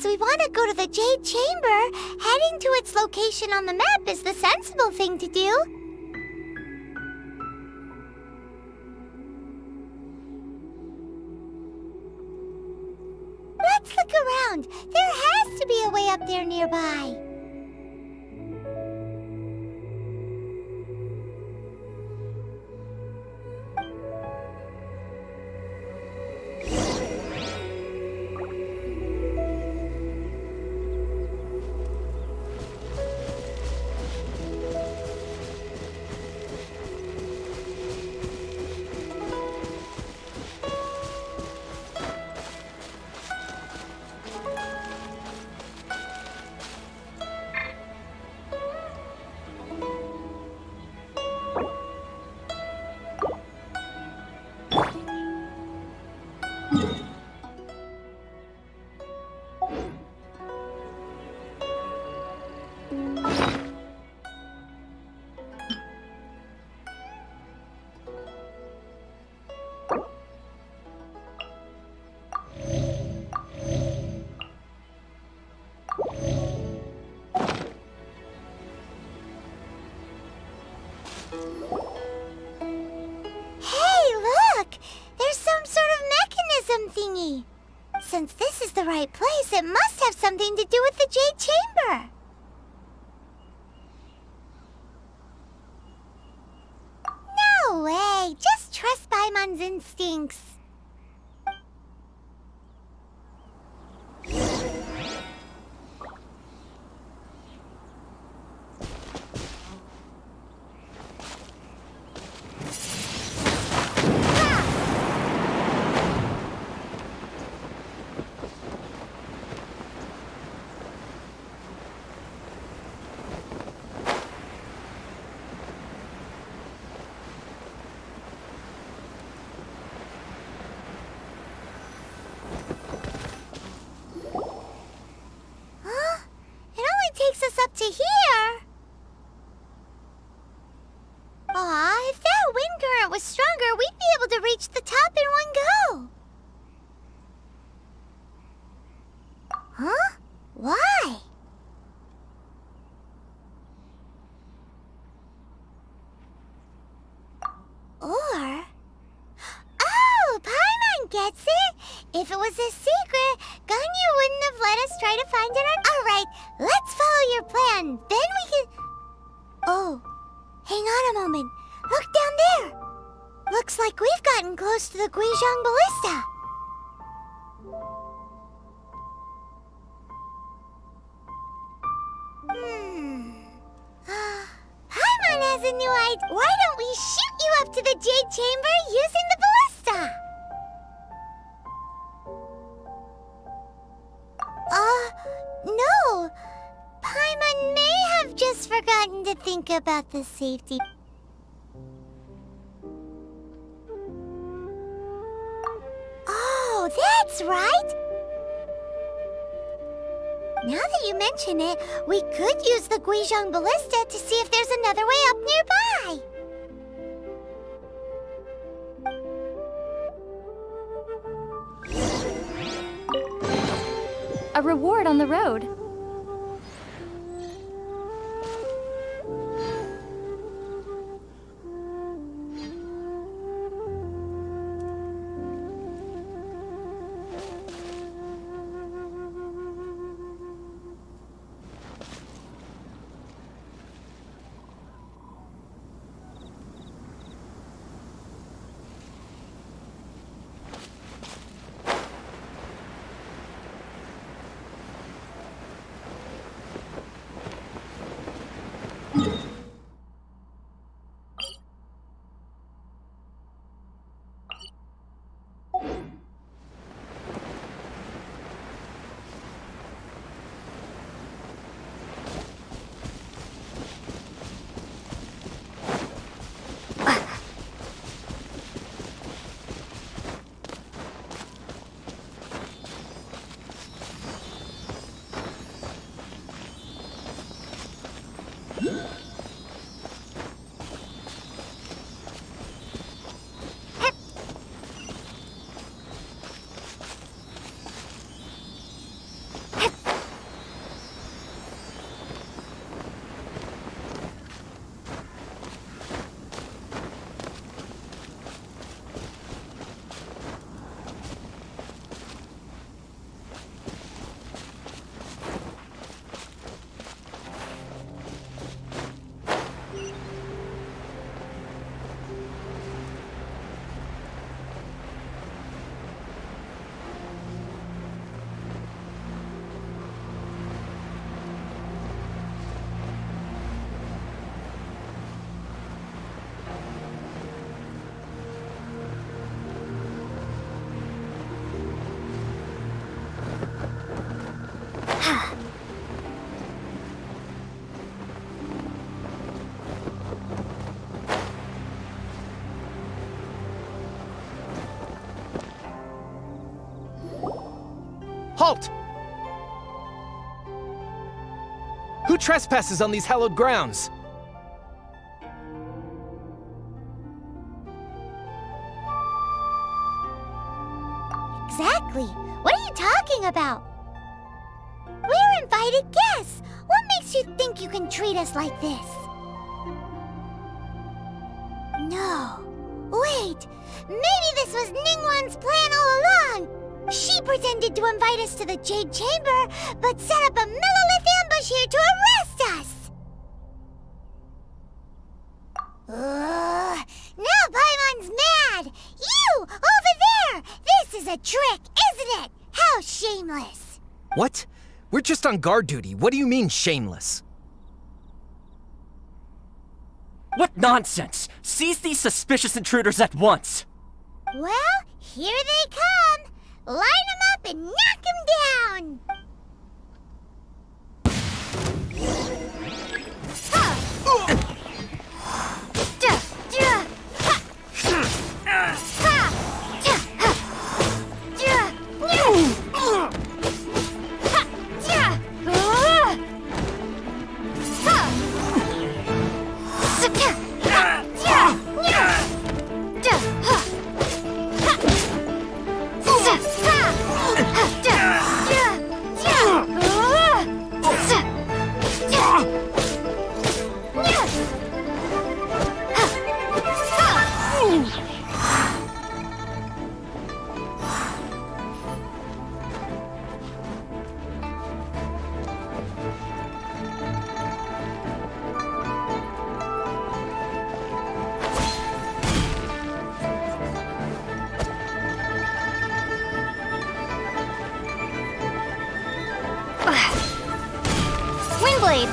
Since we want to go to the Jade Chamber, heading to its location on the map is the sensible thing to do. Let's look around. There has to be a way up there nearby. Thingy. Since this is the right place, it must have something to do with the Jade Chamber. No way! Just trust Paimon's instincts. Up to here. Aw, if that wind current was stronger, we'd be able to reach the top in one go. Huh? Why? Or... Oh, Paimon gets it! If it was a secret, Ganyu wouldn't have let us try to find it on... Alright, let's follow your plan. Then we can... Oh, hang on a moment. Look down there. Looks like we've gotten close to the Guizhong Ballista. Paimon has a new idea. Why don't we shoot you up to the Jade Chamber using the ballista? No. Paimon may have just forgotten to think about the safety. Oh, that's right. Now that you mention it, we could use the Guizhong Ballista to see if there's another way up nearby. A reward on the road. trespasses on these hallowed grounds? Exactly. What are you talking about? We're invited guests. What makes you think you can treat us like this? No. Wait. Maybe this was Ningguang's plan all along. She pretended to invite us to the Jade Chamber, but set up a Millilith ambush here to arrest us. Now Paimon's mad. You, over there. This is a trick, isn't it? How shameless. What? We're just on guard duty. What do you mean, shameless? What nonsense! Seize these suspicious intruders at once! Well, here they come. Line them up and knock them down. Windblade!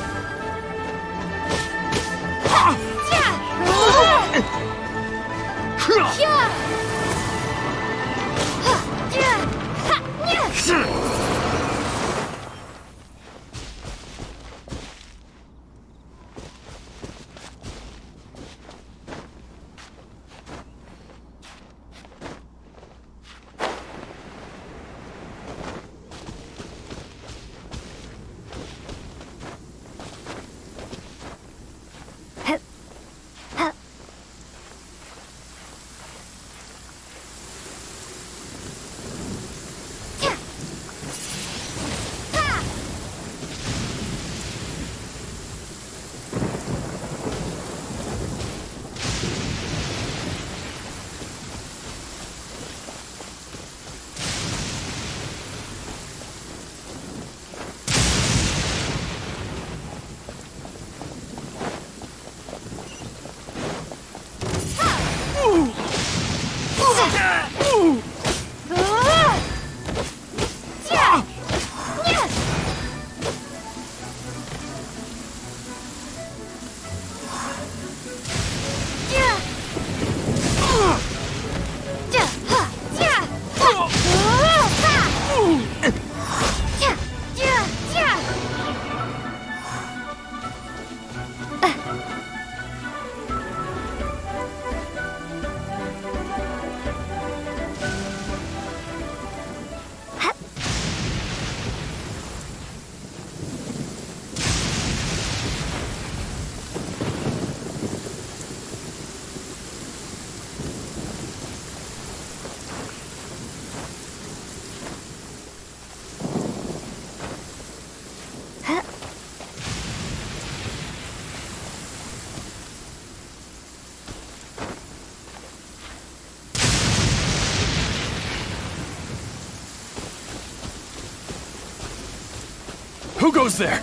Who goes there?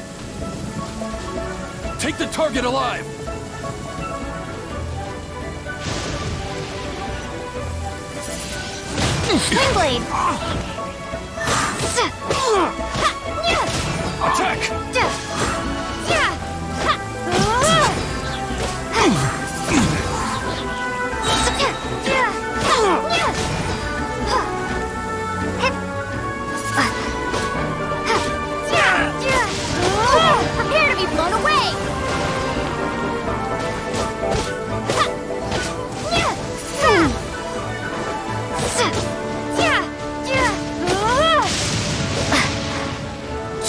Take the target alive! Windblade! Attack! Prepare to be blown away!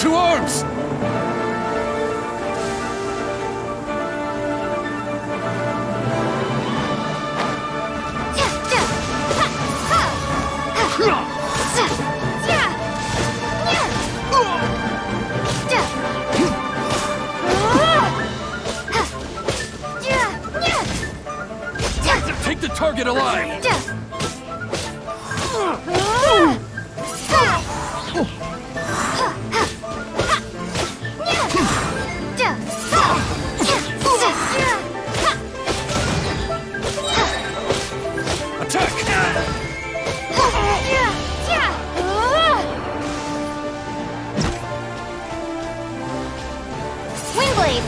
To arms! Target alive! Attack! Windblade!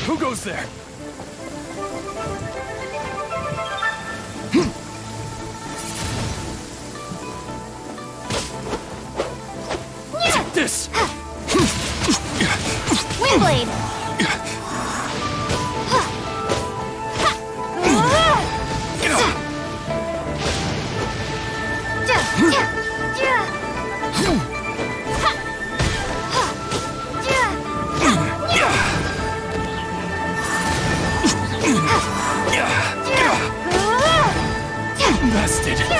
Who goes there? Take this! Windblade! Bested! Attack!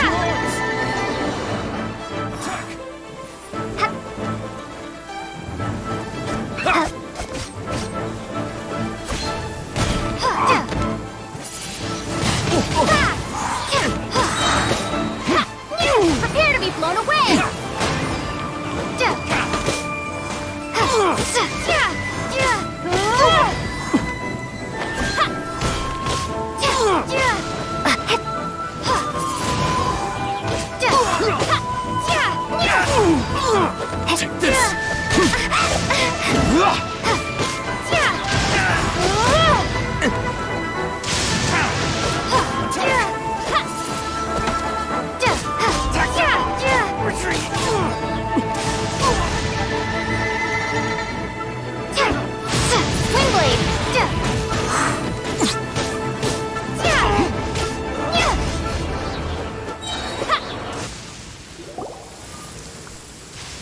Prepare to be blown away! Take this!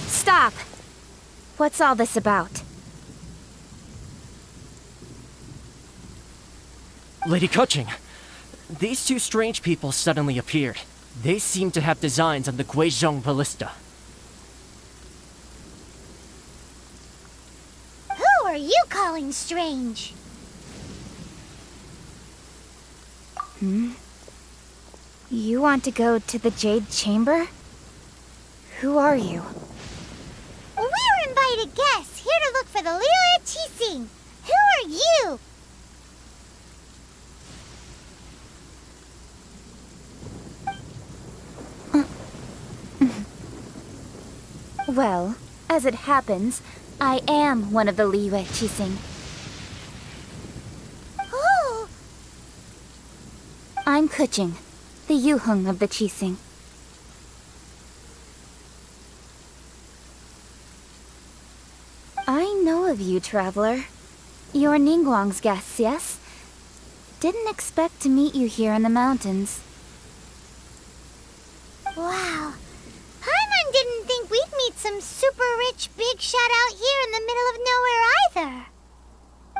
Stop! What's all this about? Lady Kuching, these two strange people suddenly appeared. They seem to have designs on the Guizhong ballista. Who are you calling strange? You want to go to the Jade Chamber? Who are you? We're invited guests here to look for the Liu Qixing. Who are you? Well, as it happens, I am one of the Liu Qixing. Oh, I'm Kuching, the Yuheng of the Qixing. I know of you, traveler. You're Ningguang's guests, yes? Didn't expect to meet you here in the mountains. wow. meet some super rich big shot out here in the middle of nowhere either.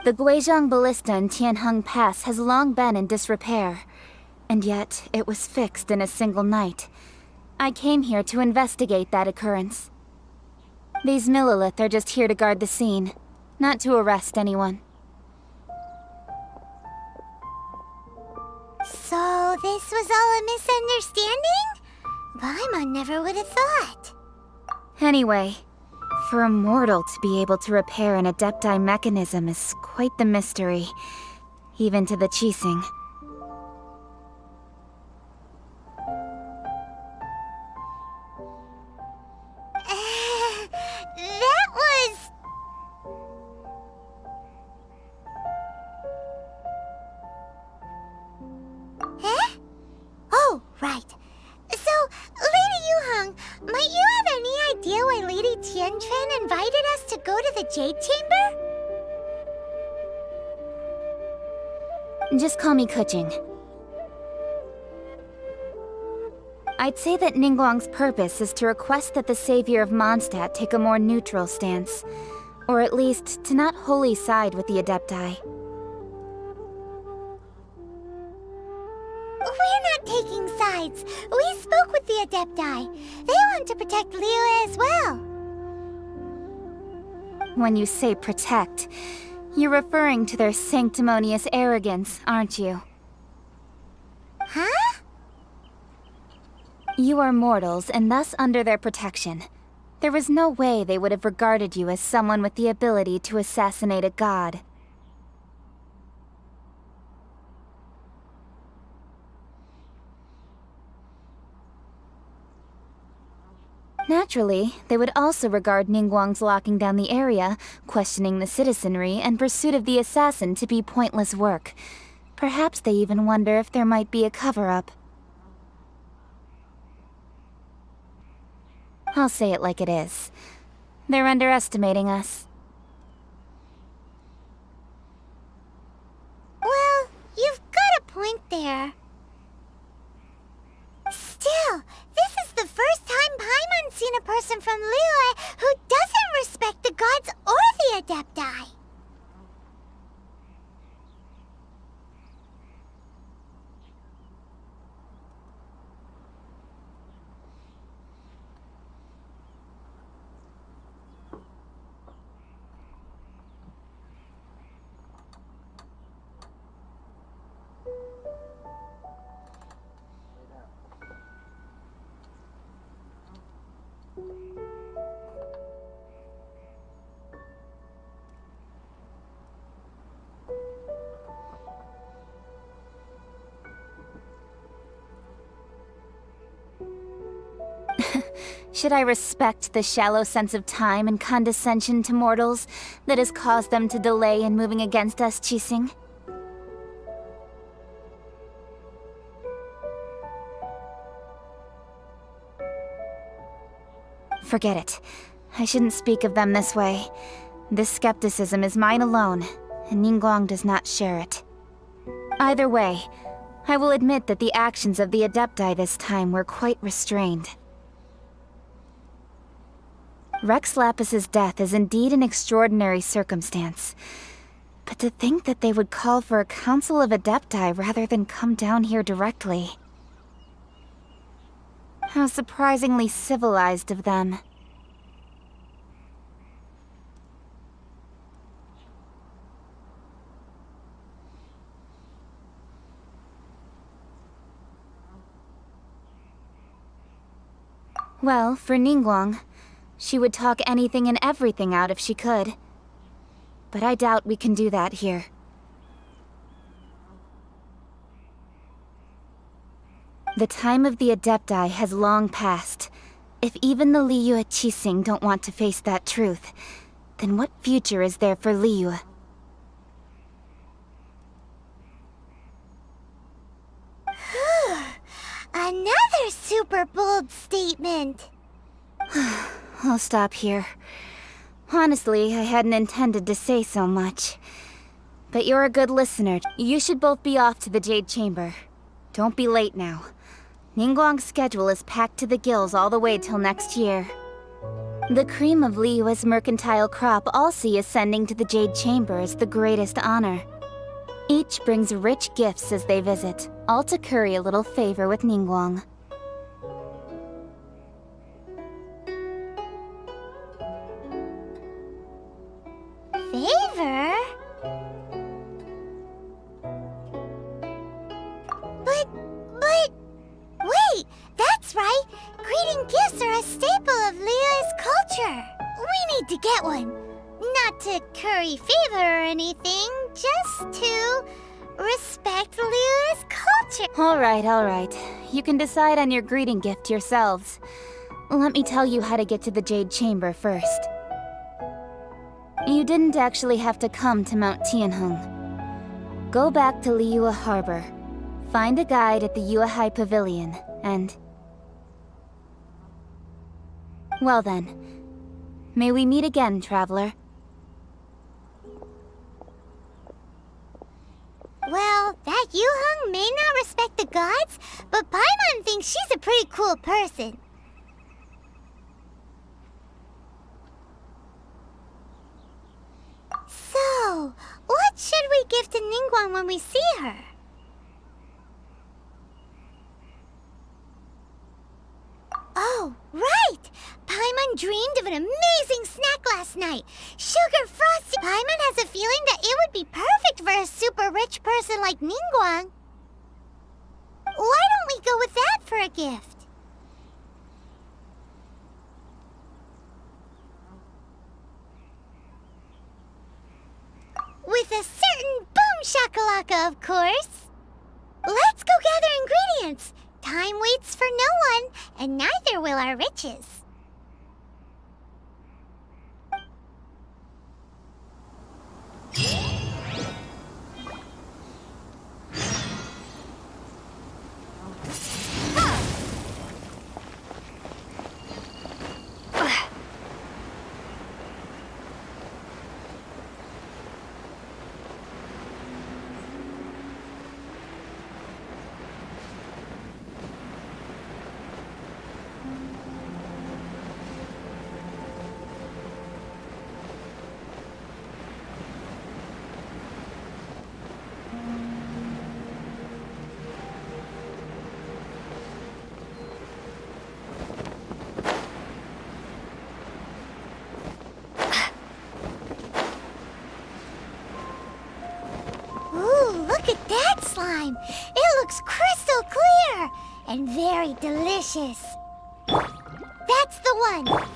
The Guizhong Ballista in Tianheng Pass has long been in disrepair, and yet it was fixed in a single night. I came here to investigate that occurrence. These Millilith are just here to guard the scene, not to arrest anyone. So this was all a misunderstanding? Paimon never would have thought. Anyway, for a mortal to be able to repair an Adepti mechanism is quite the mystery, even to the Qixing. That was... Huh? Oh, right. So, Lady Yuheng, might you have any idea why Lady Tianquan invited us to go to the Jade Chamber? Just call me Kuching. I'd say that Ningguang's purpose is to request that the savior of Mondstadt take a more neutral stance, or at least to not wholly side with the Adepti. We're not taking sides. We spoke with the Adepti. They want to protect Liyue as well. When you say protect, you're referring to their sanctimonious arrogance, aren't you? Huh? You are mortals, and thus under their protection. There was no way they would have regarded you as someone with the ability to assassinate a god. Naturally, they would also regard Ningguang's locking down the area, questioning the citizenry, and pursuit of the assassin to be pointless work. Perhaps they even wonder if there might be a cover-up. I'll say it like it is. They're underestimating us. Well, you've got a point there. Still, this is the first time Paimon's seen a person from Liyue who doesn't respect the gods or the Adepti. Should I respect the shallow sense of time and condescension to mortals that has caused them to delay in moving against us, Qixing? Forget it. I shouldn't speak of them this way. This skepticism is mine alone, and Ningguang does not share it. Either way, I will admit that the actions of the Adepti this time were quite restrained. Rex Lapis's death is indeed an extraordinary circumstance. But to think that they would call for a council of Adepti rather than come down here directly. How surprisingly civilized of them. Well, for Ningguang, she would talk anything and everything out if she could. But I doubt we can do that here. The time of the Adepti has long passed. If even the Liyue Qixing don't want to face that truth, then what future is there for Liyue? Another super bold statement. I'll stop here. Honestly, I hadn't intended to say so much. But you're a good listener. You should both be off to the Jade Chamber. Don't be late now. Ningguang's schedule is packed to the gills all the way till next year. The cream of Liyue's mercantile crop all see ascending to the Jade Chamber as the greatest honor. Each brings rich gifts as they visit, all to curry a little favor with Ningguang. Favor? Wait, that's right! Greeting gifts are a staple of Liyue's culture. We need to get one. Not to curry favor or anything, just to respect Liyue's culture. Alright. You can decide on your greeting gift yourselves. Let me tell you how to get to the Jade Chamber first. You didn't actually have to come to Mount Tianheng. Go back to Liyue Harbor. Find a guide at the Yuehai Pavilion, and... Well then, may we meet again, traveler. Well, that Yuheng may not respect the gods, but Paimon thinks she's a pretty cool person. So, what should we give to Ningguang when we see her? Oh, right! Paimon dreamed of an amazing snack last night. Sugar frosting. Paimon has a feeling that it would be perfect for a super rich person like Ningguang. Why don't we go with that for a gift? With a certain boom shakalaka, of course. Let's go gather ingredients. Time waits for no one, and neither will our riches. Look at that slime! It looks crystal clear and very delicious. That's the one!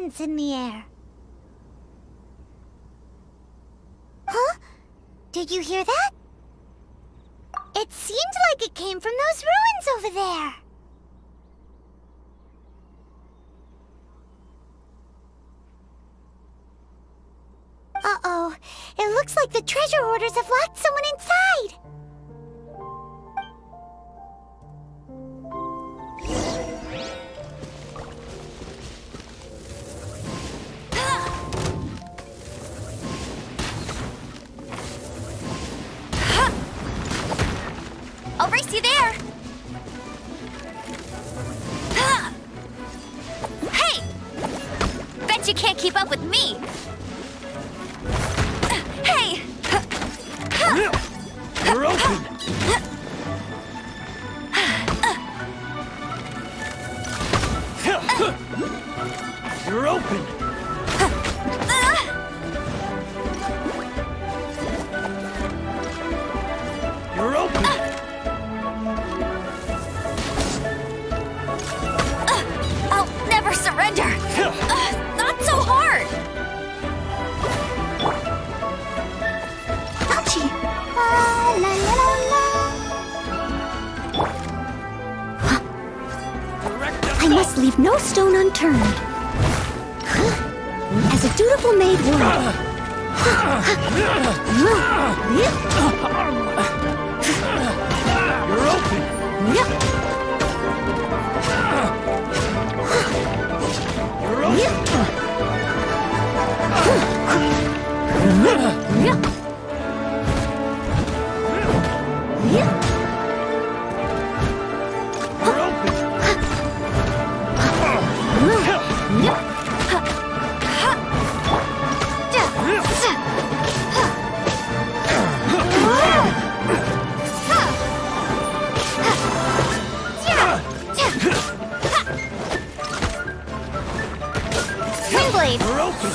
essence in the air. Huh? Did you hear that? It seemed like it came from those ruins over there. Uh-oh. It looks like the treasure hoarders have locked someone inside. I'll race you there! Hey! Bet you can't keep up with me! Hey! You're open! You're open! You're open! I'll never surrender! Not so hard! Ouchie! La la la la. I must leave no stone unturned. As a dutiful maid would. You're open! You're Windblade! You're open!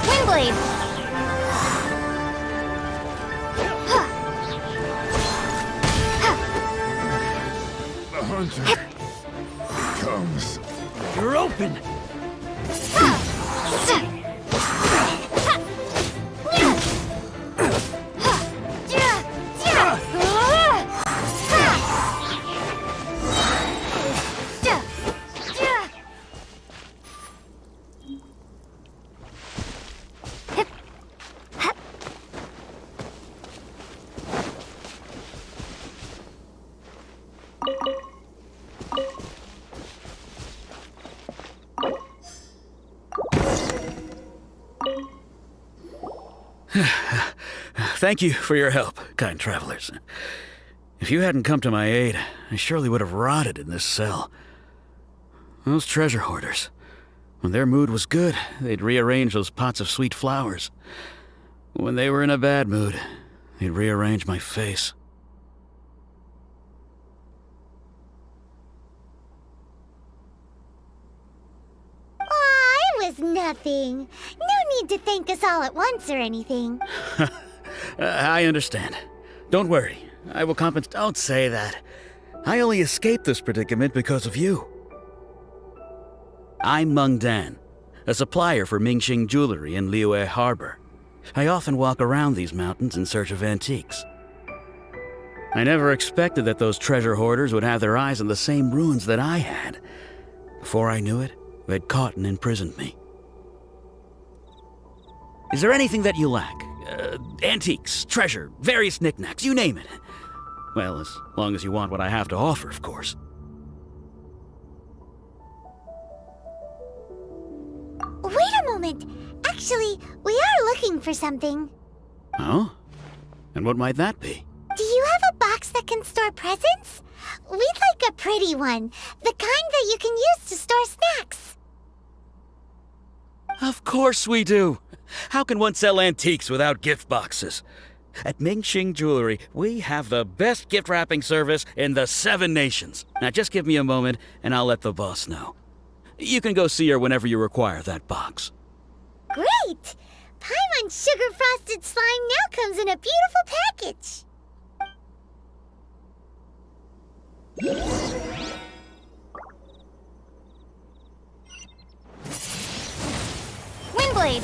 Windblade! The hunter comes. You're open! Thank you for your help, kind travelers. If you hadn't come to my aid, I surely would have rotted in this cell. Those treasure hoarders, when their mood was good, they'd rearrange those pots of sweet flowers. When they were in a bad mood, they'd rearrange my face. Aw, it was nothing. No need to thank us all at once or anything. I understand. Don't worry. I will compensate. Don't say that. I only escaped this predicament because of you. I'm Meng Dan, a supplier for Mingxing jewelry in Liyue Harbor. I often walk around these mountains in search of antiques. I never expected that those treasure hoarders would have their eyes on the same ruins that I had. Before I knew it, they'd caught and imprisoned me. Is there anything that you lack? Antiques, treasure, various knickknacks, you name it. Well, as long as you want what I have to offer, of course. Wait a moment. Actually, we are looking for something. Oh? And what might that be? Do you have a box that can store presents? We'd like a pretty one. The kind that you can use to store snacks. Of course we do. How can one sell antiques without gift boxes? At Mingxing Jewelry, we have the best gift wrapping service in the 7 nations. Now just give me a moment and I'll let the boss know. You can go see her whenever you require that box. Great! Paimon Sugar Frosted Slime now comes in a beautiful package. Windblade!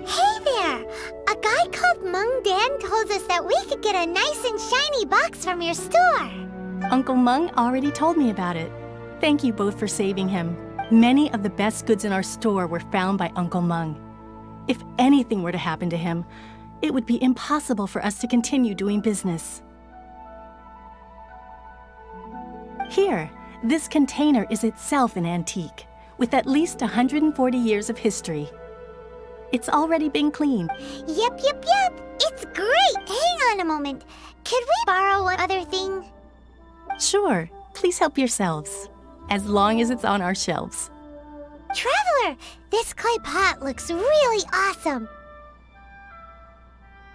Hey there! A guy called Mung Dan told us that we could get a nice and shiny box from your store. Uncle Mung already told me about it. Thank you both for saving him. Many of the best goods in our store were found by Uncle Mung. If anything were to happen to him, it would be impossible for us to continue doing business. Here, this container is itself an antique, with at least 140 years of history. It's already been cleaned. Yep. It's great! Hang on a moment. Could we borrow one other thing? Sure, please help yourselves, as long as it's on our shelves. Traveler, this clay pot looks really awesome.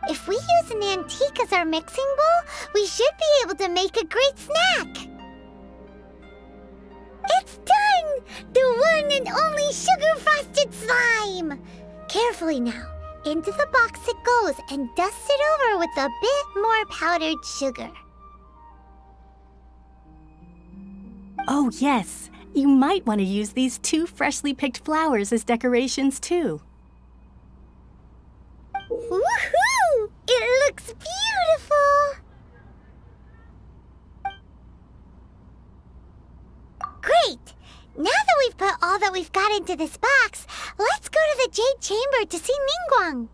If we use an antique as our mixing bowl, we should be able to make a great snack. It's done! The one and only sugar-frosted slime! Carefully now. Into the box it goes and dust it over with a bit more powdered sugar. Oh yes, you might want to use these 2 freshly picked flowers as decorations too. Woohoo! It looks beautiful! Great! Now that we've put all that we've got into this box, let's go to the Jade Chamber to see Ningguang.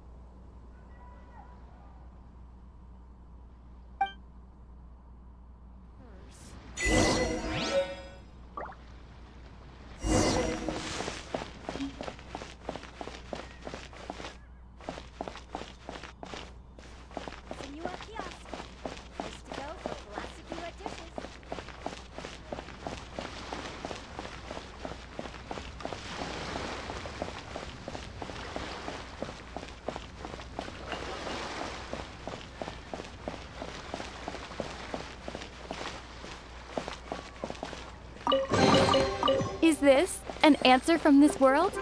Is this an answer from this world?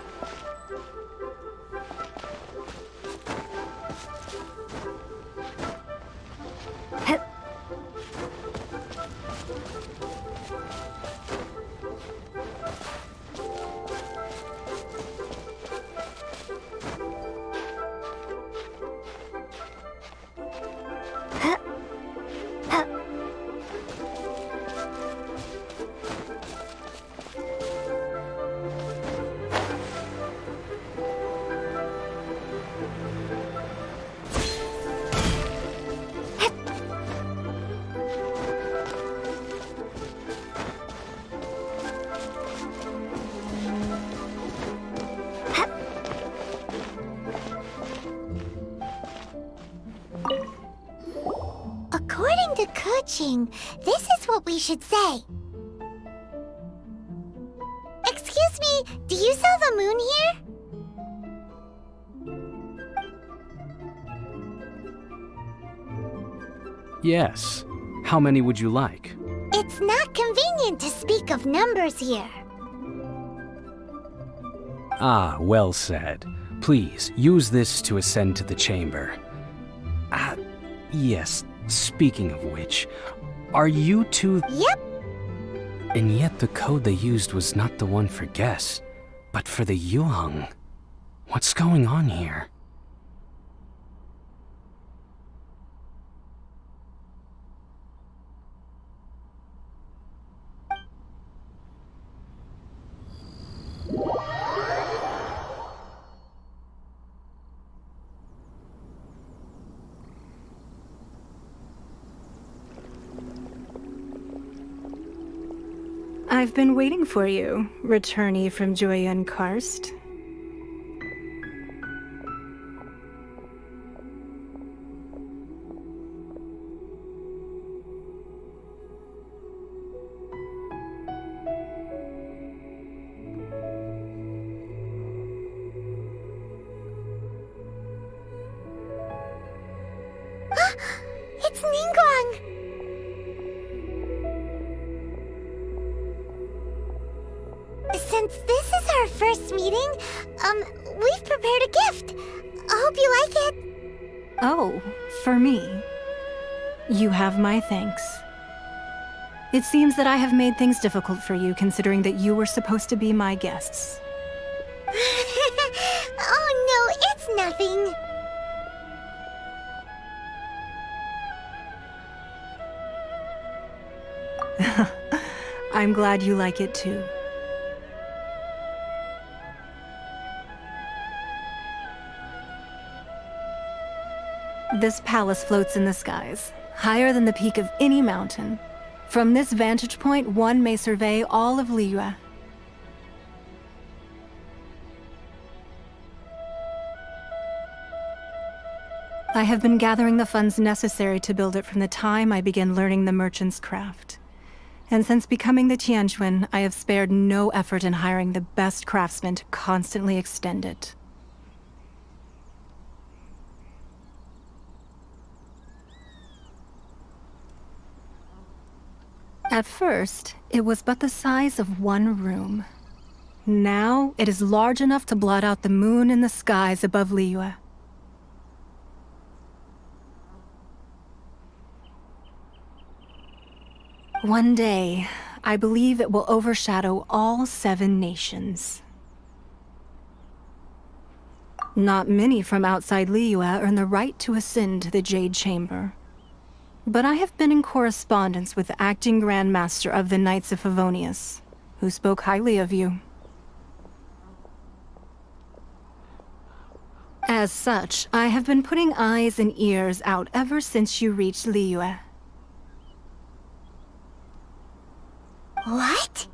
According to Kuching, this is what we should say. Excuse me, do you sell the moon here? Yes. How many would you like? It's not convenient to speak of numbers here. Ah, well said. Please, use this to ascend to the chamber. Yes, speaking of which, are you two... Yep. And yet the code they used was not the one for guests, but for the Yuheng. What's going on here? I've been waiting for you, returnee from Joyun Karst. It's Ningguang! Since this is our first meeting, we've prepared a gift. Hope you like it. Oh, for me. You have my thanks. It seems that I have made things difficult for you, considering that you were supposed to be my guests. Oh no, it's nothing. I'm glad you like it too. This palace floats in the skies, higher than the peak of any mountain. From this vantage point, one may survey all of Liyue. I have been gathering the funds necessary to build it from the time I began learning the merchant's craft. And since becoming the Tianquan, I have spared no effort in hiring the best craftsmen to constantly extend it. At first, it was but the size of one room. Now, it is large enough to blot out the moon in the skies above Liyue. One day, I believe it will overshadow all 7 nations. Not many from outside Liyue earn the right to ascend to the Jade Chamber. But I have been in correspondence with the acting Grand Master of the Knights of Favonius, who spoke highly of you. As such, I have been putting eyes and ears out ever since you reached Liyue. What?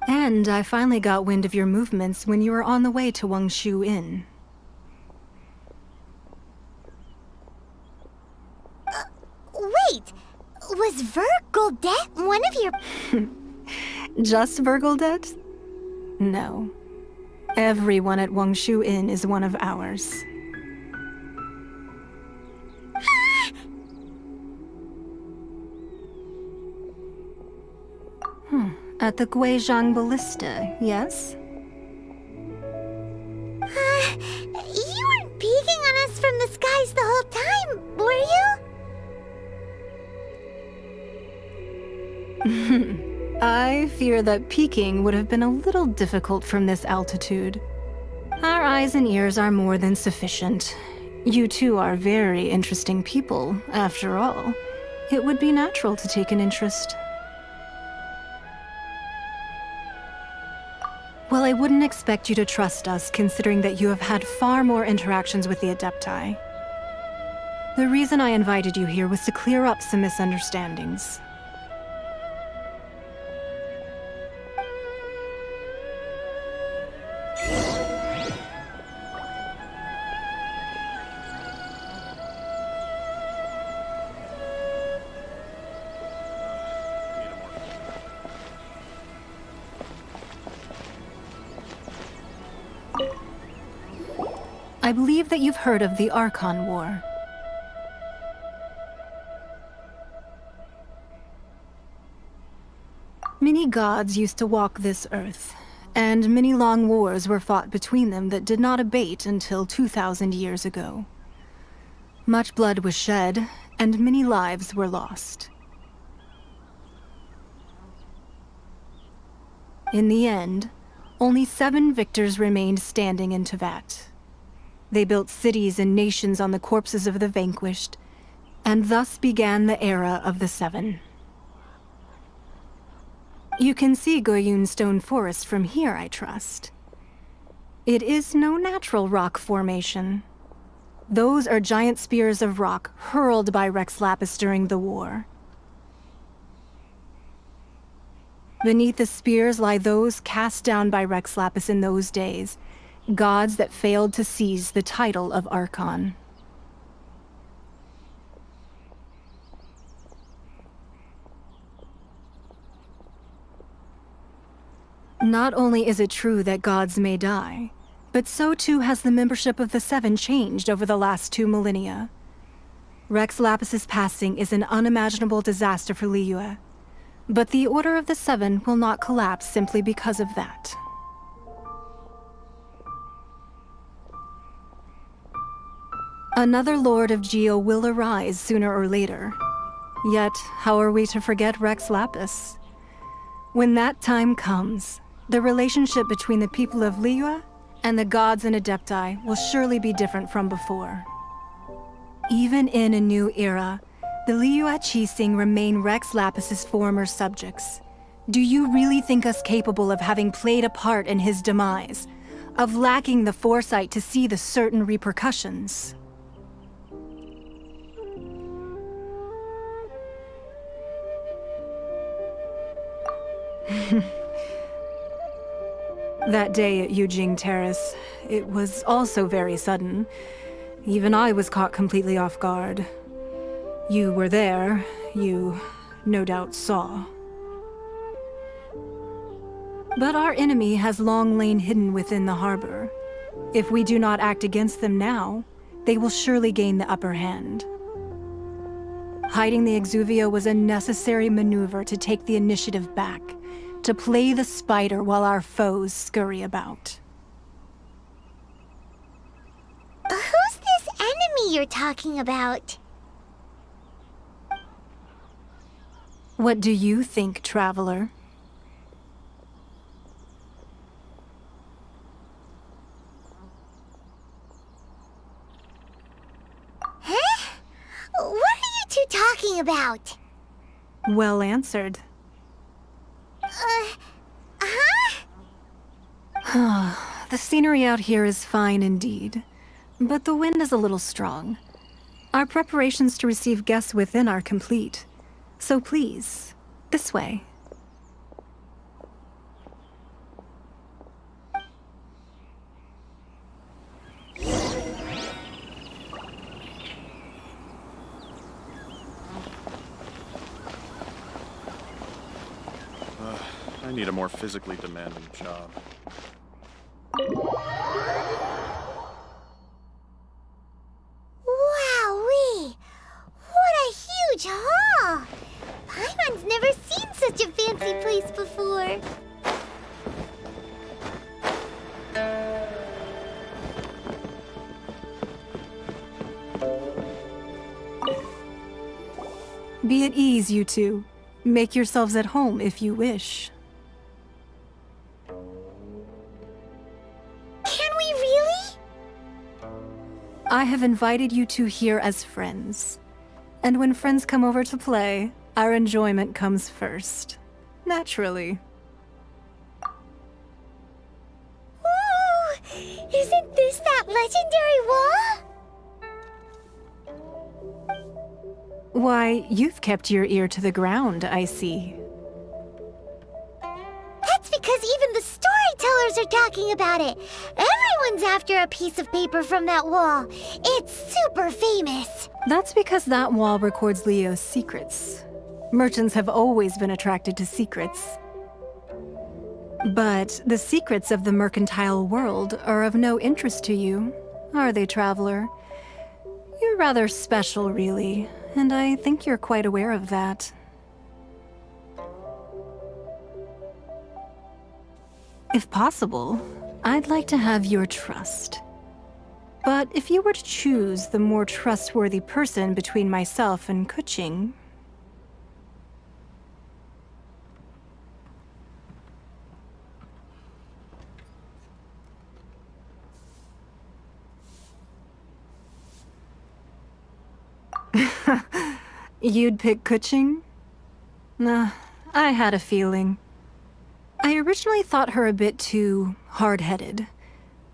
And I finally got wind of your movements when you were on the way to Wangshu Inn. Wait, was Vergoldet one of your... Just Vergoldet? No. Everyone at Wangshu Inn is one of ours. At the Guizhang Ballista, yes? You weren't peeking on us from the skies the whole time, were you? I fear that peeking would have been a little difficult from this altitude. Our eyes and ears are more than sufficient. You two are very interesting people, after all. It would be natural to take an interest. Well, I wouldn't expect you to trust us, considering that you have had far more interactions with the Adepti. The reason I invited you here was to clear up some misunderstandings. I believe that you've heard of the Archon War. Many gods used to walk this earth, and many long wars were fought between them that did not abate until 2,000 years ago. Much blood was shed, and many lives were lost. In the end, only 7 victors remained standing in Tevat. They built cities and nations on the corpses of the vanquished, and thus began the era of the 7. You can see Goyun Stone Forest from here, I trust. It is no natural rock formation. Those are giant spears of rock hurled by Rex Lapis during the war. Beneath the spears lie those cast down by Rex Lapis in those days, gods that failed to seize the title of Archon. Not only is it true that gods may die, but so too has the membership of the Seven changed over the last 2 millennia. Rex Lapis's passing is an unimaginable disaster for Liyue, but the Order of the Seven will not collapse simply because of that. Another Lord of Geo will arise sooner or later. Yet, how are we to forget Rex Lapis? When that time comes, the relationship between the people of Liyue and the gods and Adepti will surely be different from before. Even in a new era, the Liyue Qixing remain Rex Lapis's former subjects. Do you really think us capable of having played a part in his demise? Of lacking the foresight to see the certain repercussions? That day at Yujing Terrace, it was also very sudden. Even I was caught completely off guard. You were there. You, no doubt, saw. But our enemy has long lain hidden within the harbor. If we do not act against them now, they will surely gain the upper hand. Hiding the Exuvio was a necessary maneuver to take the initiative back, to play the spider while our foes scurry about. Who's this enemy you're talking about? What do you think, traveler? Huh? What are you two talking about? Well answered. The scenery out here is fine indeed, but the wind is a little strong. Our preparations to receive guests within are complete, so please, this way. I need a more physically demanding job. Wowee! What a huge hall! Paimon's never seen such a fancy place before. Be at ease, you two. Make yourselves at home if you wish. Can we really? I have invited you two here as friends. And when friends come over to play, our enjoyment comes first. Naturally. Ooh! Isn't this that legendary wall? Why, you've kept your ear to the ground, I see. That's because even the storytellers are talking about it. Everyone's after a piece of paper from that wall. It's super famous. That's because that wall records Leo's secrets. Merchants have always been attracted to secrets. But the secrets of the mercantile world are of no interest to you, are they, traveler? You're rather special, really, and I think you're quite aware of that. If possible, I'd like to have your trust. But if you were to choose the more trustworthy person between myself and Kuching... You'd pick Kuching? Nah, I had a feeling. I originally thought her a bit too hard-headed.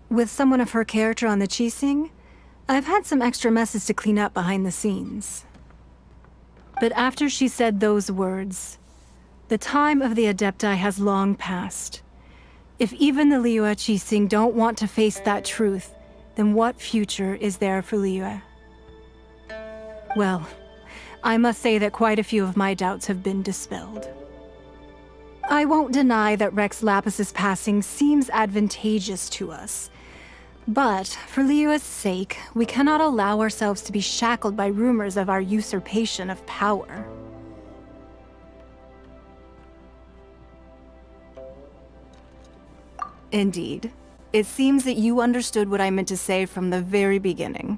With someone of her character on the Qixing, I've had some extra messes to clean up behind the scenes. But after she said those words, The time of the Adepti has long passed. If even the Liyue Qixing don't want to face that truth, then what future is there for Liyue? Well, I must say that quite a few of my doubts have been dispelled. I won't deny that Rex Lapis's passing seems advantageous to us. But for Liyue's sake, we cannot allow ourselves to be shackled by rumors of our usurpation of power. Indeed. It seems that you understood what I meant to say from the very beginning.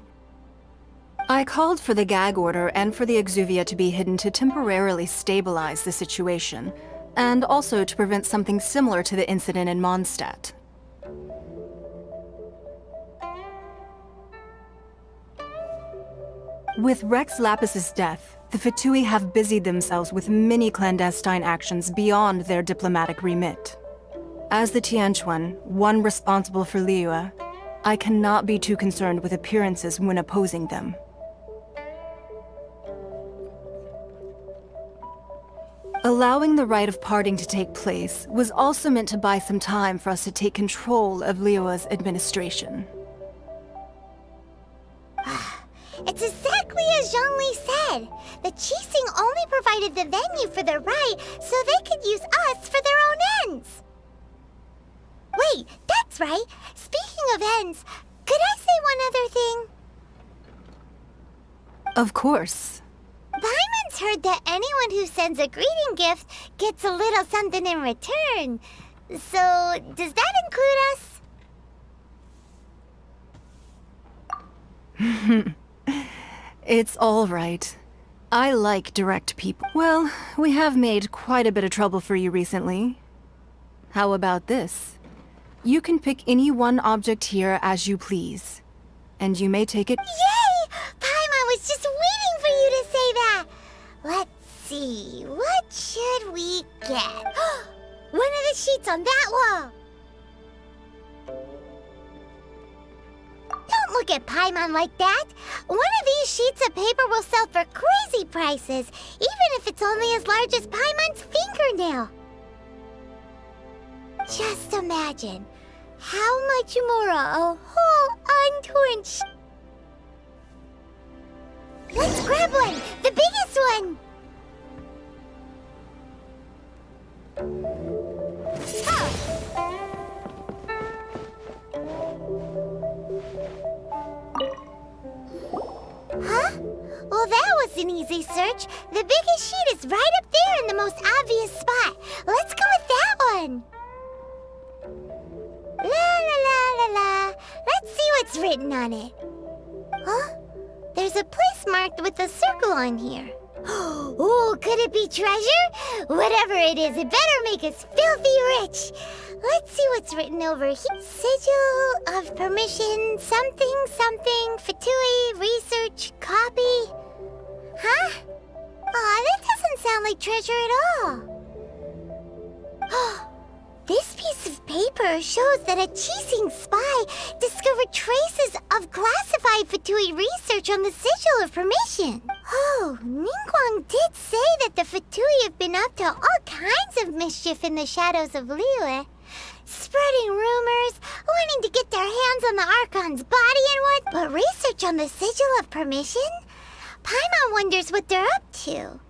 I called for the gag order and for the exuvia to be hidden to temporarily stabilize the situation, and also to prevent something similar to the incident in Mondstadt. With Rex Lapis's death, the Fatui have busied themselves with many clandestine actions beyond their diplomatic remit. As the Tianquan, one responsible for Liyue, I cannot be too concerned with appearances when opposing them. Allowing the rite of parting to take place was also meant to buy some time for us to take control of Liyue's administration. It's exactly as Zhongli said. The Qixing only provided the venue for the rite so they could use us for their own ends. Wait, that's right. Speaking of ends, could I say one other thing? Of course. Paimon's heard that anyone who sends a greeting gift gets a little something in return. So, does that include us? It's all right. I like direct people. Well, we have made quite a bit of trouble for you recently. How about this? You can pick any one object here as you please. And you may take it— Yay! Paimon was just waiting for you to say that! Let's see, what should we get? One of the sheets on that wall! Don't look at Paimon like that! One of these sheets of paper will sell for crazy prices, even if it's only as large as Paimon's fingernail. Just imagine how much more a whole untorn Let's grab one! The biggest one! Huh? Well, that was an easy search. The biggest sheet is right up there in the most obvious spot. Let's go with that one. La la la la la. Let's see what's written on it. Huh? There's a place marked with a circle on here. Oh, could it be treasure? Whatever it is, it better make us filthy rich. Let's see what's written over here. Sigil of permission, something, something, Fatui, research, copy. Huh? Aw, that doesn't sound like treasure at all. This piece of paper shows that a Qixing spy discovered traces of classified Fatui research on the Sigil of Permission. Oh, Ningguang did say that the Fatui have been up to all kinds of mischief in the shadows of Liyue. Spreading rumors, wanting to get their hands on the Archon's body and what. But research on the Sigil of Permission? Paimon wonders what they're up to.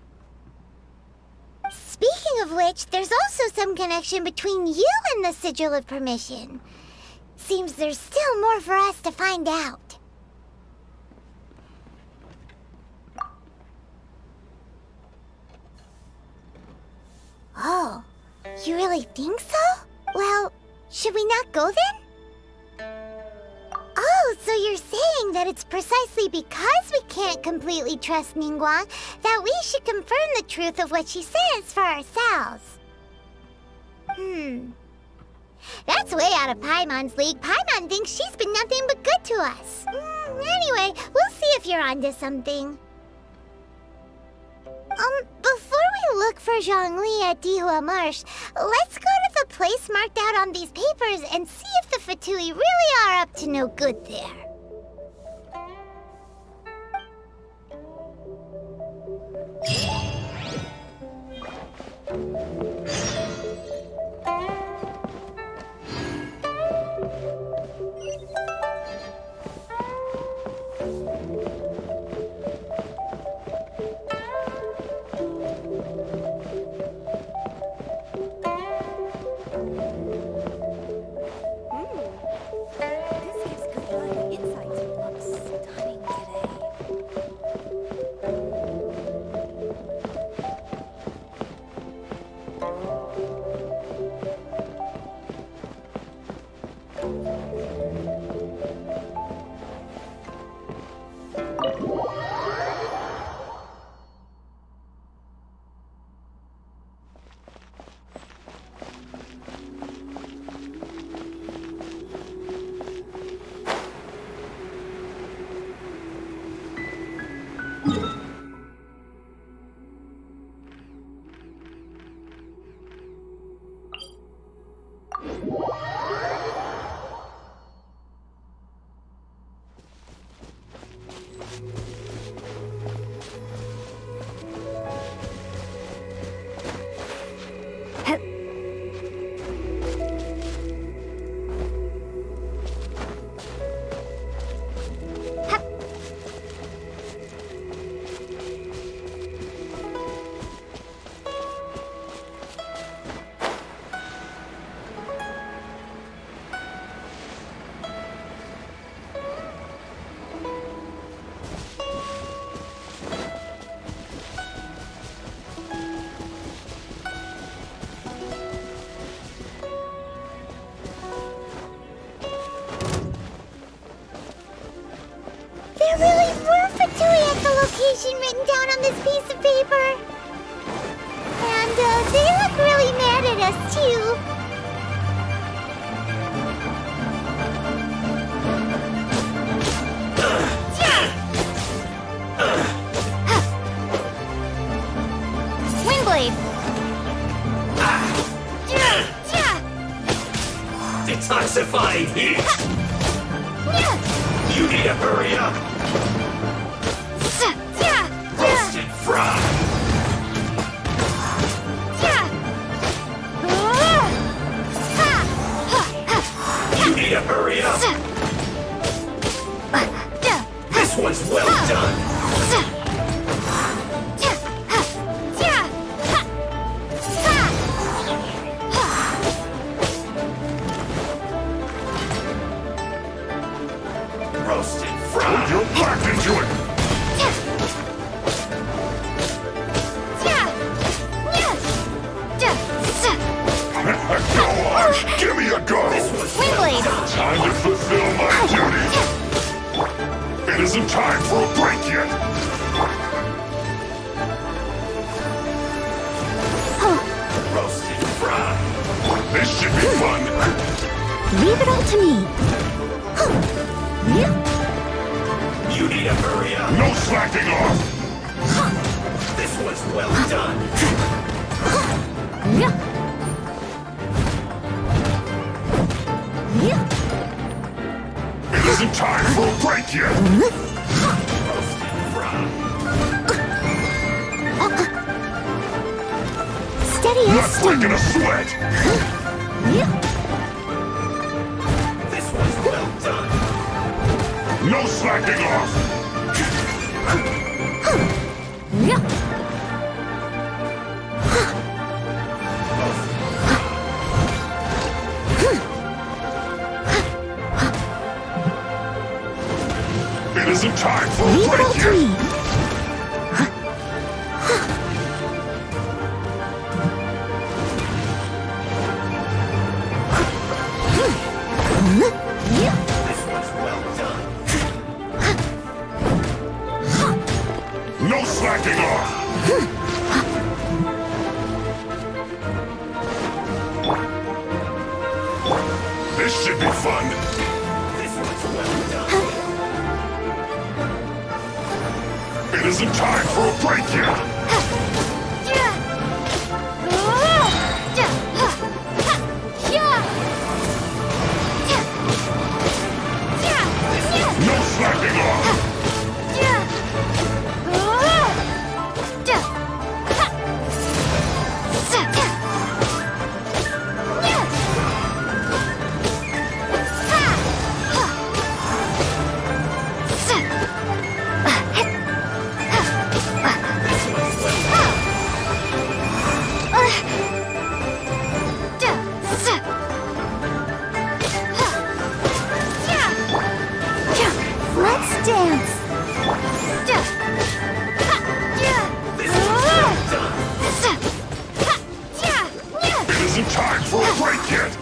Speaking of which, there's also some connection between you and the Sigil of Permission. Seems there's still more for us to find out. Oh, you really think so? Well, should we not go then? Oh, so you're saying that it's precisely because we can't completely trust Ningguang that we should confirm the truth of what she says for ourselves. That's way out of Paimon's league. Paimon thinks she's been nothing but good to us. Anyway, we'll see if you're onto something. Before we look for Zhongli at Dihua Marsh, let's go to the place marked out on these papers and see if the Fatui really are up to no good there. There really were Fatui at the location written down on this piece of paper. And they look really mad at us, too. Windblade! Detoxifying heat! You need to hurry up! Roasted fry! You need to hurry up! This one's well done! Roasted fry! Put your back into it! Go on! Give me a go! Windblade! Time to fulfill my duty! It isn't time for a break yet! Roasted fry! This should be fun! Leave it all to me. You need to hurry up! No slacking off! This was well done! It isn't time for a break yet! Roasted fry! Steady Not as stone. breaking a sweat! This was well done! No slacking off! It isn't time for a Leave it all break to yet! me. This was well done! No slacking off! This should be fun! This was well done! It isn't time for a break yet! No slacking off! Let's dance. It isn't time for a break yet!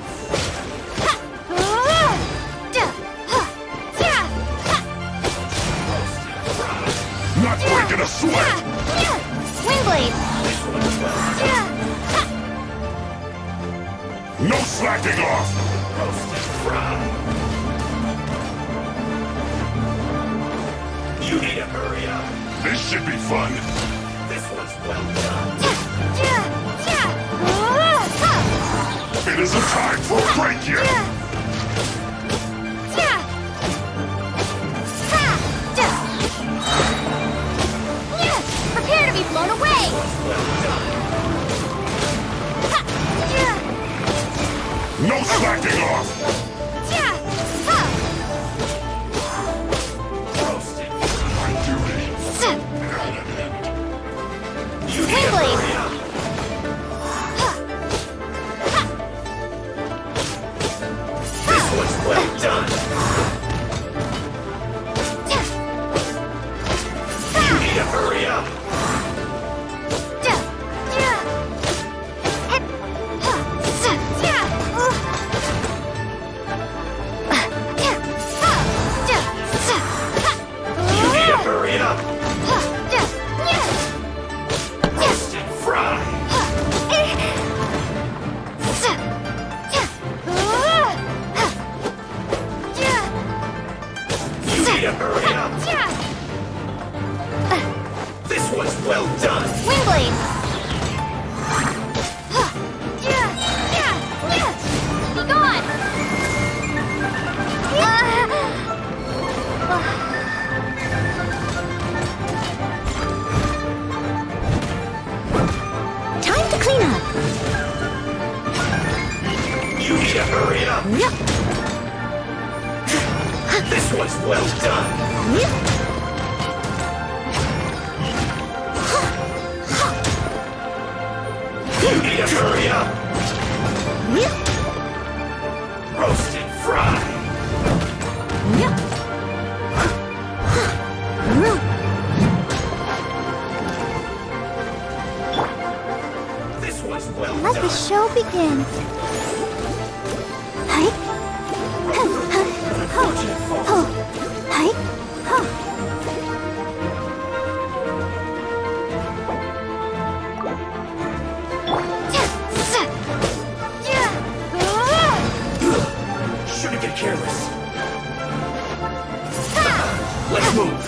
Not breaking a sweat! Windblade! No slacking off! Roasted fry! You need to hurry up! This should be fun! This was well done! It isn't time for a break yet! Prepare to be blown away! No slacking off! Roasted fry duty! You need to Windblade! hurry up! This was well done! You need to hurry up! hurry up! This was well done! Windblade! Be gone! Time to clean up! You need to hurry up! This was well done! You need to hurry up! Roasted fry! This was well Let done! the show begin. Hi. Unfortunate fault. Hi. Shouldn't get careless. Let's move.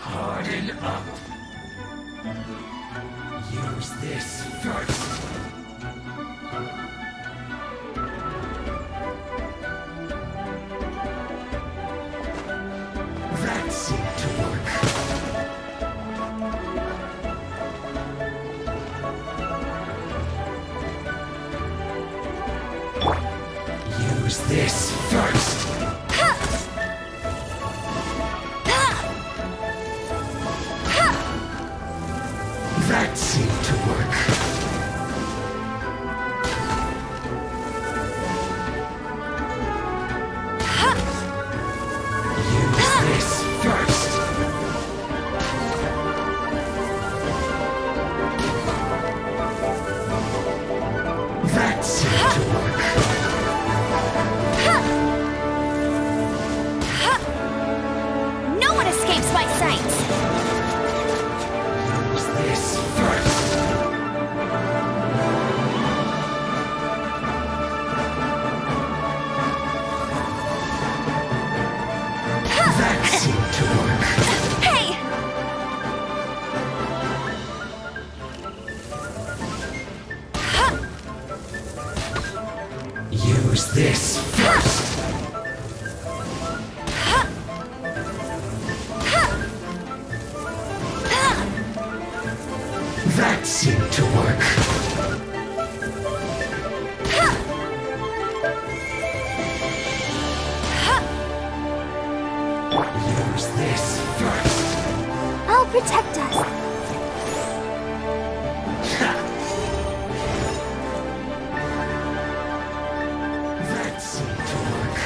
Harden up. Use this first. That seemed to work. Use this first. That seemed to work. Use this first. That seemed to work. No one escapes my sight! Use this first. That seemed to work. Hey! Use this first. That seemed to work. Use this first. I'll protect us. That seemed to work.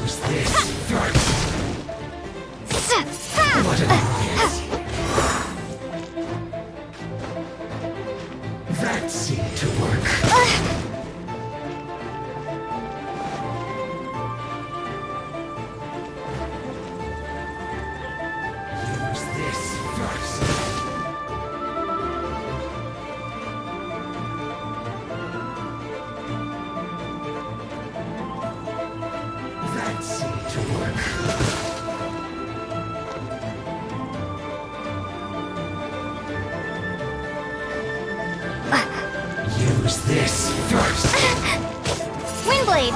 Use this first. What an obvious. That seemed to work. Use this first. That seemed to work. Use this first. Windblade!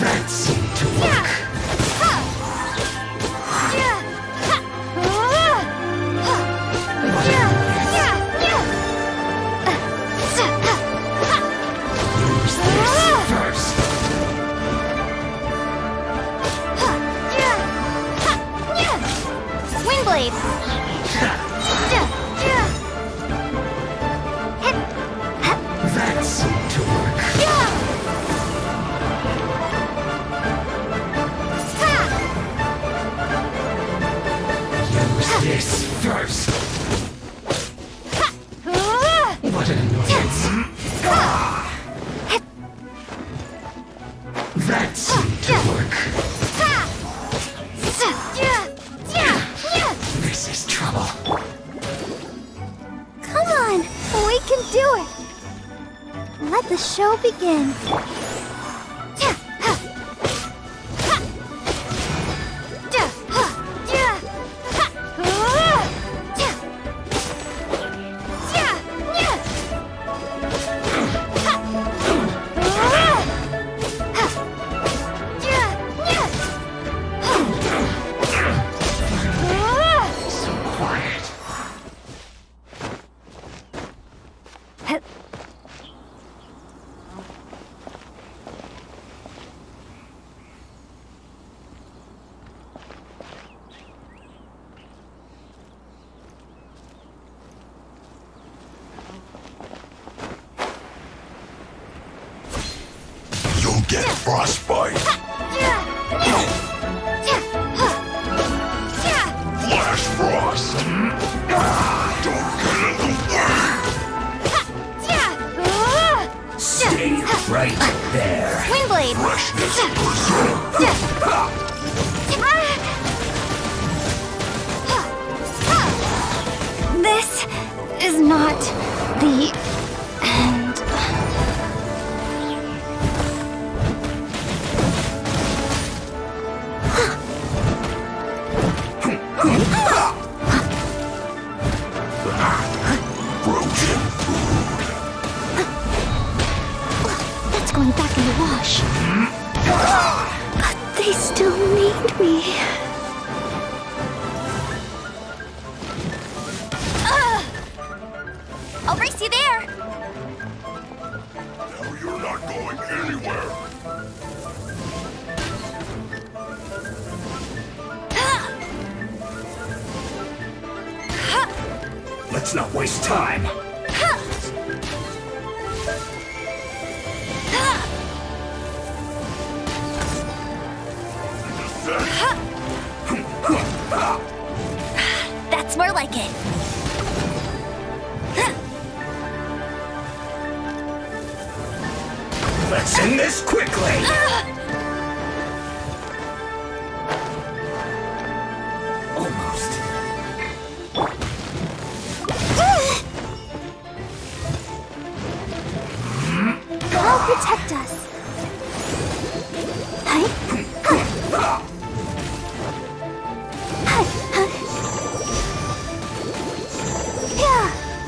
That seemed to work. Use this first. Windblade! That seemed to work. Use this first. What an annoyance. That seemed to work. This is trouble. Come on, we can do it. Let the show begin. So quiet. You'll get frostbite. Flash frost. Don't get in the way. Stay right there. Windblade! Freshness preserved. This is not the end. Frozen food. That's going back in the wash. But they still need me. I'll race you there. Now you're not going anywhere. Let's not waste time. That's more like it. Let's end this quickly. Almost. I'll protect us.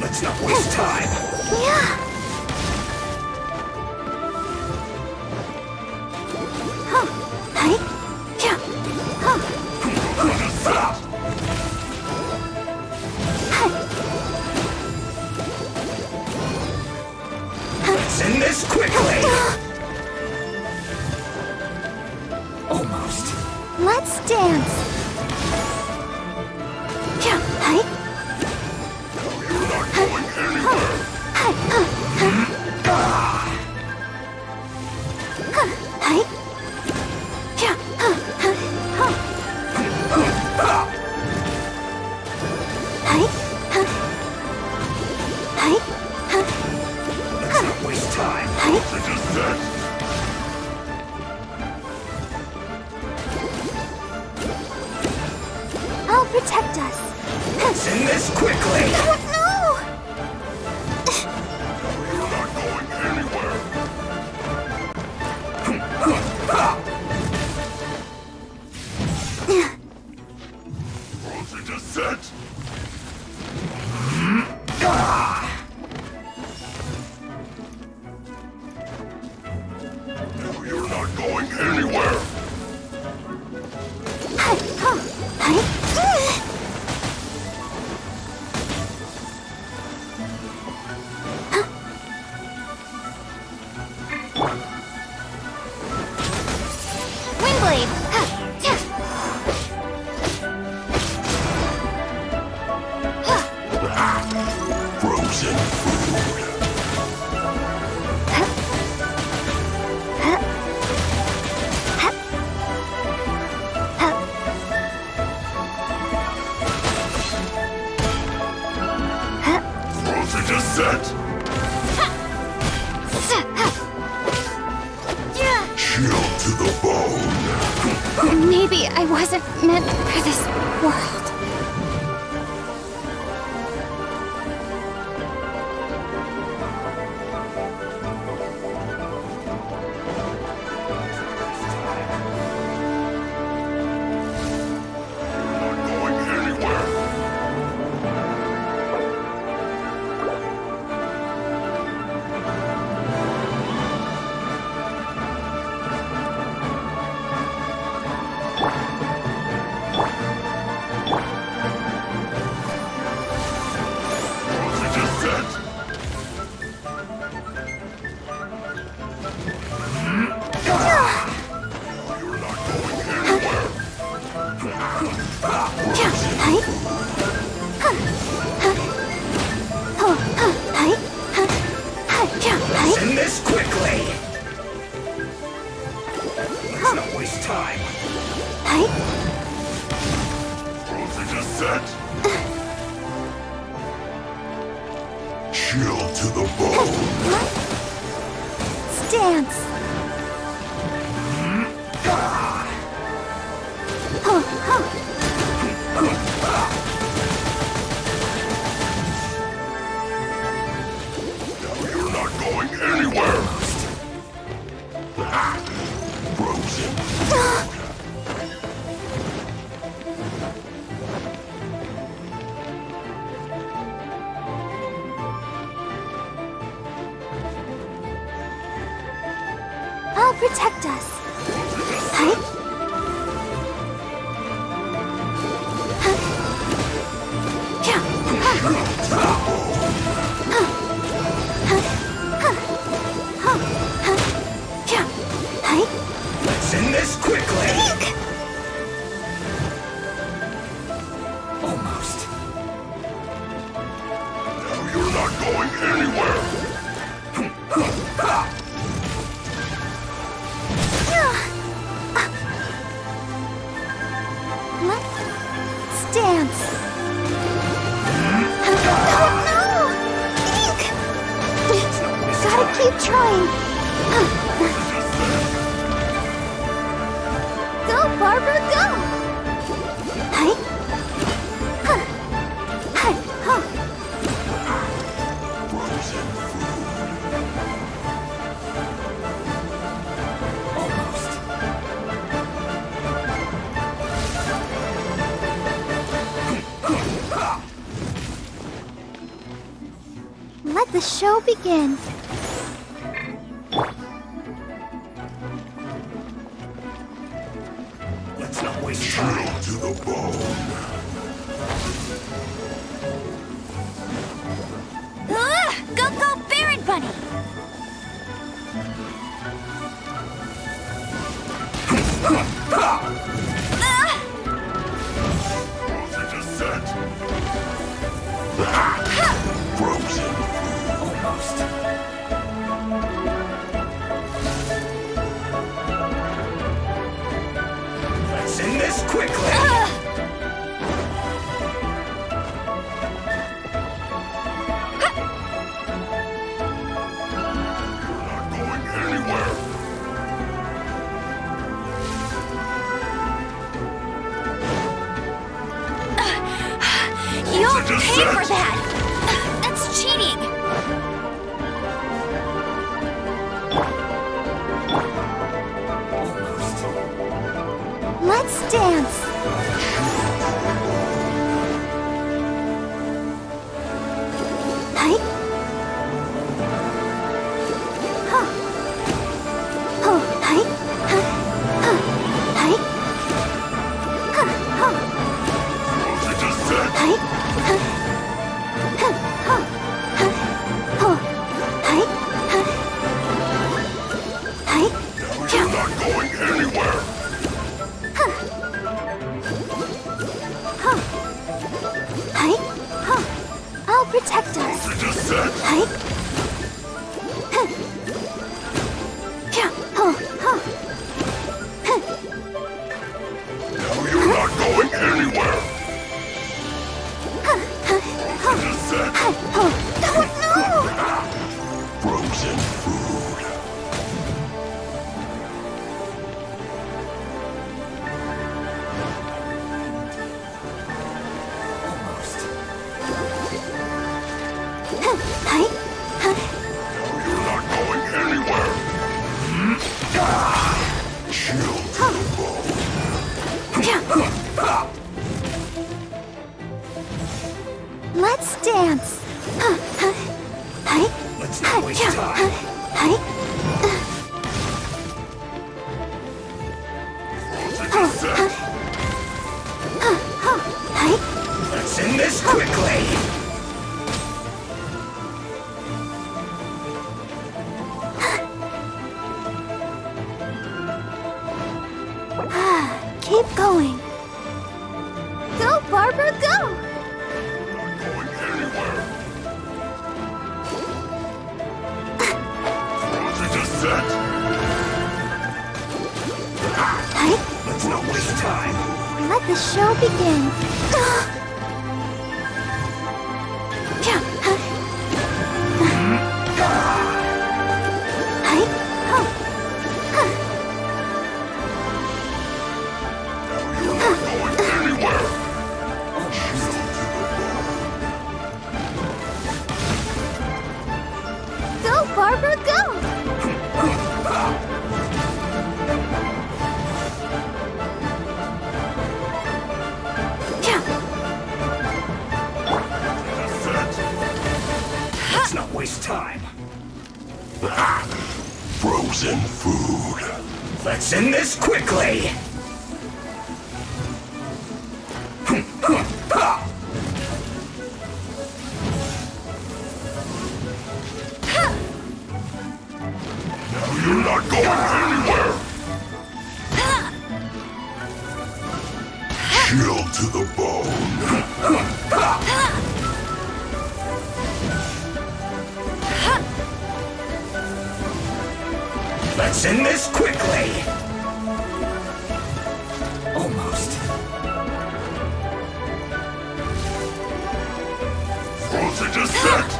Let's not waste time. Let's end this quickly! Almost. Let's dance. You're not going anywhere! Let's not waste time. It is set. I'll protect us. Let's end this quickly! No! You're not going anywhere! It is set. No, you're not going anywhere! Windblade. Frozen food. Frozen is set. Chill to the bone. Maybe I wasn't meant for this world. Not going anywhere. Frozen is set. You're not going anywhere. Let's end this quickly. Let's not waste time. Frozen is set. Chill to the bone. Let's dance. No, you're not going anywhere. Frozen. I'll protect us. Let's end this quickly. Almost. No, you're not going anywhere. Let's dance. Oh no! Eek! Gotta keep trying. Go, Barbara, go! Let the show begin. Let's not waste time. To the bone. Go, go, Baron Bunny! Dosage is set. Frozen. Almost. Let's end this quickly. You're not going anywhere. You'll Dosage is pay for set. that! That's cheating! Let's dance. Hi. Huh. Oh, hi. Huh. Huh. Hi. Huh. Huh. Dosage is set. Hi. Huh. Huh. Huh. Huh. Oh. Hi. Huh. Hi. You're not going anywhere. Hi. Huh. I'll protect us. Dosage is set. Hi. Huh. Yeah. Oh. Huh. Huh. Now you're not going anywhere. Huh. Huh. Huh. Dosage is set. Oh. No. Frozen food. Hi. Huh. You're not going anywhere. Chill to the bone. Yeah. Let's dance. Huh. Huh. Hi. Let's not waste Yeah. time. Hi. Dosage Oh. is set. Hi. Let's end this quickly. Keep going. Go, Barbara, go! Not going anywhere. Dosage is set. Hi. Let's not waste time. Let the show begin. Yeah. Huh. Hi. Huh. Huh. You're not going anywhere. Chill to the bone. Go, Barbara, go! Yeah. Set. Let's not waste time. Frozen food. Let's end this quickly. Now you're not going anywhere. Chill to the bone. Let's end this quickly. Almost. Dosage is set.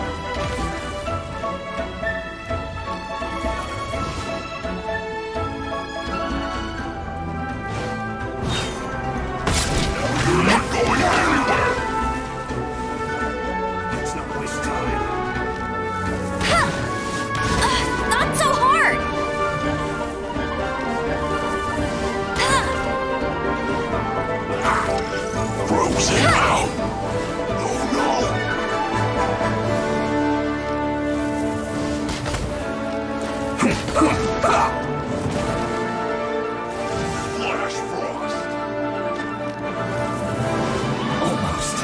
You're not going anywhere. Let's not waste time. Not so hard! Flash frost. Almost.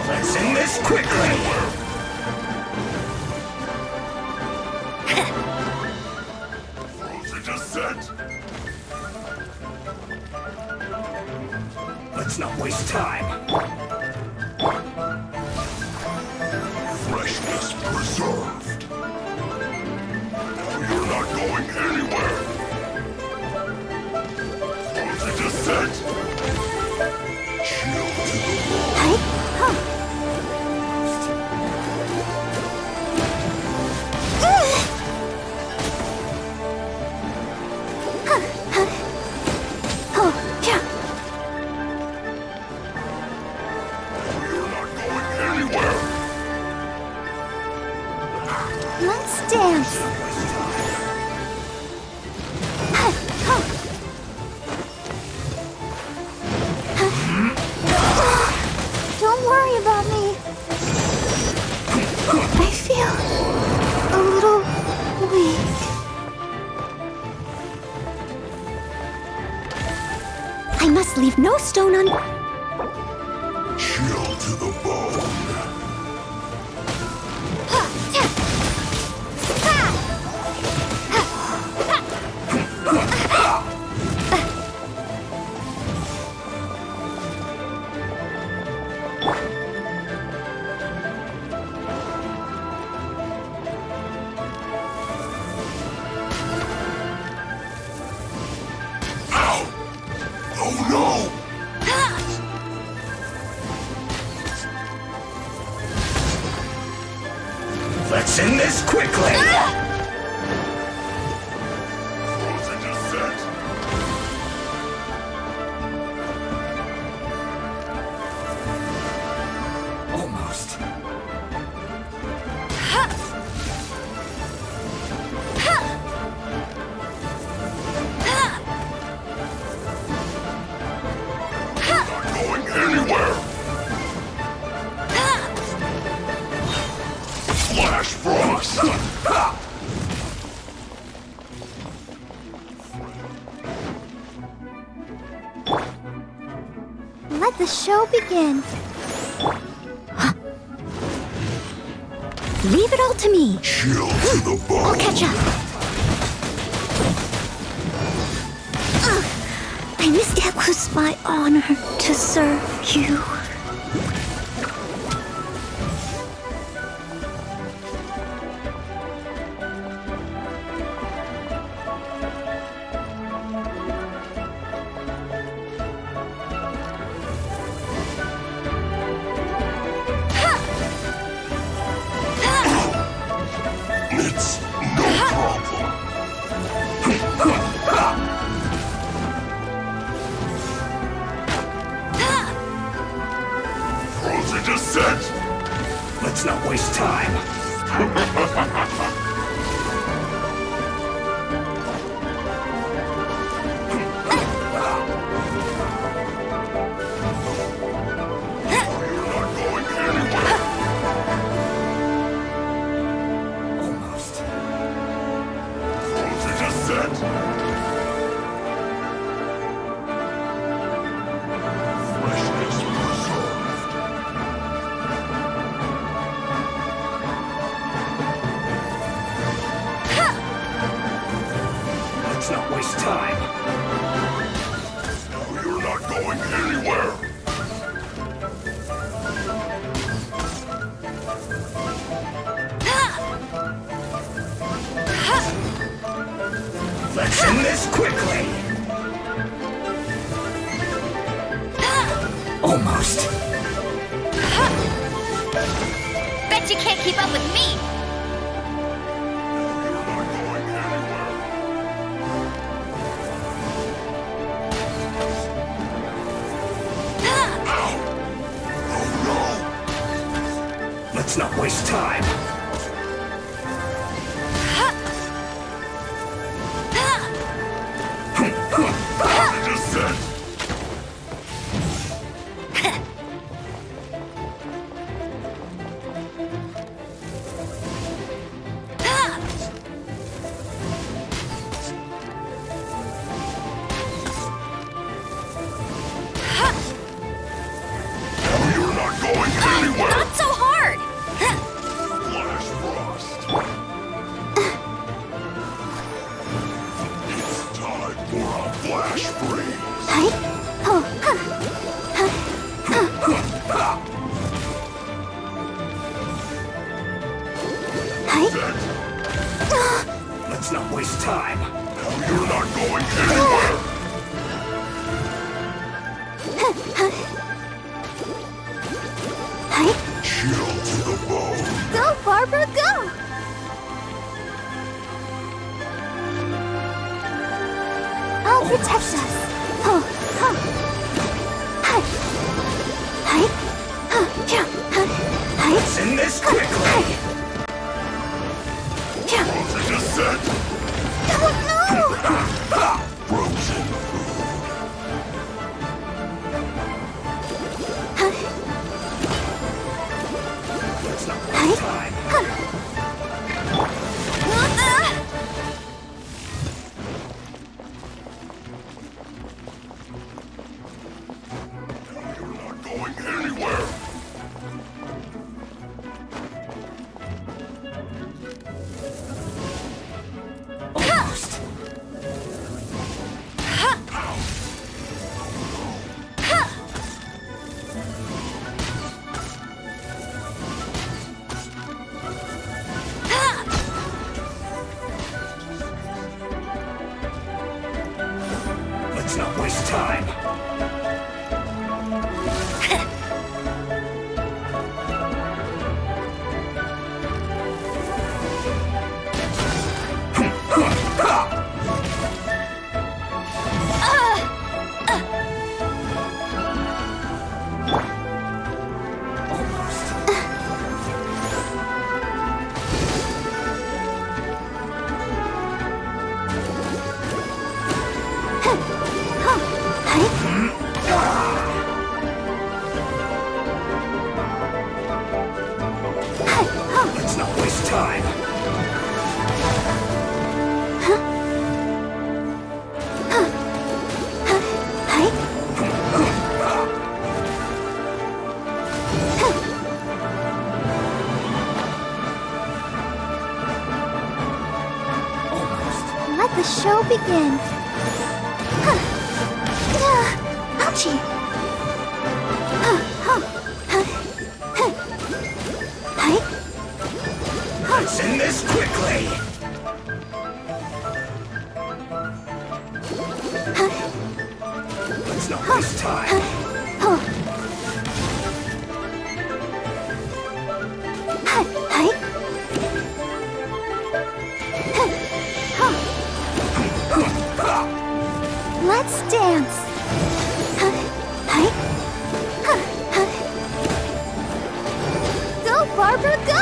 Let's end this quickly. Frozen descent. Let's not waste time. Freshness preserved. You're not going anywhere. Frozen descent. Chill to the bone. You're not going anywhere. Let's dance. Don't worry about me. I feel a little weak. I must leave no stone unturned. Chill to the bone. Ow! Oh no! Let's end this quickly! Frozen descent. Almost. Not going anywhere! Flash frost! Let the show begin. Leave it all to me. Chill to the bone. I'll catch up. I missed it. It was my honor to serve you. It's no problem. Frozen descent. Let's not waste time. You're not going anywhere. Almost. Frozen descent. Freshness preserved. Let's not waste time. No, you're not going anywhere. Let's end this quickly. Almost. Bet you can't keep up with me! You're not going anywhere. Ow! Oh no! Let's not waste time. Descent. waste time. You're not going anywhere. Chill to the bone. Go, Barbara, go! I'll protect us. Let's end this quickly. Frozen descent. Oh, no! Frozen. Let's not waste time. You're not going anywhere. Almost. Let's not waste time. Let's not waste time. Let the show begin. Ouchie! Let's end this quickly. Let's not waste time. Let's dance. Go, Barbara, go!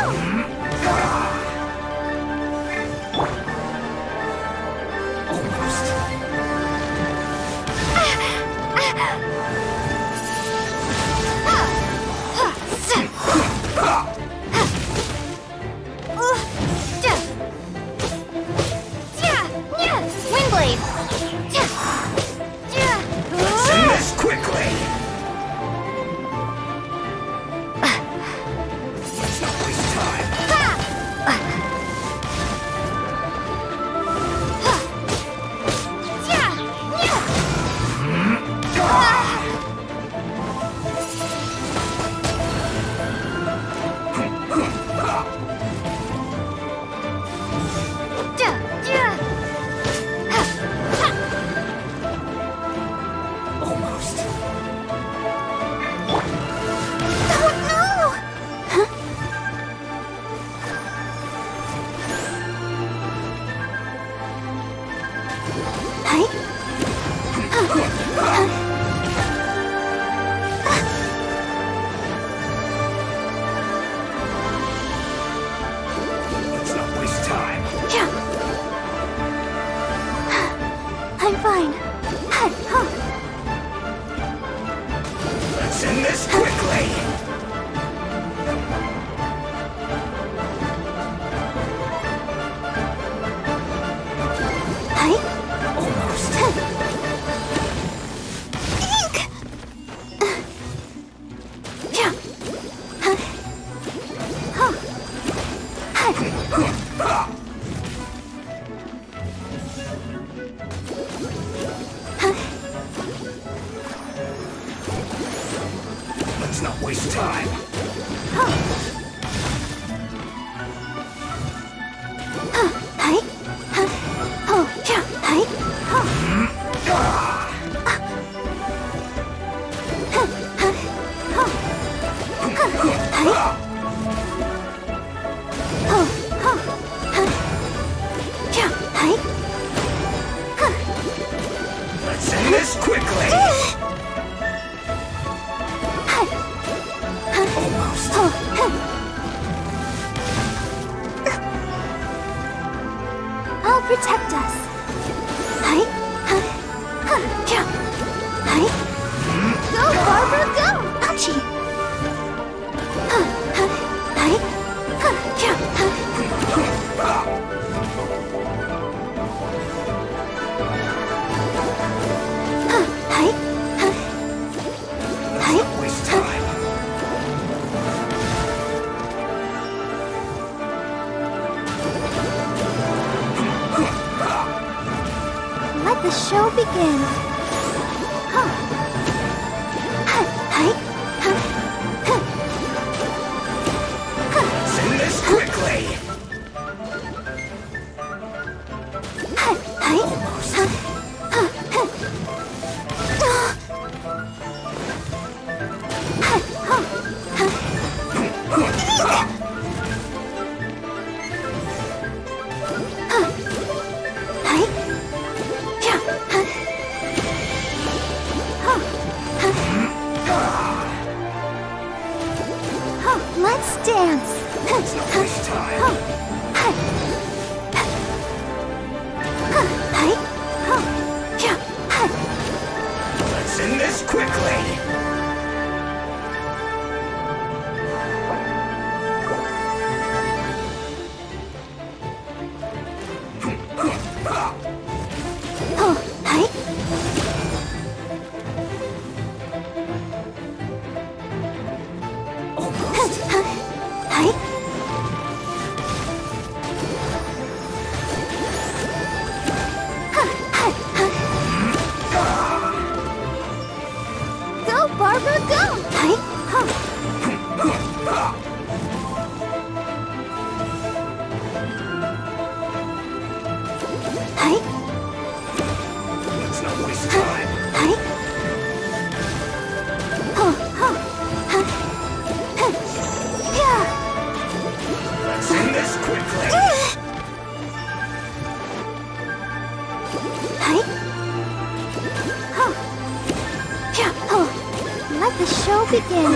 Wind blade! Let's end this quickly. Let's not waste time. Almost. Let's not waste time. I'm fine. Let's end this quickly. Almost. Let's not waste time. Let's end this quickly. Almost. I'll protect us. Go, Barbara, go! Ouchie! Waste time. Let the show begin. Let's end this quickly. Almost. Let's dance. Let's not waste time. Let's end this quickly. Go, Barbara, go! Let's not waste time. Let's end this quickly. Let the show begin.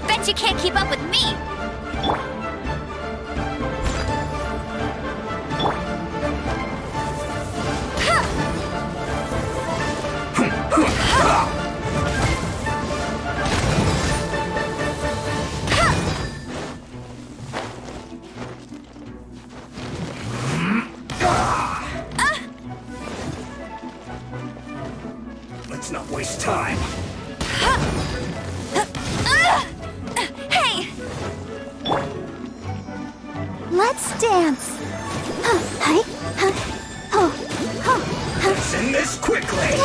Bet you can't keep up with me! Let's not waste time. Hey! Let's dance. Let's end this quickly.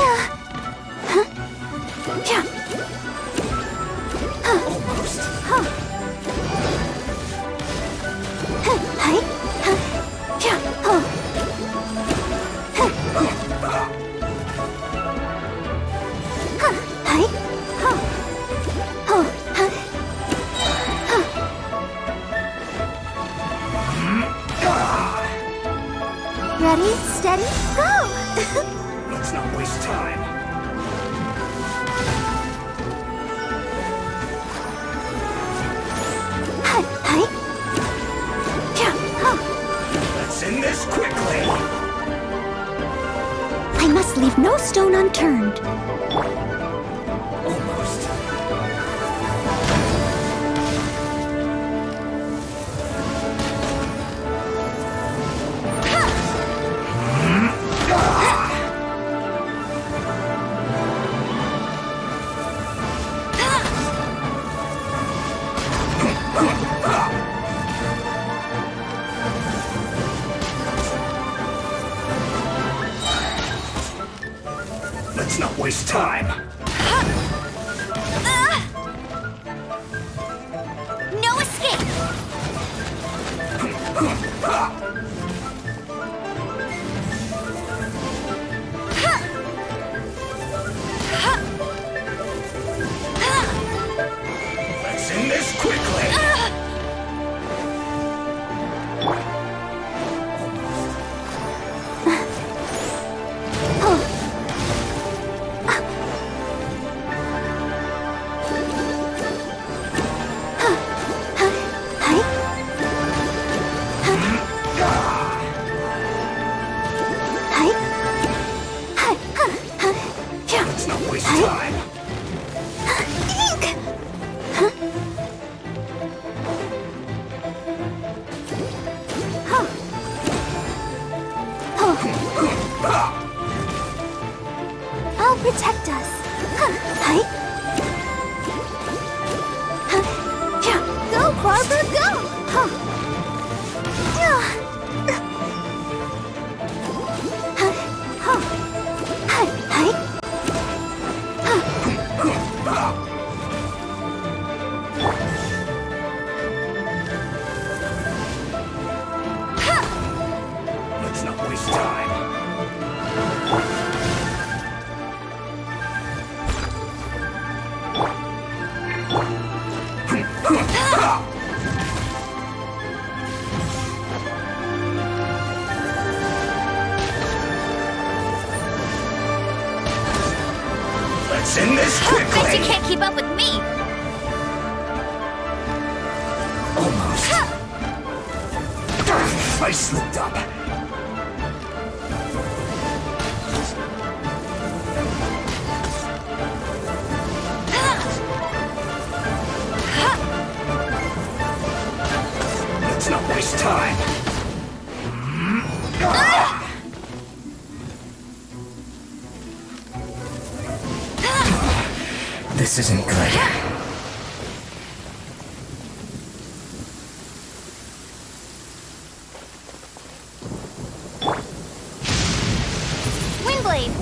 Almost. Ready, steady, go! Let's not waste time. Let's end this quickly. I must leave no stone unturned. Almost. waste time. No escape! Let's end this quickly. Let's not waste time. I'll protect us. Go, Barber, go! Let's not waste time. Let's end this quickly. Bet you can't keep up with me! Almost. I slipped up. Let's not waste time. This isn't good. Windblade!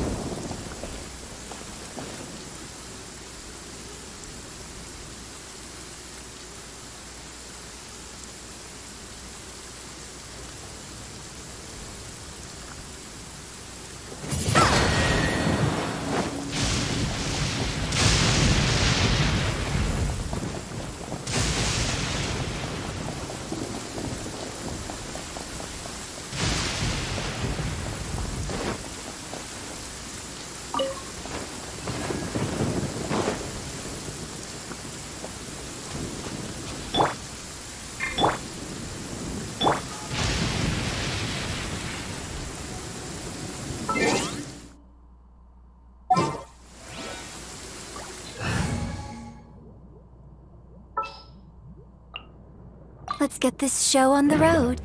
Let's get this show on the road.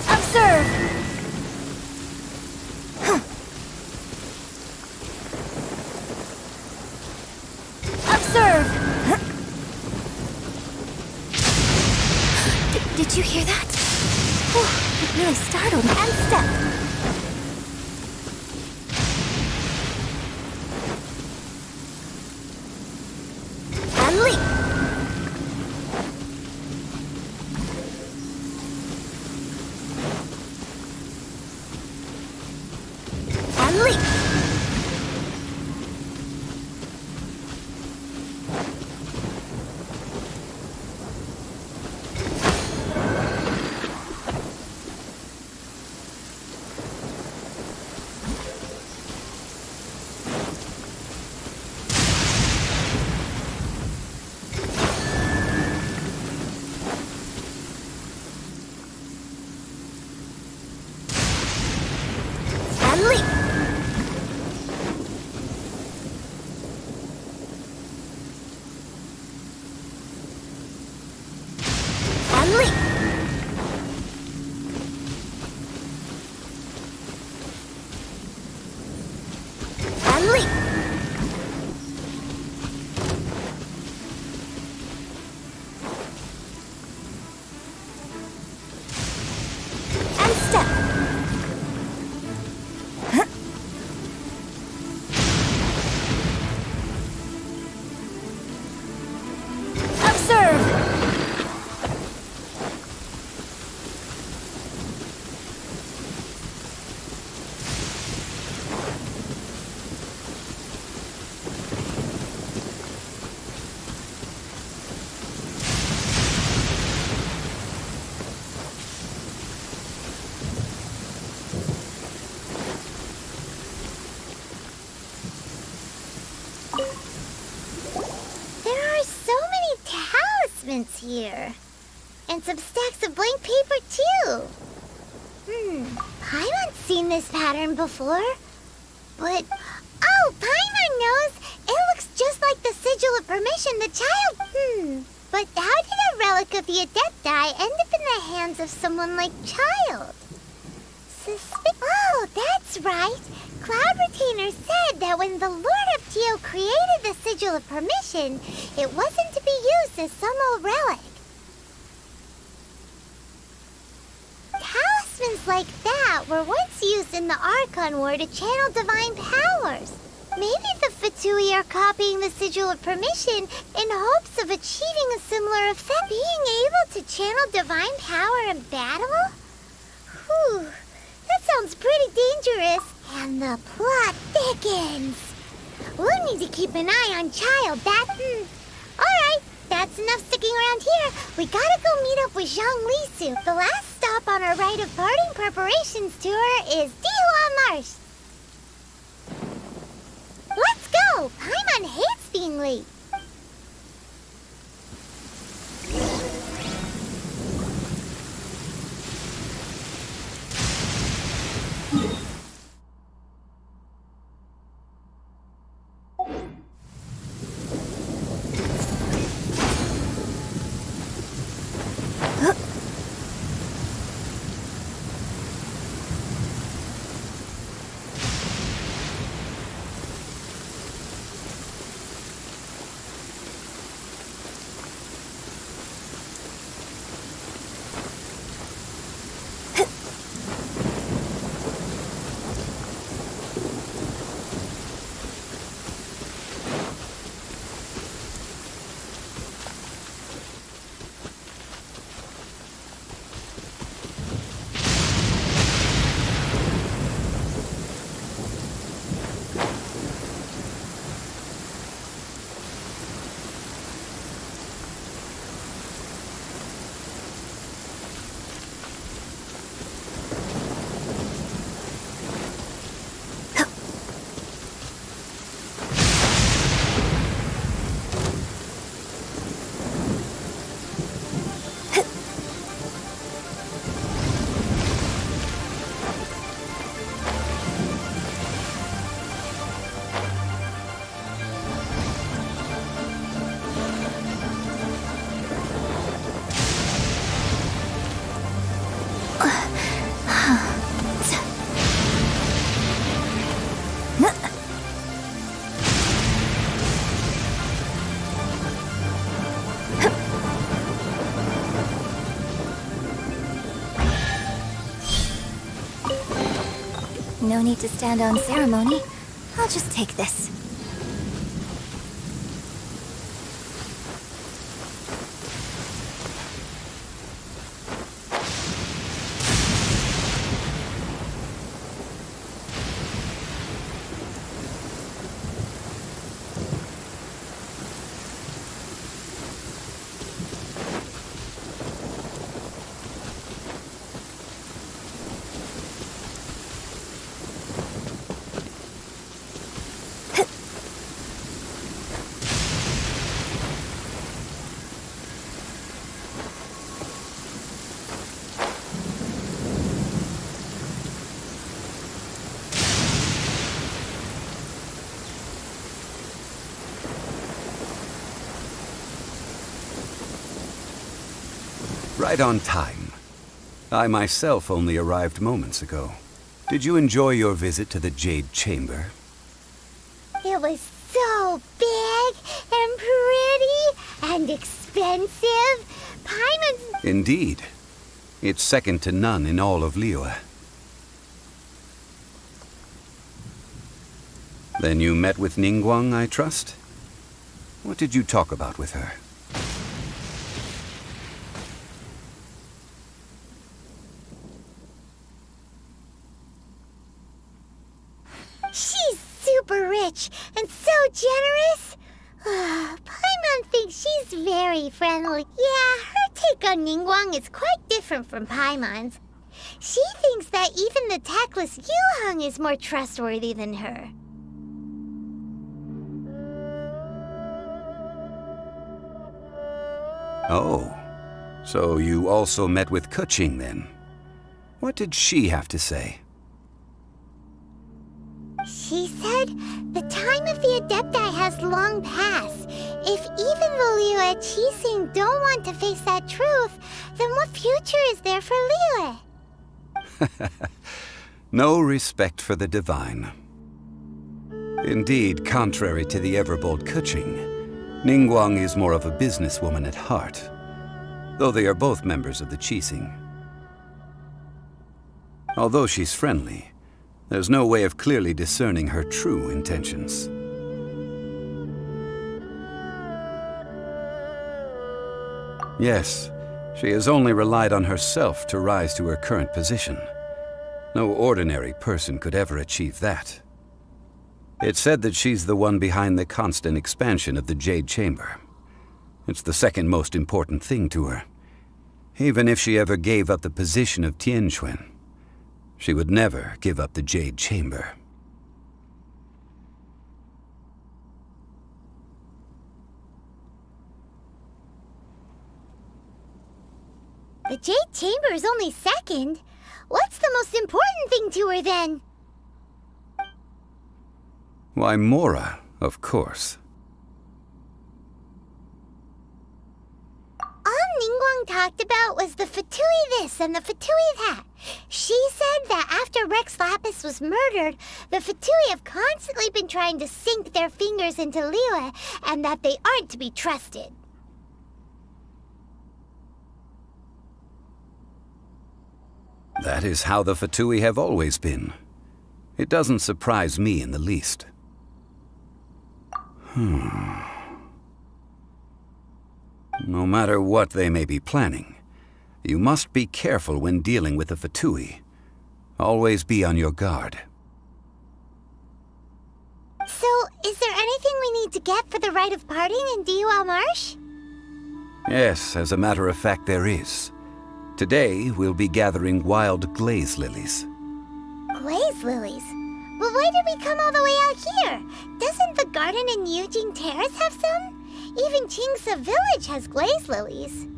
Observe! Observe! Did you hear that? Whew, it really startled me. And step! And leap! And leap! parchments here. And some stacks of blank paper, too. Paimon's seen this pattern before. But, oh, Paimon knows! It looks just like the Sigil of Permission the child... But how did a relic of the Adepti end up in the hands of someone like Child? Oh, that's right! Cloud Retainer said that when the Lord of Geo created the Sigil of Permission, it wasn't to be used as some old relic. Talismans like that were once used in the Archon War to channel divine powers. Maybe the Fatui are copying the Sigil of Permission in hopes of achieving a similar effect. Being able to channel divine power in battle? Whew, that sounds pretty dangerous. And the plot thickens. We'll need to keep an eye on Child. Alright, that's enough sticking around here. We gotta go meet up with Zhang Lisu. The last stop on our rite of parting preparations tour is Dihua Marsh. Let's go! Paimon hates being late. No need to stand on ceremony. I'll just take this. Right on time. I myself only arrived moments ago. Did you enjoy your visit to the Jade Chamber? It was so big and pretty and expensive. Paimon's... Indeed. It's second to none in all of Liyue. Then you met with Ningguang, I trust? What did you talk about with her? She's super rich and so generous. Paimon thinks she's very friendly. Yeah, her take on Ningguang is quite different from Paimon's. She thinks that even the tactless Yuheng is more trustworthy than her. Oh, so you also met with Kuching then? What did she have to say? She said the time of the Adepti has long passed. If even the Liyue Qixing don't want to face that truth, then what future is there for Liyue? No respect for the divine. Indeed, contrary to the ever-bold Kuching, Ningguang is more of a businesswoman at heart, though they are both members of the Qixing. Although she's friendly, there's no way of clearly discerning her true intentions. Yes, she has only relied on herself to rise to her current position. No ordinary person could ever achieve that. It's said that she's the one behind the constant expansion of the Jade Chamber. It's the second most important thing to her. Even if she ever gave up the position of Tianquan, she would never give up the Jade Chamber. The Jade Chamber is only second. What's the most important thing to her then? Why, Mora, of course. All Ningguang talked about was the Fatui this and the Fatui that. She said that after Rex Lapis was murdered, the Fatui have constantly been trying to sink their fingers into Liyue, and that they aren't to be trusted. That is how the Fatui have always been. It doesn't surprise me in the least. No matter what they may be planning, you must be careful when dealing with the Fatui. Always be on your guard. So, is there anything we need to get for the rite of parting in Dihua Marsh? Yes, as a matter of fact, there is. Today, we'll be gathering wild glaze lilies. Glaze lilies? But why did we come all the way out here? Doesn't the garden in Yujing Terrace have some? Even Qingse Village has glaze lilies.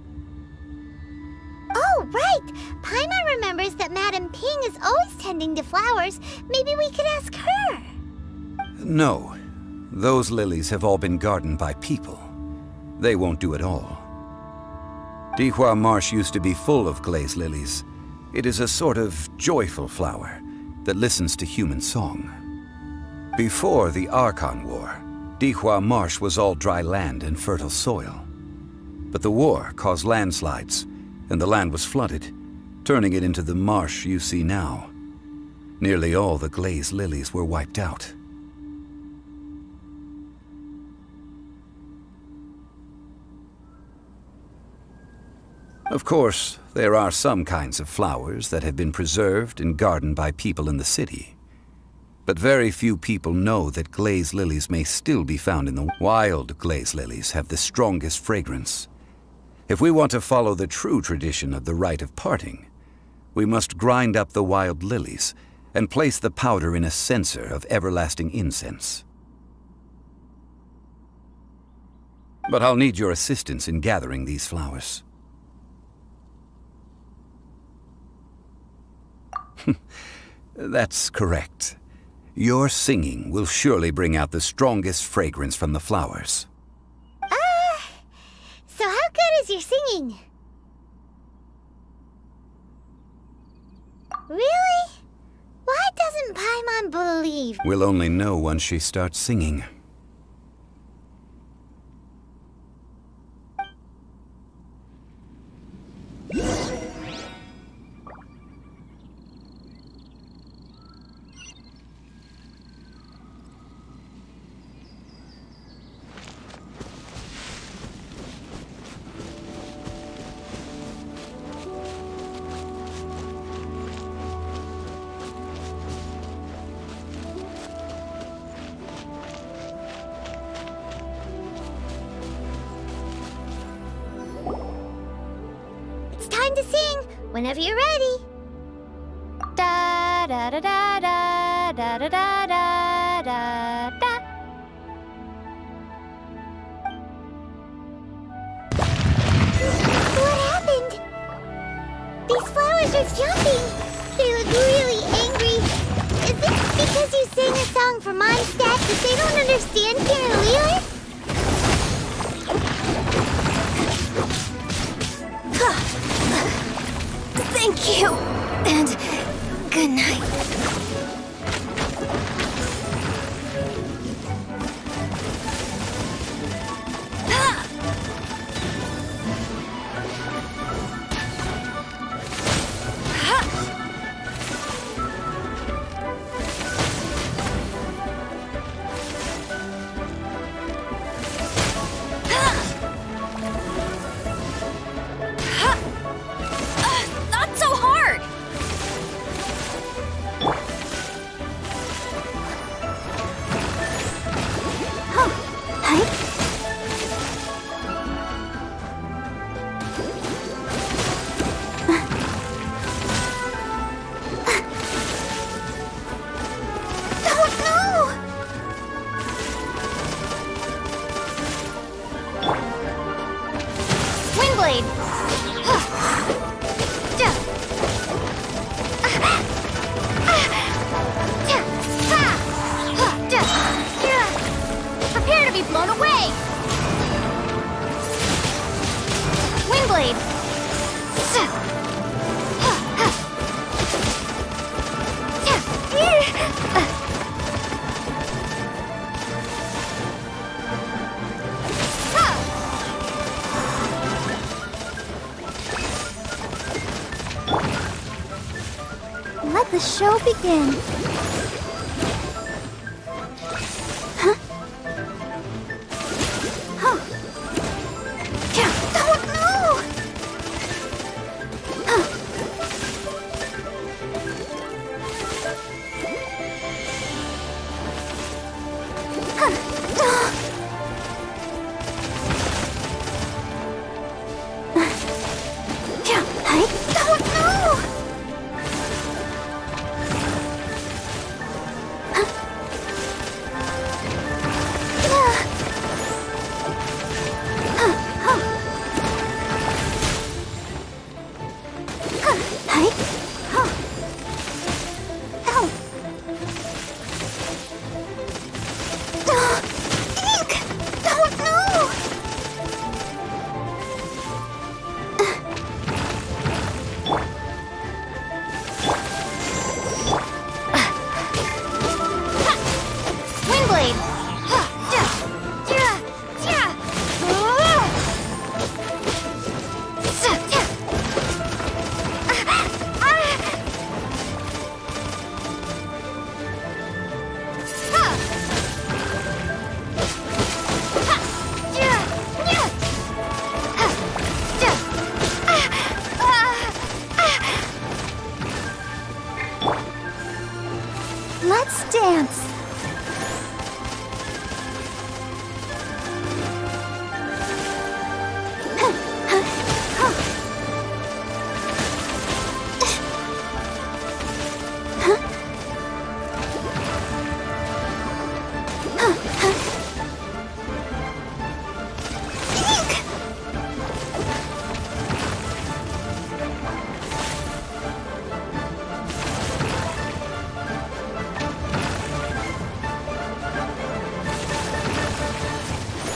Oh, right! Paimon remembers that Madame Ping is always tending to flowers. Maybe we could ask her. No, those lilies have all been gardened by people. They won't do it all. Dihua Marsh used to be full of glaze lilies. It is a sort of joyful flower that listens to human song. Before the Archon War, Dihua Marsh was all dry land and fertile soil. But the war caused landslides, and the land was flooded, turning it into the marsh you see now. Nearly all the glaze lilies were wiped out. Of course, there are some kinds of flowers that have been preserved and gardened by people in the city. But very few people know that glaze lilies may still be found in the wild. Glaze lilies have the strongest fragrance. If we want to follow the true tradition of the rite of parting, we must grind up the wild lilies and place the powder in a censer of everlasting incense. But I'll need your assistance in gathering these flowers. That's correct. Your singing will surely bring out the strongest fragrance from the flowers. So how good is your singing? Really? Why doesn't Paimon believe? We'll only know once she starts singing. It's time to sing, whenever you're ready. Da da da da da da da da da da da. guys jumping? They look really angry. Is it because you sang a song for Mondstadt that they don't understand Carolina? Thank you. And good night. Not so hard! Windblade! Prepare to be blown away! Windblade! Let the show begin. Huh? Huh. Oh no! Huh. Oh no! Windblade! Let's dance.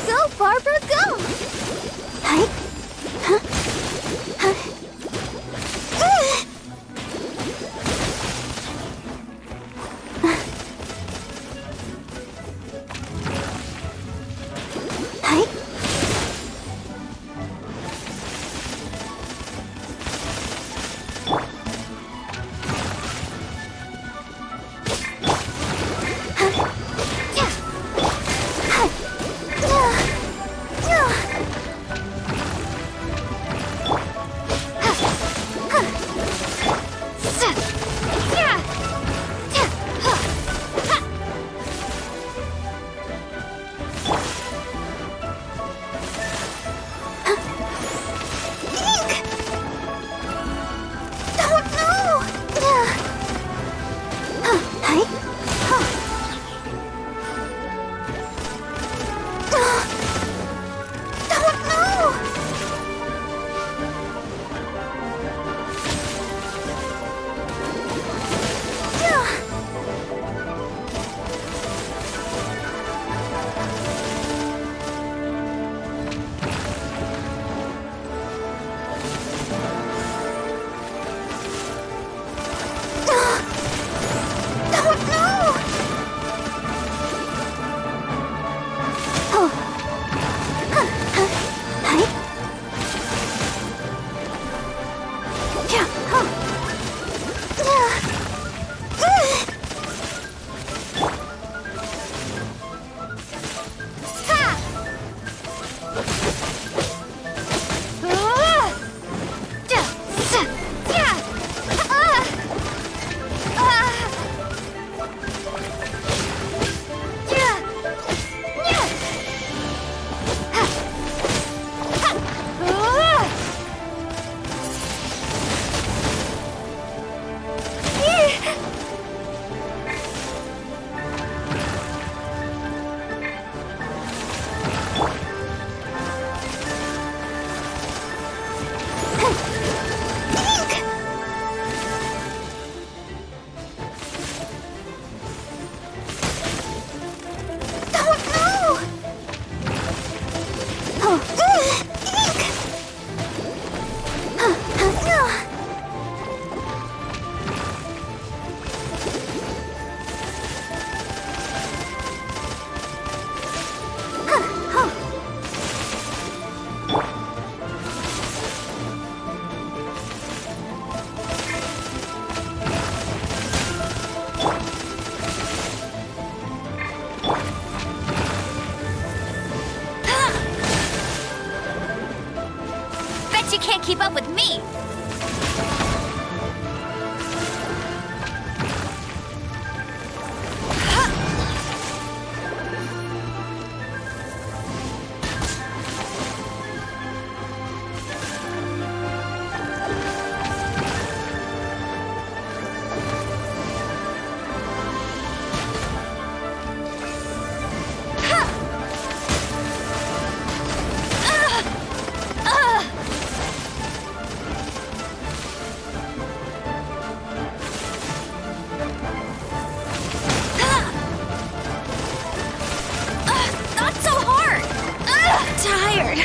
Go, Barbara, go! She can't keep up with me! Not so hard! Tired!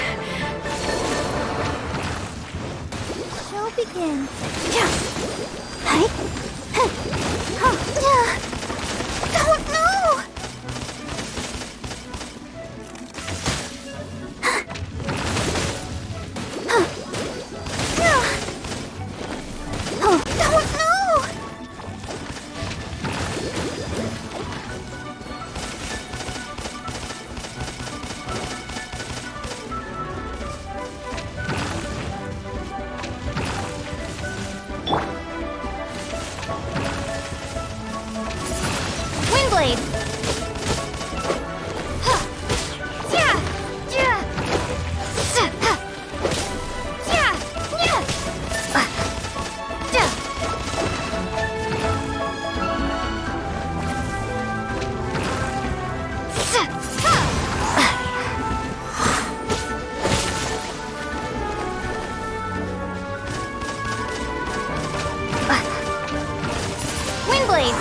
Show begins. Don't know! Don't know! Windblade! Windblade!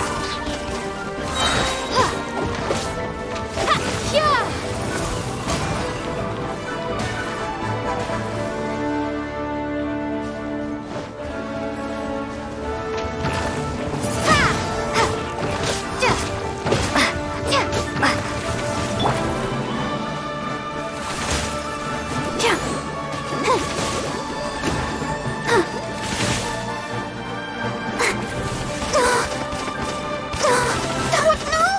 Don't know!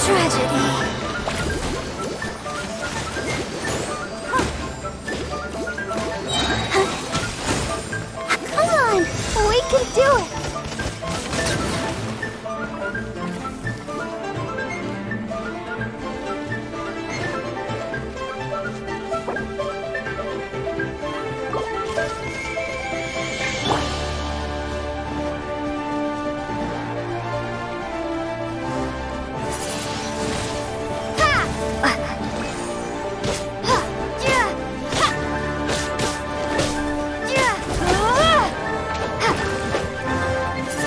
Tragedy. Come on, we can do it.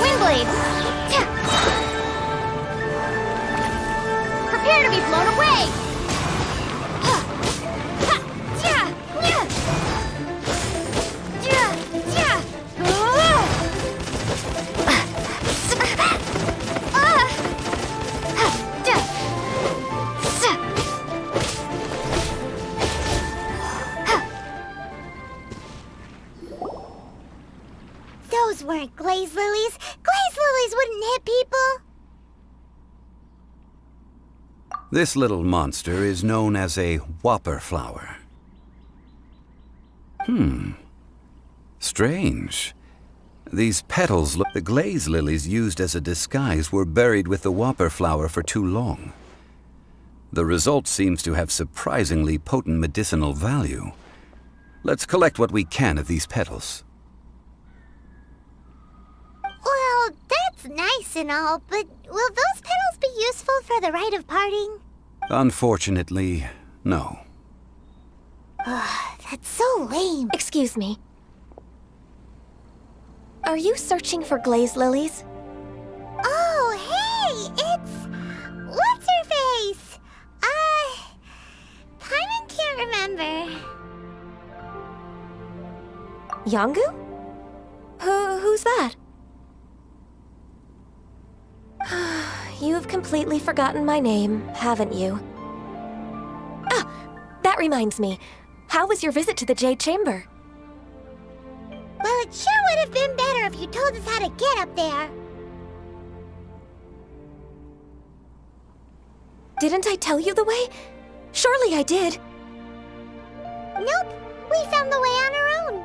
Windblade! Prepare to be blown away! Those weren't glaze lilies. Glaze lilies wouldn't hit people. This little monster is known as a whopper flower. Strange. These petals look... The glaze lilies used as a disguise were buried with the whopper flower for too long. The result seems to have surprisingly potent medicinal value. Let's collect what we can of these petals. Well, that's nice and all, but will those petals be useful for the rite of parting? Unfortunately, no. That's so lame. Excuse me. Are you searching for glaze lilies? Oh, hey, it's... What's her face? Paimon can't remember. Yongu? Who's that? You've completely forgotten my name, haven't you? Ah, that reminds me. How was your visit to the Jade Chamber? Well, it sure would have been better if you told us how to get up there. Didn't I tell you the way? Surely I did. Nope, we found the way on our own.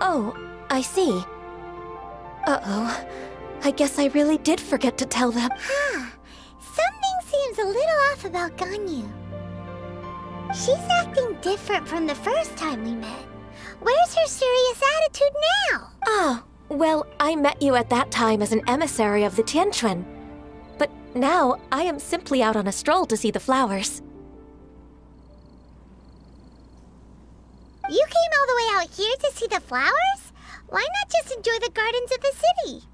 Oh, I see. Uh-oh. I guess I really did forget to tell them. Something seems a little off about Ganyu. She's acting different from the first time we met. Where's her serious attitude now? Ah, well, I met you at that time as an emissary of the Tianquan. But now, I am simply out on a stroll to see the flowers. You came all the way out here to see the flowers? Why not just enjoy the gardens of the city?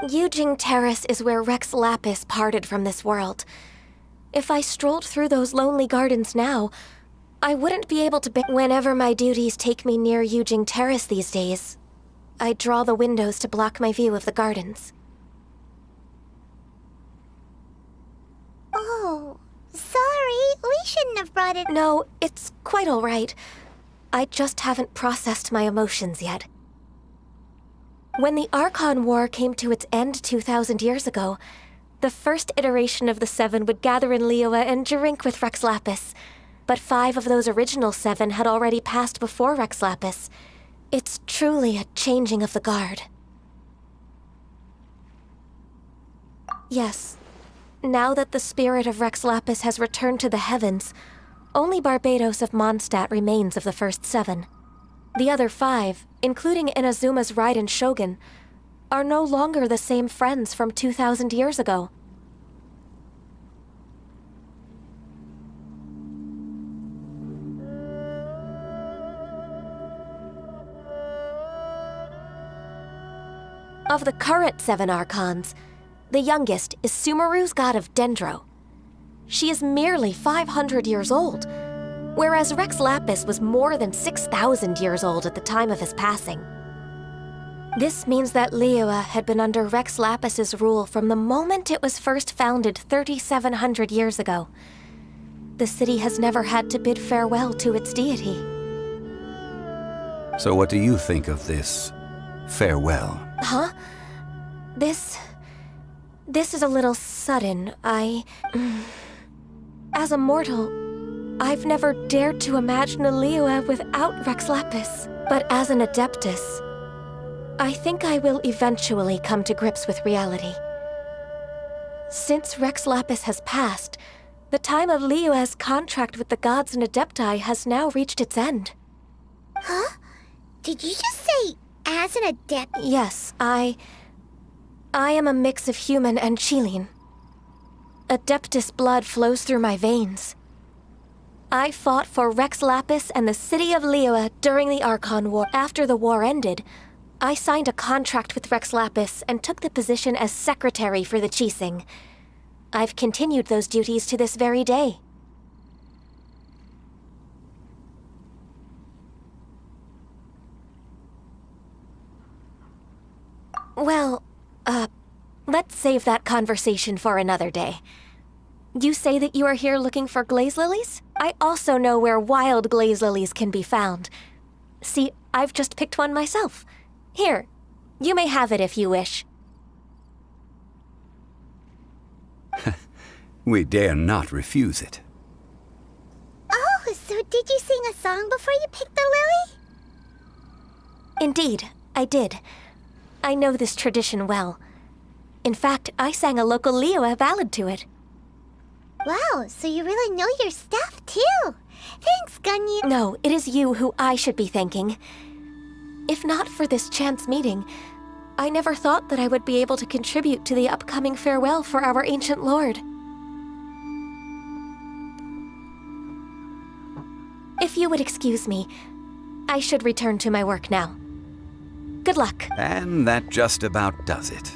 Yujing Terrace is where Rex Lapis parted from this world. If I strolled through those lonely gardens now, I wouldn't be able to whenever my duties take me near Yujing Terrace these days, I draw the windows to block my view of the gardens. Oh, sorry. We shouldn't have brought it... No, it's quite all right. I just haven't processed my emotions yet. When the Archon War came to its end 2,000 years ago, the first iteration of the Seven would gather in Liyue and drink with Rex Lapis. But 5 of those original 7 had already passed before Rex Lapis. It's truly a changing of the guard. Yes. Now that the spirit of Rex Lapis has returned to the heavens, only Barbados of Mondstadt remains of the first 7. The other 5, including Inazuma's Raiden Shogun, are no longer the same friends from 2,000 years ago. Of the current 7 Archons, the youngest is Sumeru's god of Dendro. She is merely 500 years old, whereas Rex Lapis was more than 6,000 years old at the time of his passing. This means that Liyue had been under Rex Lapis's rule from the moment it was first founded 3,700 years ago. The city has never had to bid farewell to its deity. So what do you think of this farewell. Huh? This is a little sudden. As a mortal, I've never dared to imagine a Liyue without Rex Lapis. But as an Adeptus, I think I will eventually come to grips with reality. Since Rex Lapis has passed, the time of Liyue's contract with the gods and Adepti has now reached its end. Huh? Did you just say, as an adept? Yes, I am a mix of human and Chilean. Adeptus blood flows through my veins. I fought for Rex Lapis and the city of Liyue during the Archon War. After the war ended, I signed a contract with Rex Lapis and took the position as secretary for the Qixing. I've continued those duties to this very day. Well, let's save that conversation for another day. You say that you are here looking for glaze lilies? I also know where wild glaze lilies can be found. See, I've just picked one myself. Here, you may have it if you wish. We dare not refuse it. Oh, so did you sing a song before you picked the lily? Indeed, I did. I know this tradition well. In fact, I sang a local Liyue ballad to it. Wow, so you really know your stuff, too. Thanks, Gunyu. No, it is you who I should be thanking. If not for this chance meeting, I never thought that I would be able to contribute to the upcoming farewell for our ancient lord. If you would excuse me, I should return to my work now. Good luck. And that just about does it.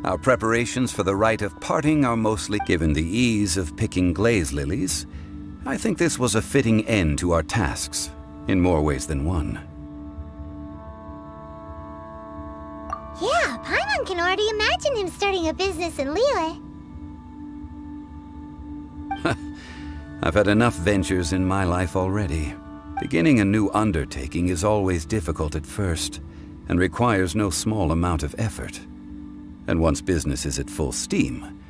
Our preparations for the rite of parting are mostly given the ease of picking glaze lilies. I think this was a fitting end to our tasks, in more ways than one. Yeah, Paimon can already imagine him starting a business in Liyue. I've had enough ventures in my life already. Beginning a new undertaking is always difficult at first, and requires no small amount of effort. And once business is at full steam,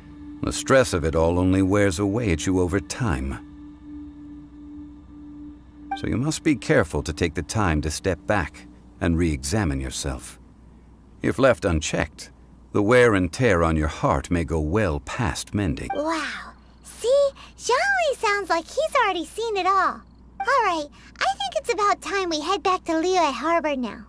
the stress of it all only wears away at you over time. So you must be careful to take the time to step back and re-examine yourself. If left unchecked, the wear and tear on your heart may go well past mending. Wow. See? Zhongli sounds like he's already seen it all. Alright, I think it's about time we head back to Liyue Harbor now.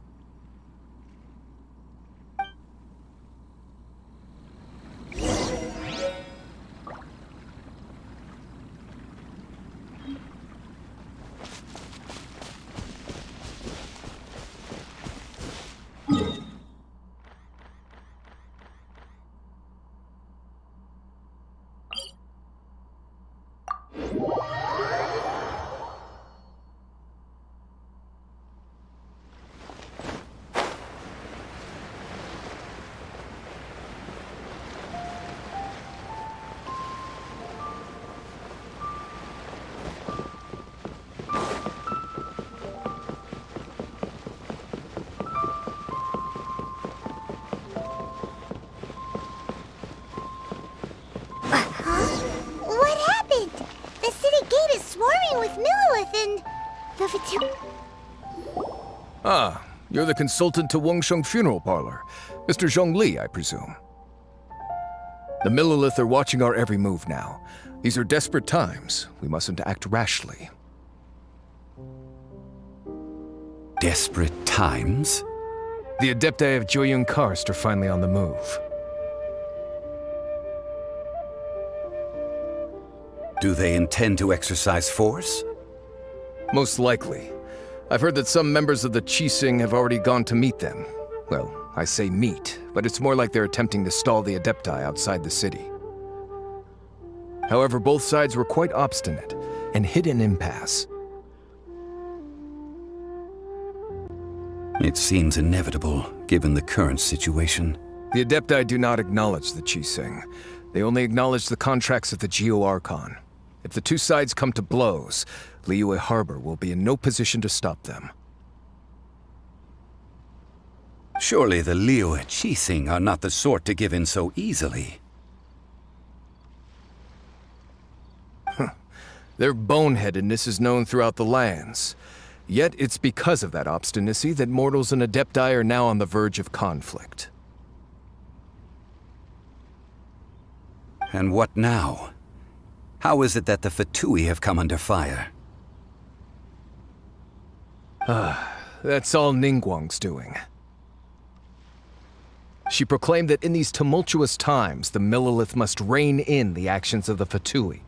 Ah, you're the consultant to Wengsheng Funeral Parlor. Mr. Zhongli, I presume. The Millilith are watching our every move now. These are desperate times. We mustn't act rashly. Desperate times? The Adepti of Joyun Karst are finally on the move. Do they intend to exercise force? Most likely. I've heard that some members of the Qixing have already gone to meet them. Well, I say meet, but it's more like they're attempting to stall the Adepti outside the city. However, both sides were quite obstinate and hit an impasse. It seems inevitable, given the current situation. The Adepti do not acknowledge the Qixing. They only acknowledge the contracts of the Geo-Archon. If the two sides come to blows, Liyue Harbor will be in no position to stop them. Surely the Liu at Qixing are not the sort to give in so easily. Their boneheadedness is known throughout the lands. Yet it's because of that obstinacy that mortals and Adepti are now on the verge of conflict. And what now? How is it that the Fatui have come under fire? That's all Ningguang's doing. She proclaimed that in these tumultuous times, the Millelith must rein in the actions of the Fatui.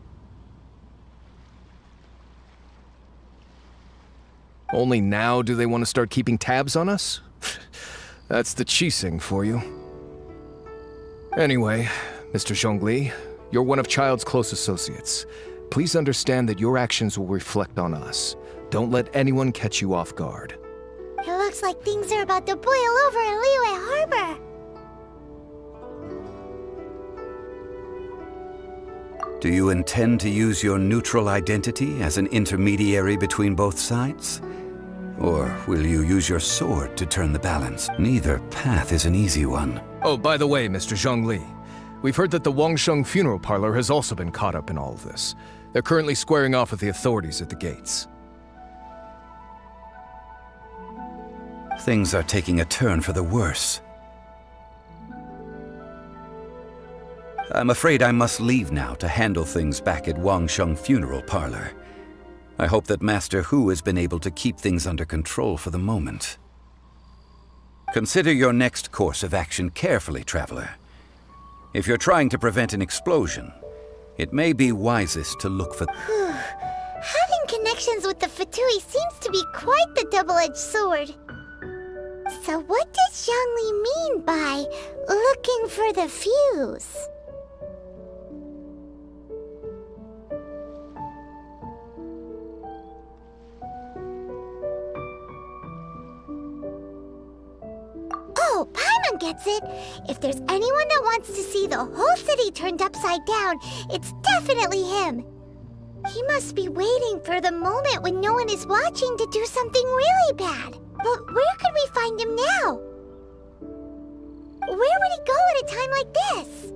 Only now do they want to start keeping tabs on us? That's the Qixing for you. Anyway, Mr. Zhongli, you're one of Child's close associates. Please understand that your actions will reflect on us. Don't let anyone catch you off guard. It looks like things are about to boil over in Liyue Harbor. Do you intend to use your neutral identity as an intermediary between both sides? Or will you use your sword to turn the balance? Neither path is an easy one. Oh, by the way, Mr. Zhongli, we've heard that the Wangsheng funeral parlor has also been caught up in all of this. They're currently squaring off with the authorities at the gates. Things are taking a turn for the worse. I'm afraid I must leave now to handle things back at Wangsheng funeral parlor. I hope that Master Hu has been able to keep things under control for the moment. Consider your next course of action carefully, Traveler. If you're trying to prevent an explosion, it may be wisest to look for... Having connections with the Fatui seems to be quite the double-edged sword. So what does Zhongli mean by looking for the fuse? Oh, Paimon gets it! If there's anyone that wants to see the whole city turned upside down, it's definitely him! He must be waiting for the moment when no one is watching to do something really bad. But where could we find him now? Where would he go at a time like this?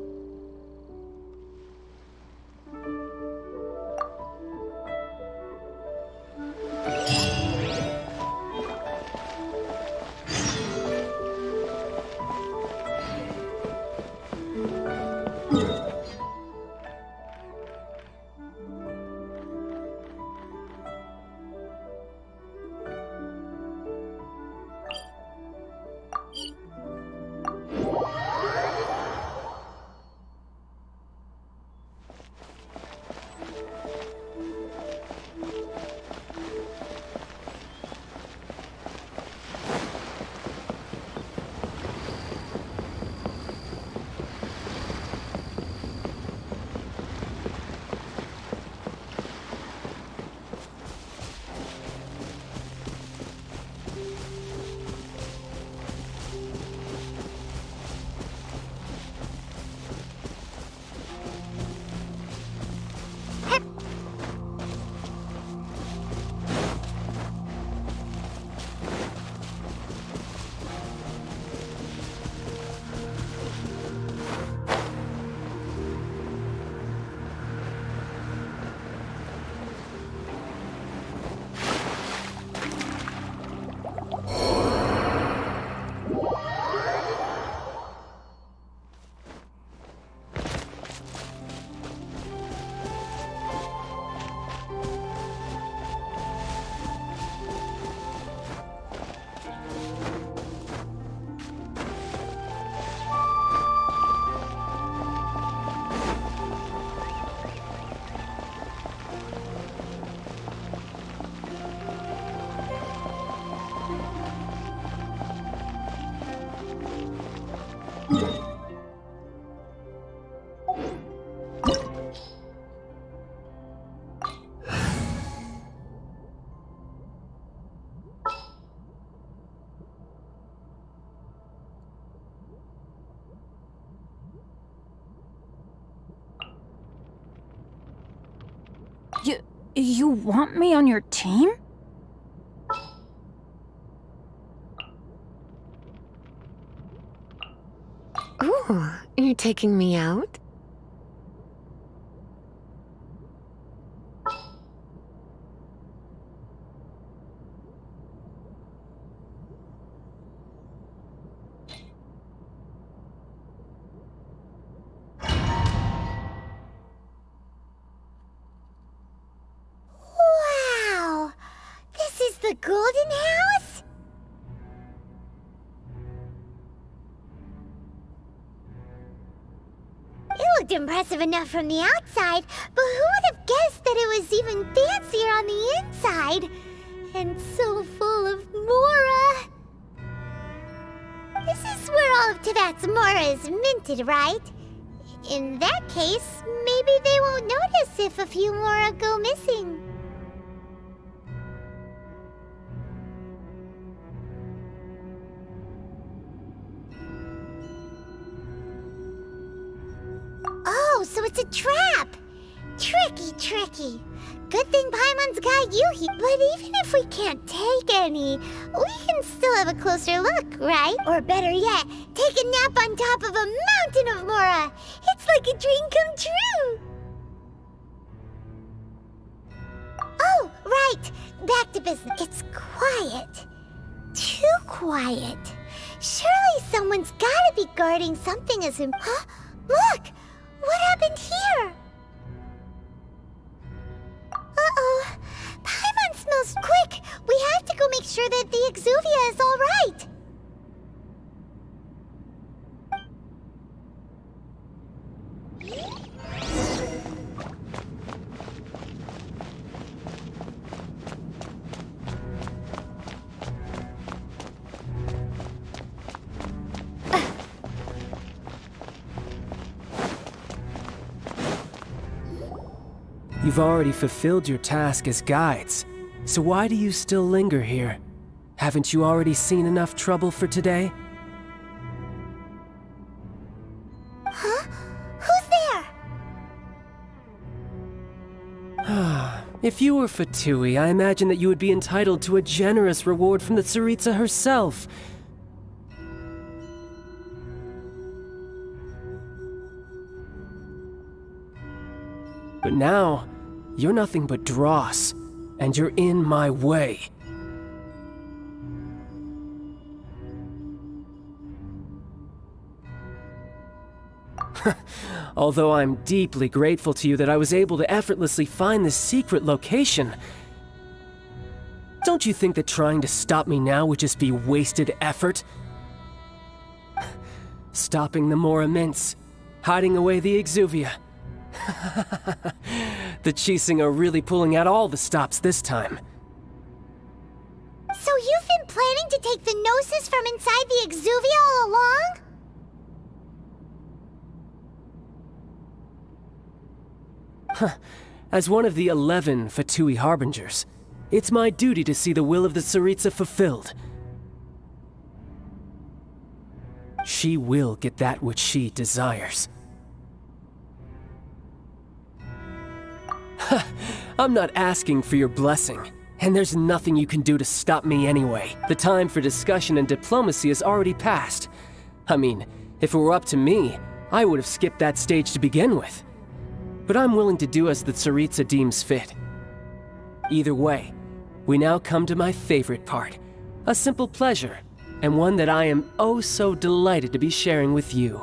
You want me on your team? Oh, you're taking me out? Wow! This is the Golden House? It looked impressive enough from the outside, but who would have guessed that it was even fancier on the inside? And so full of Mora! This is where all of Teyvat's Mora is minted, right? In that case, maybe they won't notice if a few Mora go missing. Oh, so it's a trap! Tricky, tricky. Good thing Paimon's got you here. But even if we can't take any, we can still have a closer look, right? Or better yet, take a nap on top of a mountain of Mora. It's like a dream come true. Oh, right. Back to business. It's quiet. Too quiet. Surely someone's gotta be guarding something as Huh? Look! What happened here? Uh-oh. Paimon smells quick. We have to go make sure that the Exuvia is all right. You've already fulfilled your task as guides, so why do you still linger here? Haven't you already seen enough trouble for today? Huh? Who's there? If you were Fatui, I imagine that you would be entitled to a generous reward from the Tsaritsa herself. But now, you're nothing but dross, and you're in my way. Although I'm deeply grateful to you that I was able to effortlessly find this secret location, don't you think that trying to stop me now would just be wasted effort? Stopping the Mora Mints, hiding away the Exuvia. The Chising are really pulling out all the stops this time. So you've been planning to take the Gnosis from inside the Exuvia all along? As one of the 11 Fatui Harbingers, it's my duty to see the will of the Tsaritsa fulfilled. She will get that which she desires. I'm not asking for your blessing, and there's nothing you can do to stop me anyway. The time for discussion and diplomacy has already passed. I mean, if it were up to me, I would have skipped that stage to begin with. But I'm willing to do as the Tsaritsa deems fit. Either way, we now come to my favorite part. A simple pleasure, and one that I am oh so delighted to be sharing with you.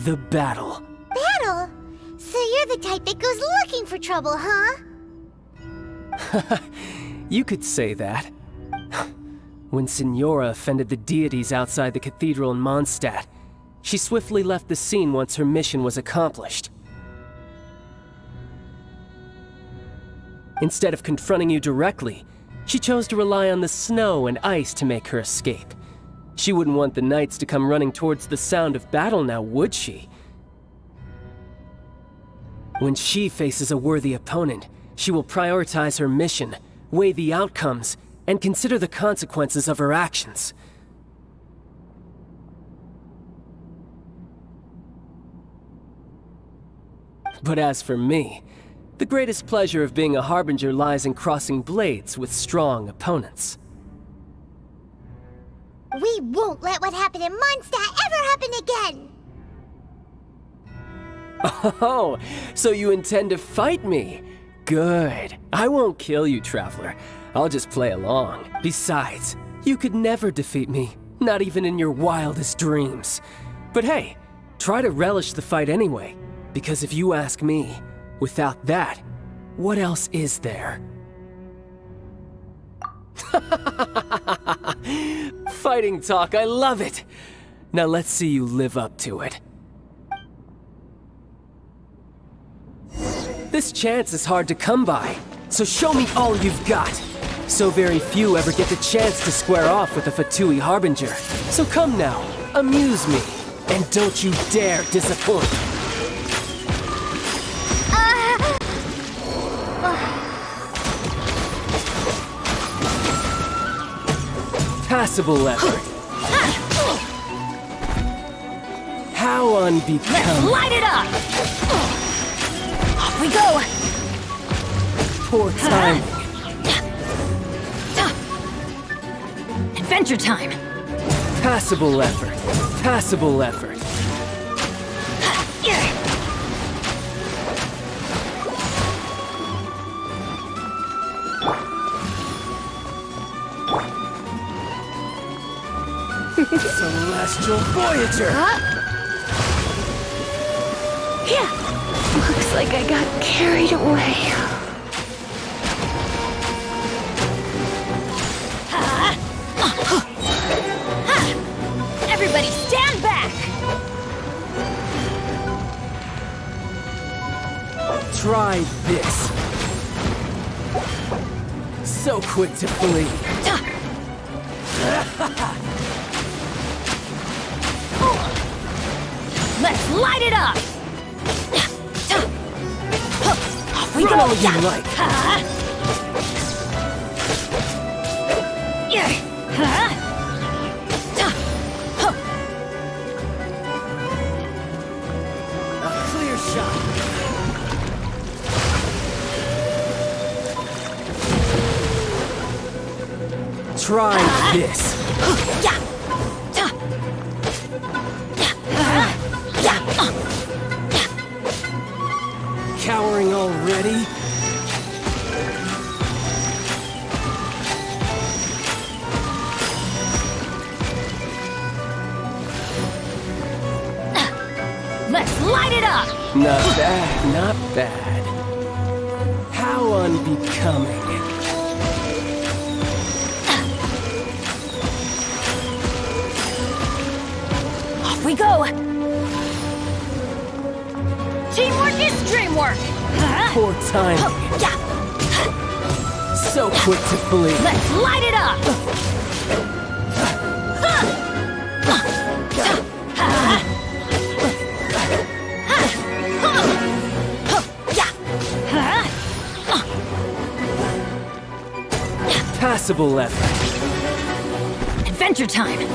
The battle. Battle? So you're the type that goes looking for trouble, huh? You could say that. When Signora offended the deities outside the cathedral in Mondstadt, she swiftly left the scene once her mission was accomplished. Instead of confronting you directly, she chose to rely on the snow and ice to make her escape. She wouldn't want the knights to come running towards the sound of battle now, would she? When she faces a worthy opponent, she will prioritize her mission, weigh the outcomes, and consider the consequences of her actions. But as for me, the greatest pleasure of being a Harbinger lies in crossing blades with strong opponents. We won't let what happened in Mondstadt ever happen again! Oh, so you intend to fight me? Good. I won't kill you, Traveler. I'll just play along. Besides, you could never defeat me, not even in your wildest dreams. But hey, try to relish the fight anyway, because if you ask me, without that, what else is there? Fighting talk, I love it! Now let's see you live up to it. This chance is hard to come by, so show me all you've got. So very few ever get the chance to square off with a Fatui Harbinger. So come now, amuse me, and don't you dare disappoint. Passable effort. How unbecoming. Let's light it up! Off we go! Poor timing. Adventure time! Passable effort. Passable effort. Celestial Voyager! Yeah. Looks like I got carried away. Everybody stand back! Try this. So quick to flee. Let's light it up! Off we Run go! all you like. A clear shot. Try this. Cowering already? Let's light it up! Not bad, not bad. How unbecoming. Off we go! Teamwork is dreamwork! Poor timing. So quick to flee. Let's light it up! Passable effort. Adventure time!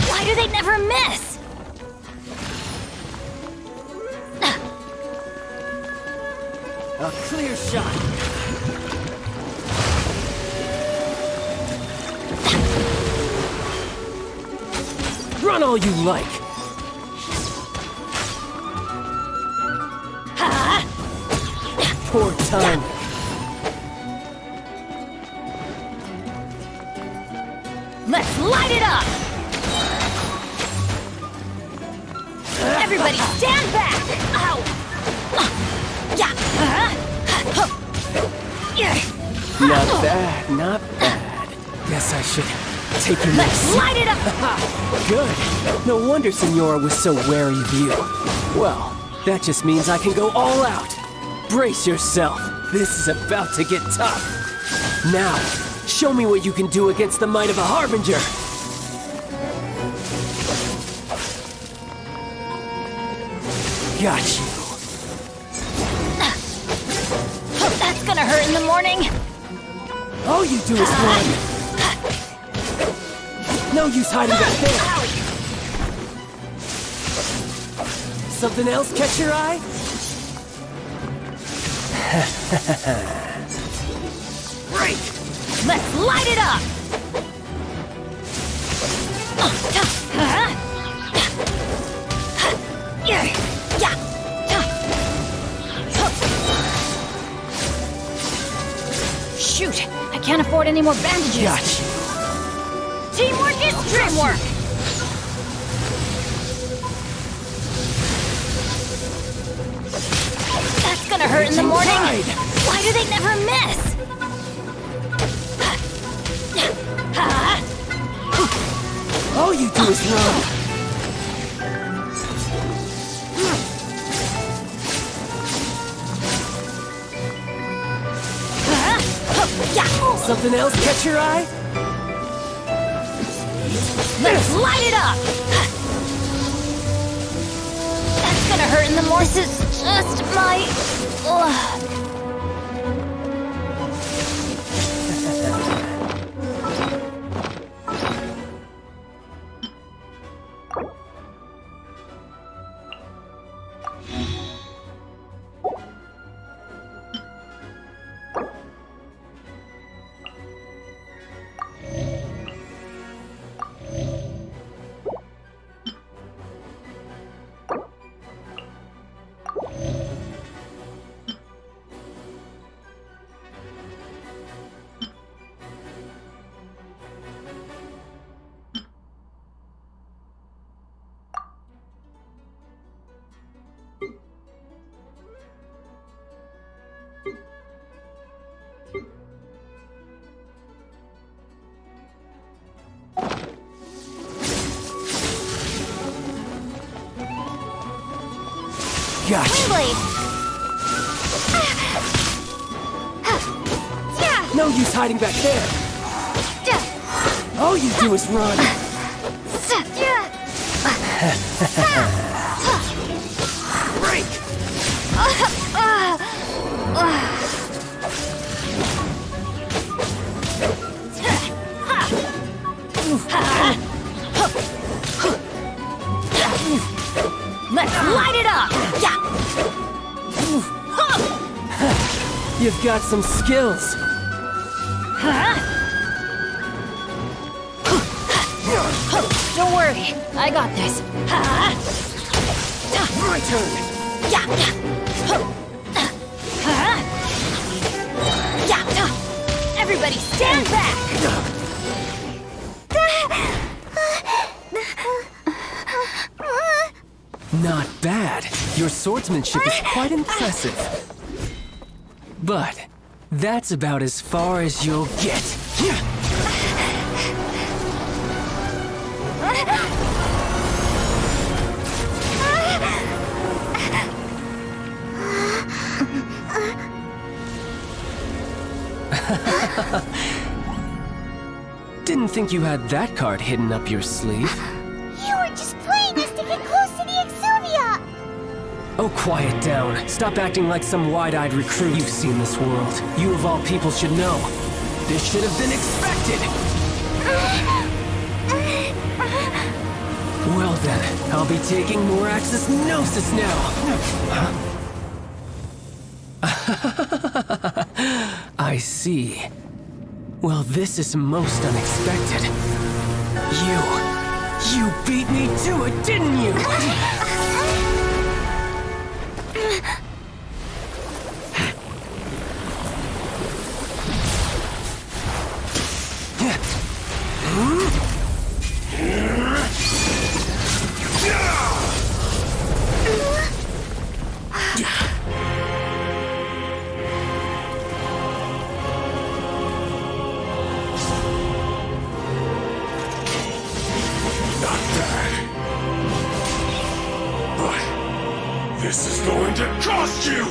Why do they never miss? A clear shot. Run all you like. Poor time. Let's light it up! Everybody stand back! Ow! Not bad, not bad. Guess I should take your Let's next. light it up! Good. No wonder Senora was so wary of you. Well, that just means I can go all out. Brace yourself. This is about to get tough. Now, show me what you can do against the might of a Harbinger. Got you. That's gonna hurt in the morning. All you do is run. No use hiding back there. Something else catch your eye? Break! Let's light it up! Shoot! I can't afford any more bandages. Gotcha. Teamwork is dreamwork! That's gonna hurt in the morning! Pride. Why do they never miss? All you do is run. Something else catch your eye? Let's light it up! That's gonna hurt in the morning. This is just my luck. Gotcha. Windblade! No use hiding back there. All you do is run. Break! Let's light it up! You've got some skills. Don't worry, I got this. My turn! Everybody stand back! Not bad. Your swordsmanship is quite impressive. But that's about as far as you'll get. Didn't think you had that card hidden up your sleeve. You were just playing us to get close to the Exuvia! Oh, quiet down. Stop acting like some wide-eyed recruit. You've seen this world. You of all people should know. This should have been expected! Well then, I'll be taking more Axis Gnosis now! I see. Well, this is most unexpected. You beat me to it, didn't you? This is going to cost you!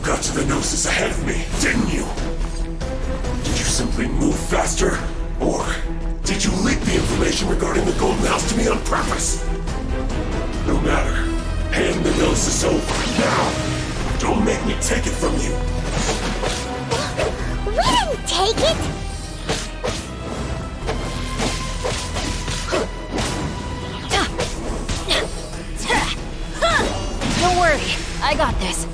got to the Gnosis ahead of me, didn't you? Did you simply move faster? Or did you leak the information regarding the Golden House to me on purpose? No matter. Hand the Gnosis over, now! Don't make me take it from you! We didn't take it! Don't worry, I got this.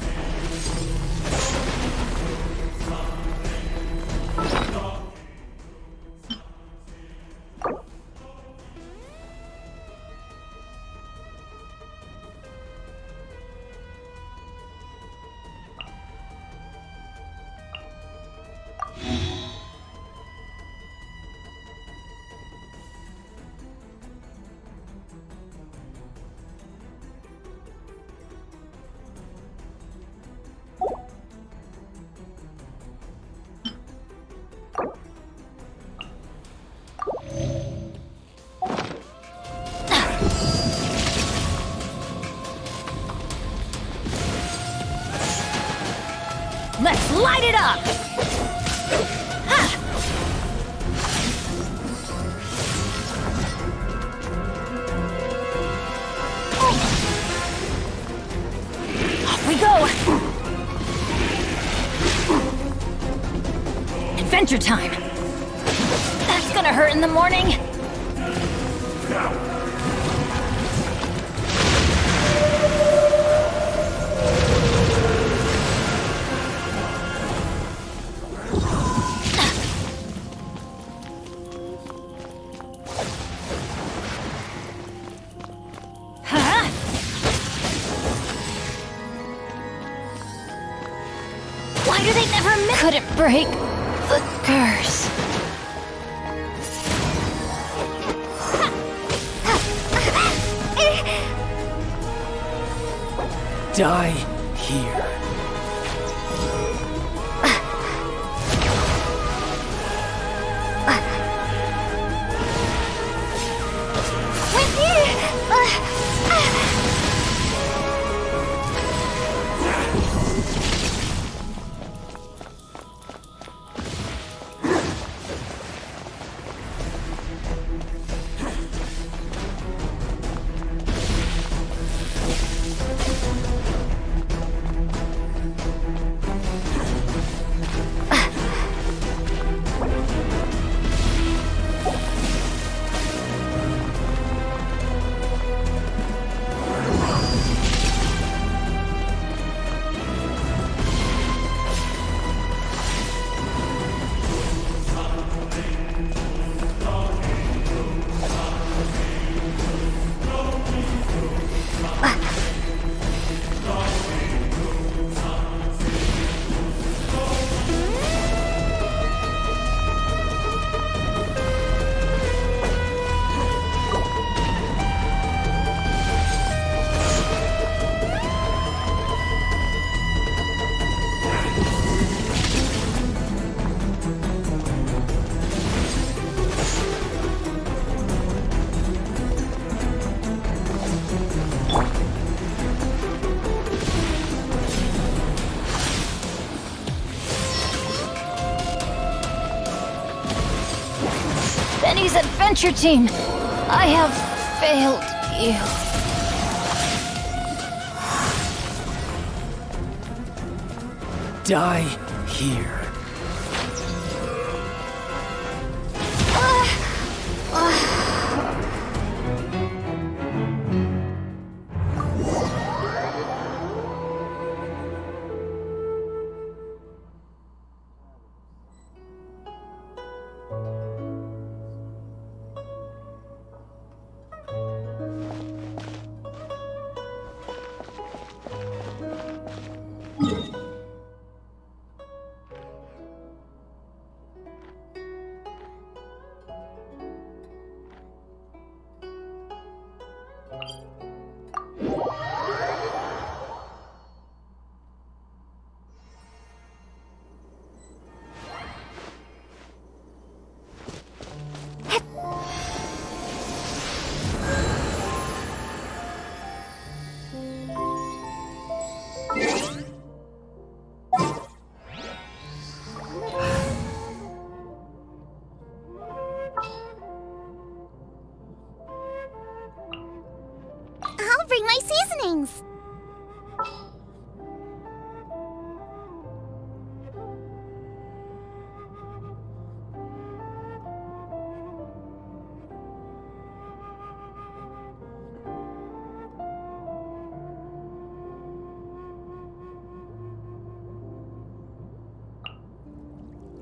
Let's light it up! Off we go! Adventure time! That's gonna hurt in the morning! Why do they never miss? Couldn't break the curse. Die here. Benny's adventure team! I have failed you. Die here. things.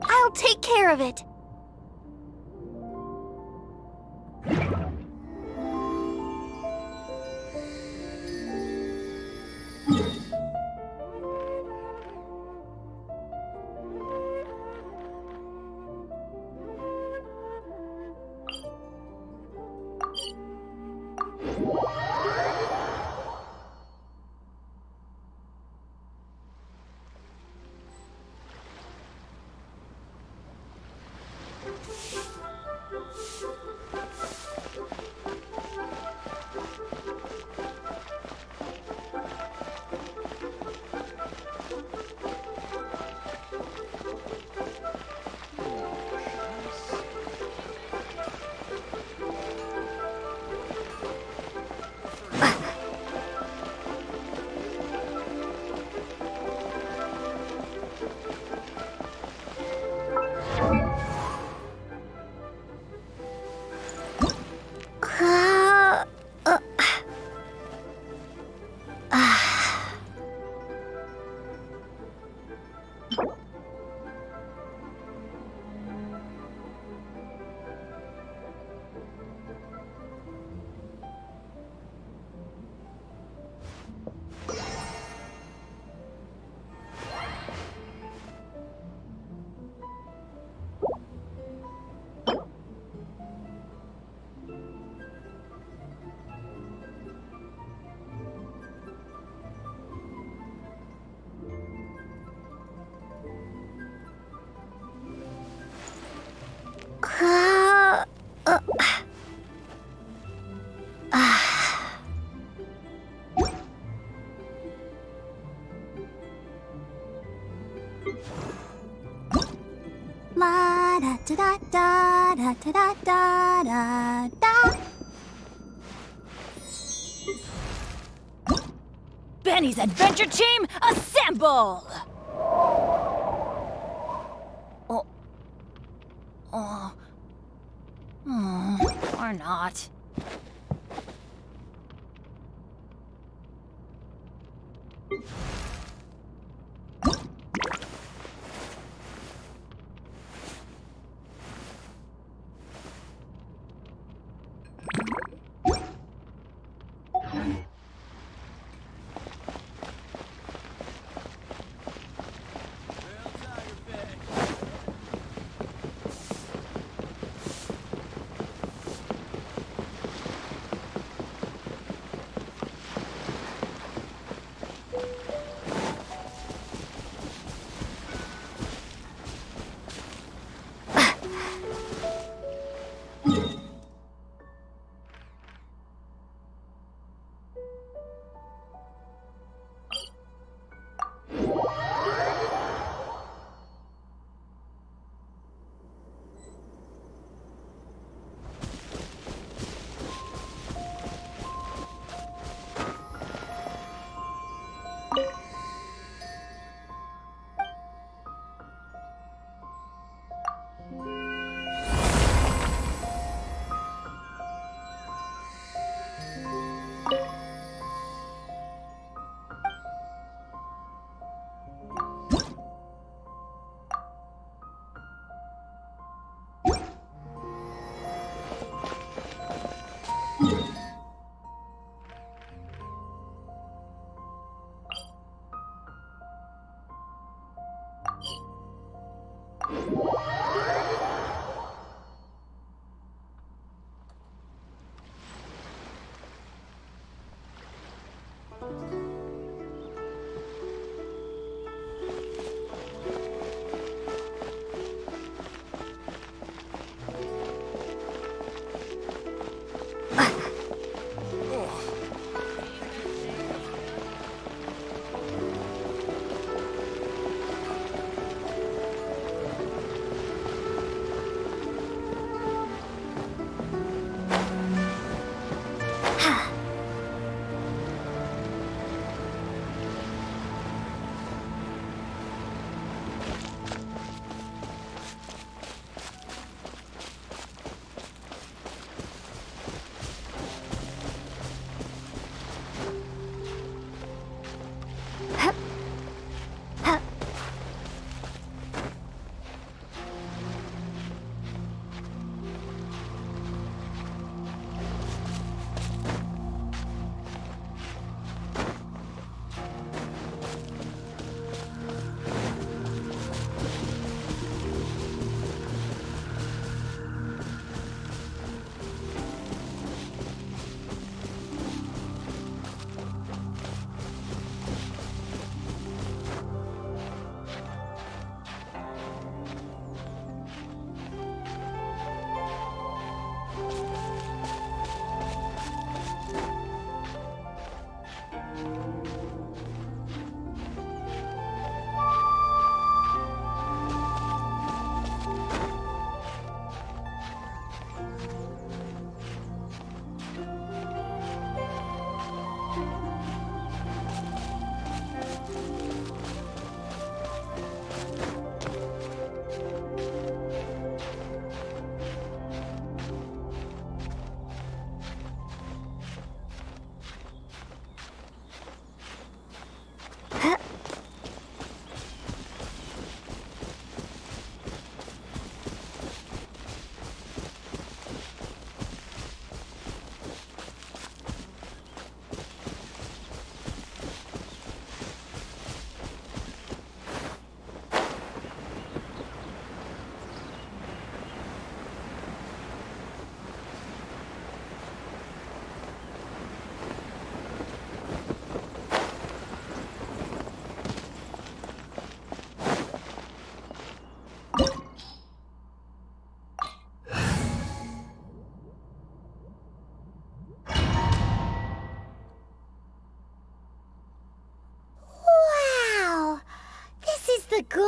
I'll take care of it. La da da da da da da da da da. Benny's adventure team, assemble! Or not.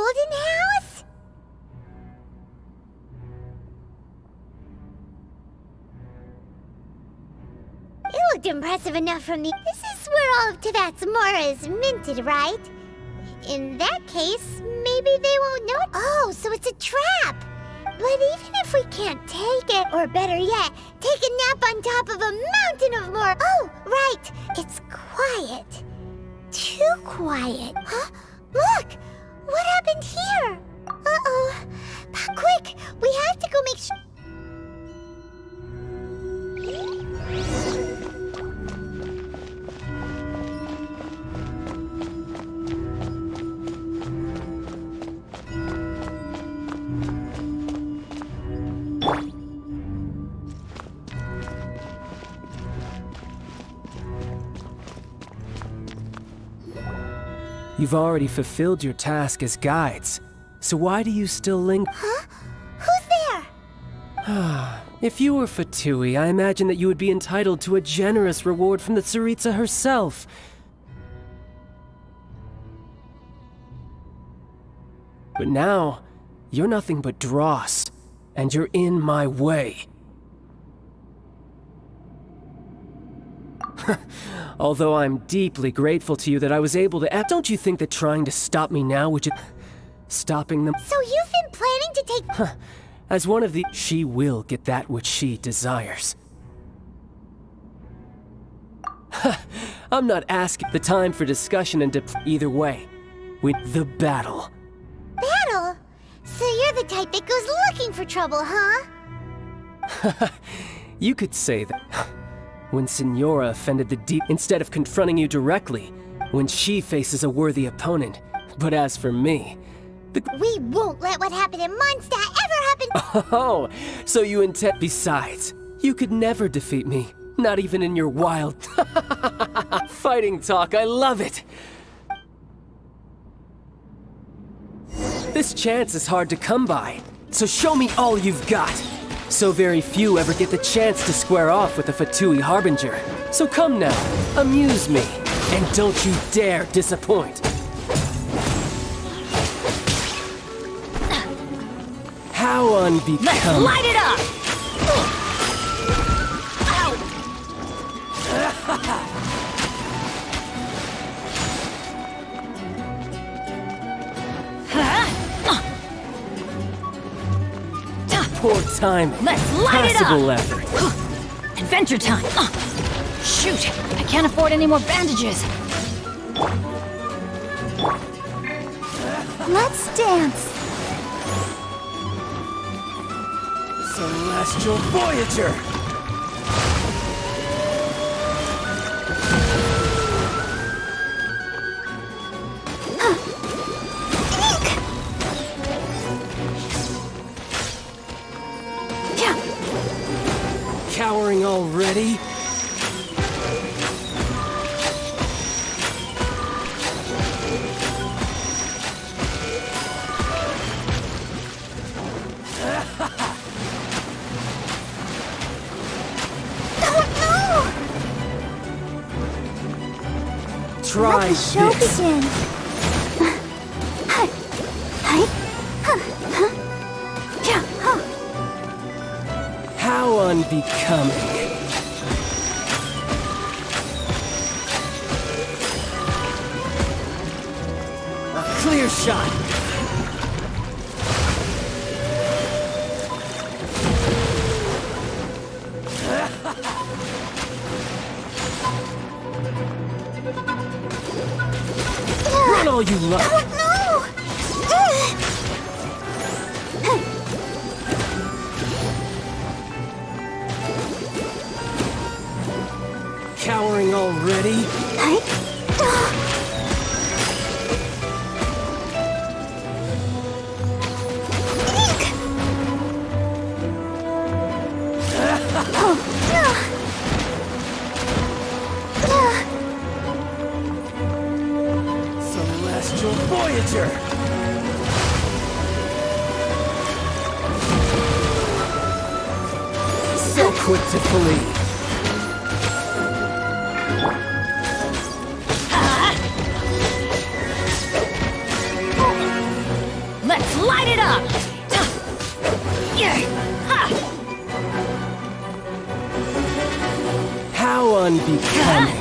golden house? It looked impressive enough from the... This is where all of Tevat's Mora is minted, right? In that case, maybe they won't know. Oh, so it's a trap! But even if we can't take it, or better yet, take a nap on top of a mountain of Mora... Oh, right! It's quiet. Too quiet. Huh? Look! What happened here? Uh-oh. Quick! We have to go make sure... You've already fulfilled your task as guides, so why do you still linger? Huh? Who's there? If you were Fatui, I imagine that you would be entitled to a generous reward from the Tsaritsa herself. But now, you're nothing but dross, and you're in my way. Although I'm deeply grateful to you that I was able to act, don't you think that trying to stop me now would just... stopping them... So you've been planning to take... As one of the... She will get that which she desires. I'm not asking the time for discussion and either way. The battle. Battle? So you're the type that goes looking for trouble, huh? You could say that. When Signora offended the deep, instead of confronting you directly, when she faces a worthy opponent. But as for me, we won't let what happened in Mondstadt ever happen. Oh, so you intend... Besides, you could never defeat me, not even in your wild... fighting talk, I love it! This chance is hard to come by, so show me all you've got. So very few ever get the chance to square off with a Fatui Harbinger. So come now, amuse me, and don't you dare disappoint. How unbecoming. Let's light it up! Poor time. Let's light Passable it up! effort. Adventure time! Shoot! I can't afford any more bandages. Let's dance. Celestial Voyager! Cowering already? Try Let the show this. begin. How unbecoming. A clear shot. Run all you like. Cowering already? Celestial Voyager! So quick to flee. Let's light it up! How unbecoming.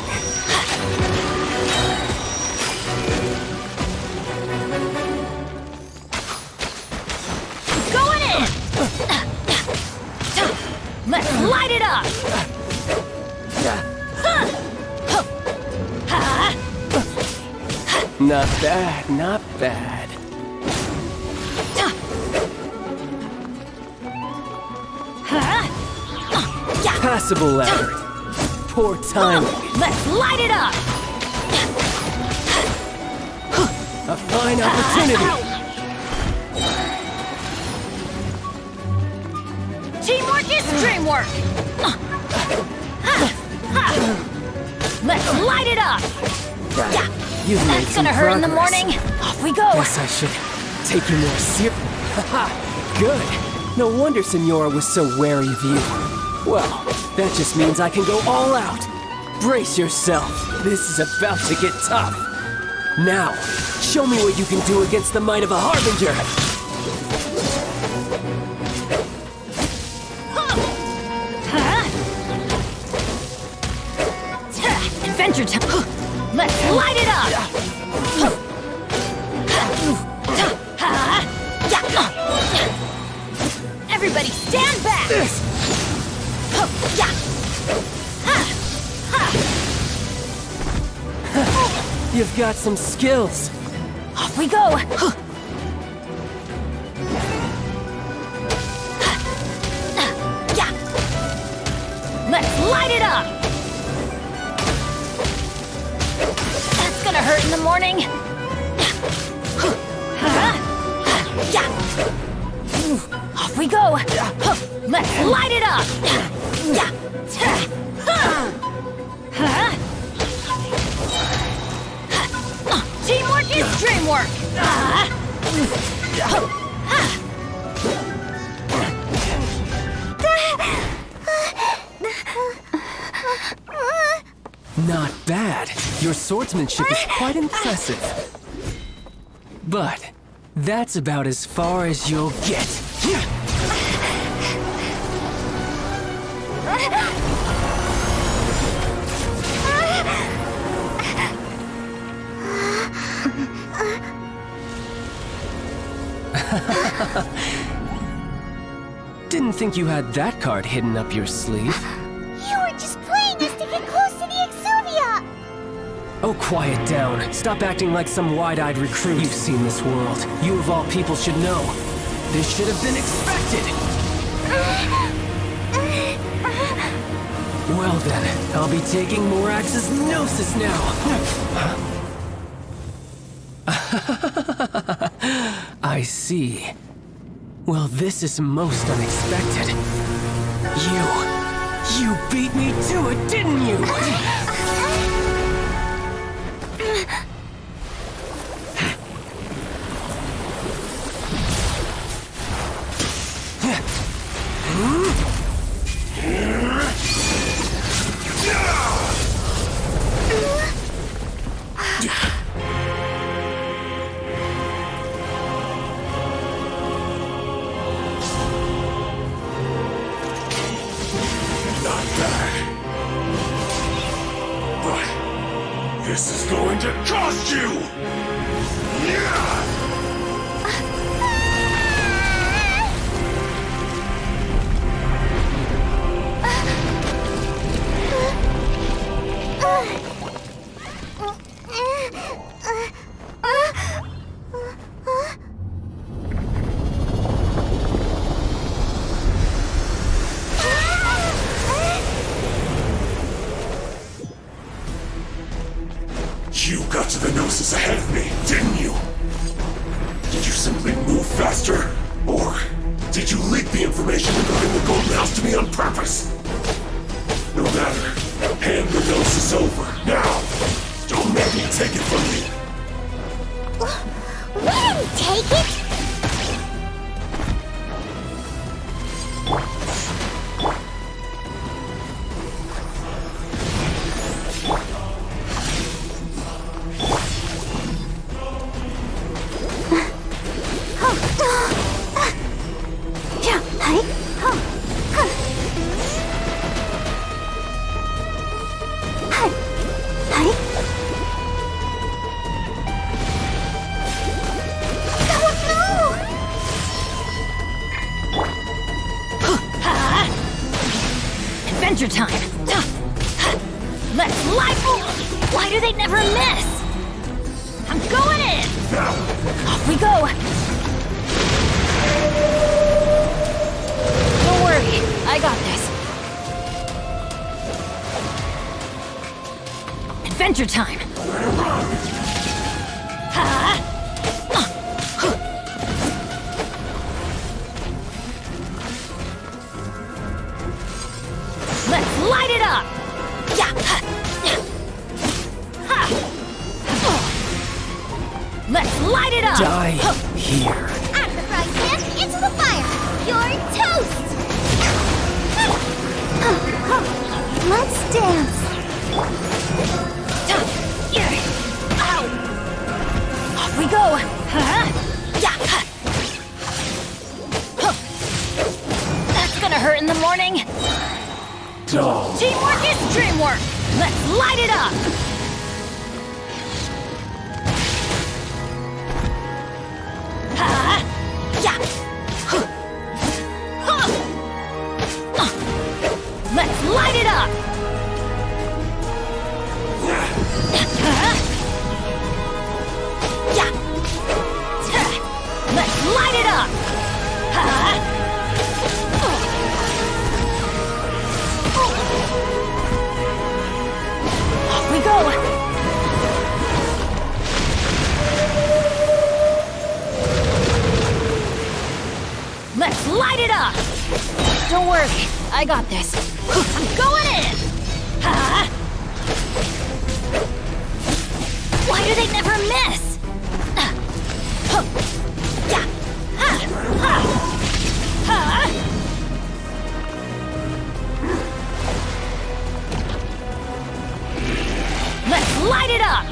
Going in! Let's light it up! Not bad, not bad. Passable effort. Poor timing. Let's light it up! A fine opportunity. Teamwork is dreamwork! Let's light it up! You've made That's some gonna hurt in the progress. morning. Off we go! Guess I should take you more serious. Haha, good. No wonder Senora was so wary of you. Well, that just means I can go all out. Brace yourself. This is about to get tough. Now, show me what you can do against the might of a Harbinger. Adventure time! Let's light it up! Everybody stand back! You've got some skills. Off we go! Let's light it up! That's gonna hurt in the morning! Off we go! Let's light it up! Teamwork is dreamwork! Not bad. Your swordsmanship is quite impressive. But that's about as far as you'll get. Didn't think you had that card hidden up your sleeve. You were just playing us to get close to the Exuvia! Oh, quiet down. Stop acting like some wide-eyed recruit. You've seen this world. You of all people should know. This should have been expected. Well then, I'll be taking Morax's Gnosis now. I see. Well, this is most unexpected. You beat me to it, didn't you? This is going to cost you! You got to the Gnosis ahead of me, didn't you? Did you simply move faster? Or did you leak the information regarding the Golden House to me on purpose? No matter. Hand the Gnosis over, now! Don't make me take it from you! We didn't take it! Adventure time! Let's light... Why do they never miss? I'm going in! Off we go! Don't worry, I got this. Adventure time! Let's light it up! Let's light it up! Die here. Out of the frying pan, into the fire! You're toast! Let's dance! Ow! Off we go! That's gonna hurt in the morning! Teamwork is dreamwork! Let's light it up! Let's light it up! Let's light it up! Off we go! Let's light it up! Don't worry, I got this. I'm going in! Why do they never miss? Let's light it up!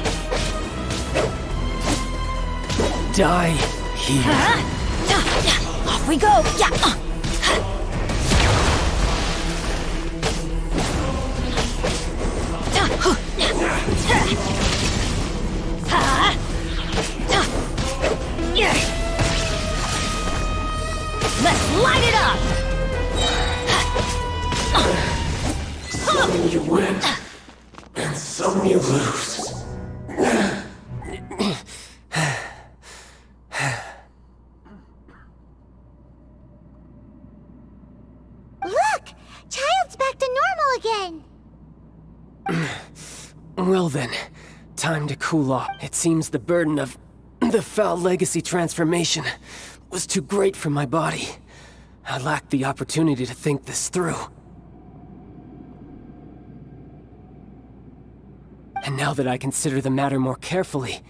Die here. Off we go! Let's light it up! Some you win, and some you lose. Look! Child's back to normal again! Well then, time to cool off. It seems the burden of the foul legacy transformation was too great for my body. I lacked the opportunity to think this through. And now that I consider the matter more carefully,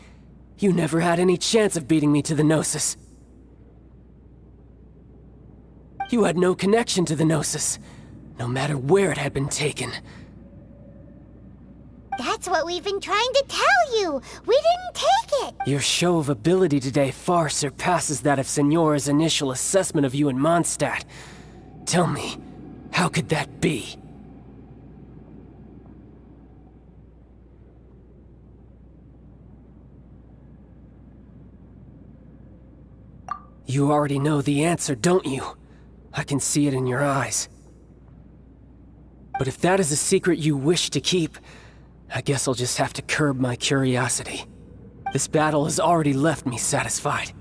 you never had any chance of beating me to the Gnosis. You had no connection to the Gnosis, no matter where it had been taken. That's what we've been trying to tell you! We didn't take it! Your show of ability today far surpasses that of Signora's initial assessment of you in Mondstadt. Tell me, how could that be? You already know the answer, don't you? I can see it in your eyes. But if that is a secret you wish to keep, I guess I'll just have to curb my curiosity. This battle has already left me satisfied.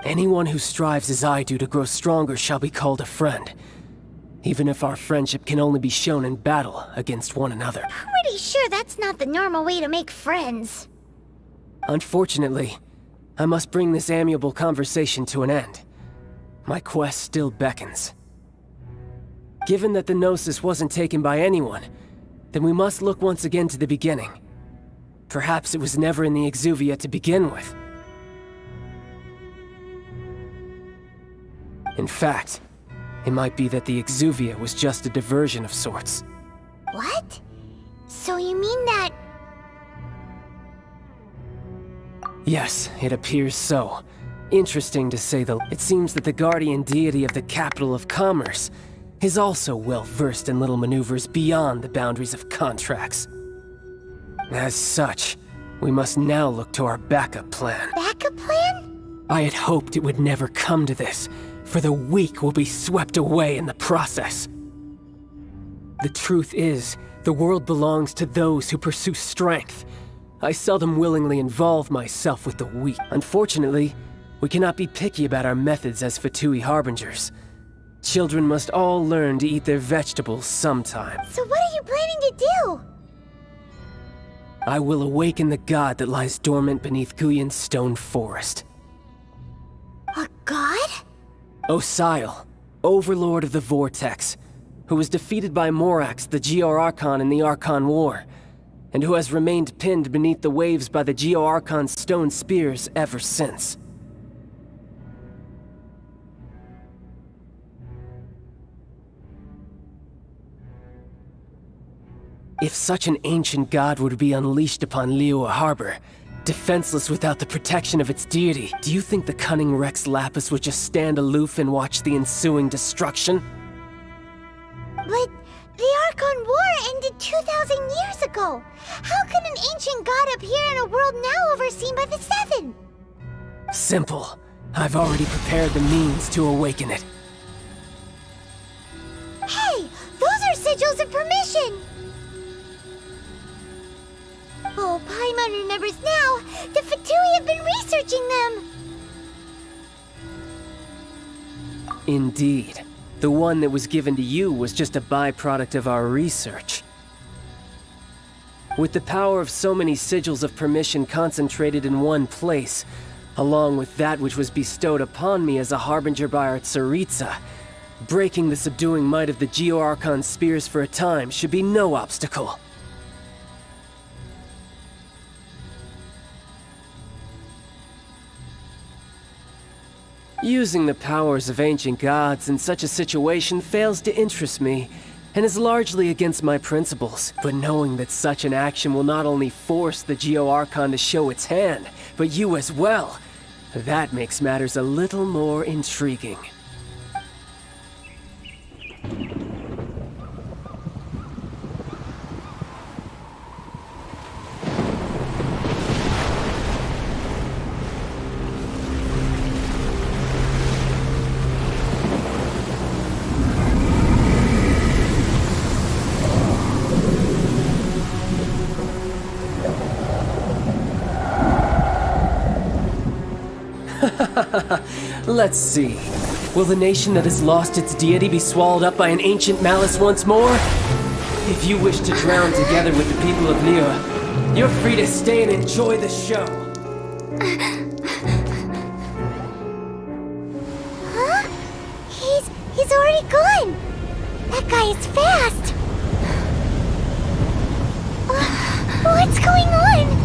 Anyone who strives as I do to grow stronger shall be called a friend, even if our friendship can only be shown in battle against one another. Pretty sure that's not the normal way to make friends. Unfortunately, I must bring this amiable conversation to an end. My quest still beckons. Given that the Gnosis wasn't taken by anyone, then we must look once again to the beginning. Perhaps it was never in the Exuvia to begin with. In fact, it might be that the Exuvia was just a diversion of sorts. What? So you mean that... Yes, it appears so. Interesting to say the... It seems that the guardian deity of the capital of commerce is also well versed in little maneuvers beyond the boundaries of contracts. As such, we must now look to our backup plan. Backup plan? I had hoped it would never come to this, for the weak will be swept away in the process. The truth is, the world belongs to those who pursue strength. I seldom willingly involve myself with the weak. Unfortunately, we cannot be picky about our methods as Fatui Harbingers. Children must all learn to eat their vegetables sometime. So what are you planning to do? I will awaken the god that lies dormant beneath Guyon's stone forest. A god? Osial, Overlord of the Vortex, who was defeated by Morax, the Geo-Archon in the Archon War, and who has remained pinned beneath the waves by the Geo-Archon's stone spears ever since. If such an ancient god were to be unleashed upon Liyue Harbor, defenseless without the protection of its deity, do you think the cunning Rex Lapis would just stand aloof and watch the ensuing destruction? But the Archon War ended 2,000 years ago. How can an ancient god appear in a world now overseen by the Seven? Simple. I've already prepared the means to awaken it. Hey, those are sigils of permission! Oh, Paimon remembers now. The Fatui have been researching them. Indeed. The one that was given to you was just a byproduct of our research. With the power of so many sigils of permission concentrated in one place, along with that which was bestowed upon me as a harbinger by our Tsaritsa, breaking the subduing might of the Geo-Archon spears for a time should be no obstacle. Using the powers of ancient gods in such a situation fails to interest me, and is largely against my principles. But knowing that such an action will not only force the Geo-Archon to show its hand, but you as well, that makes matters a little more intriguing. Let's see. Will the nation that has lost its deity be swallowed up by an ancient malice once more? If you wish to drown together with the people of Liyue, you're free to stay and enjoy the show. Huh? He's already gone. That guy is fast. What's going on?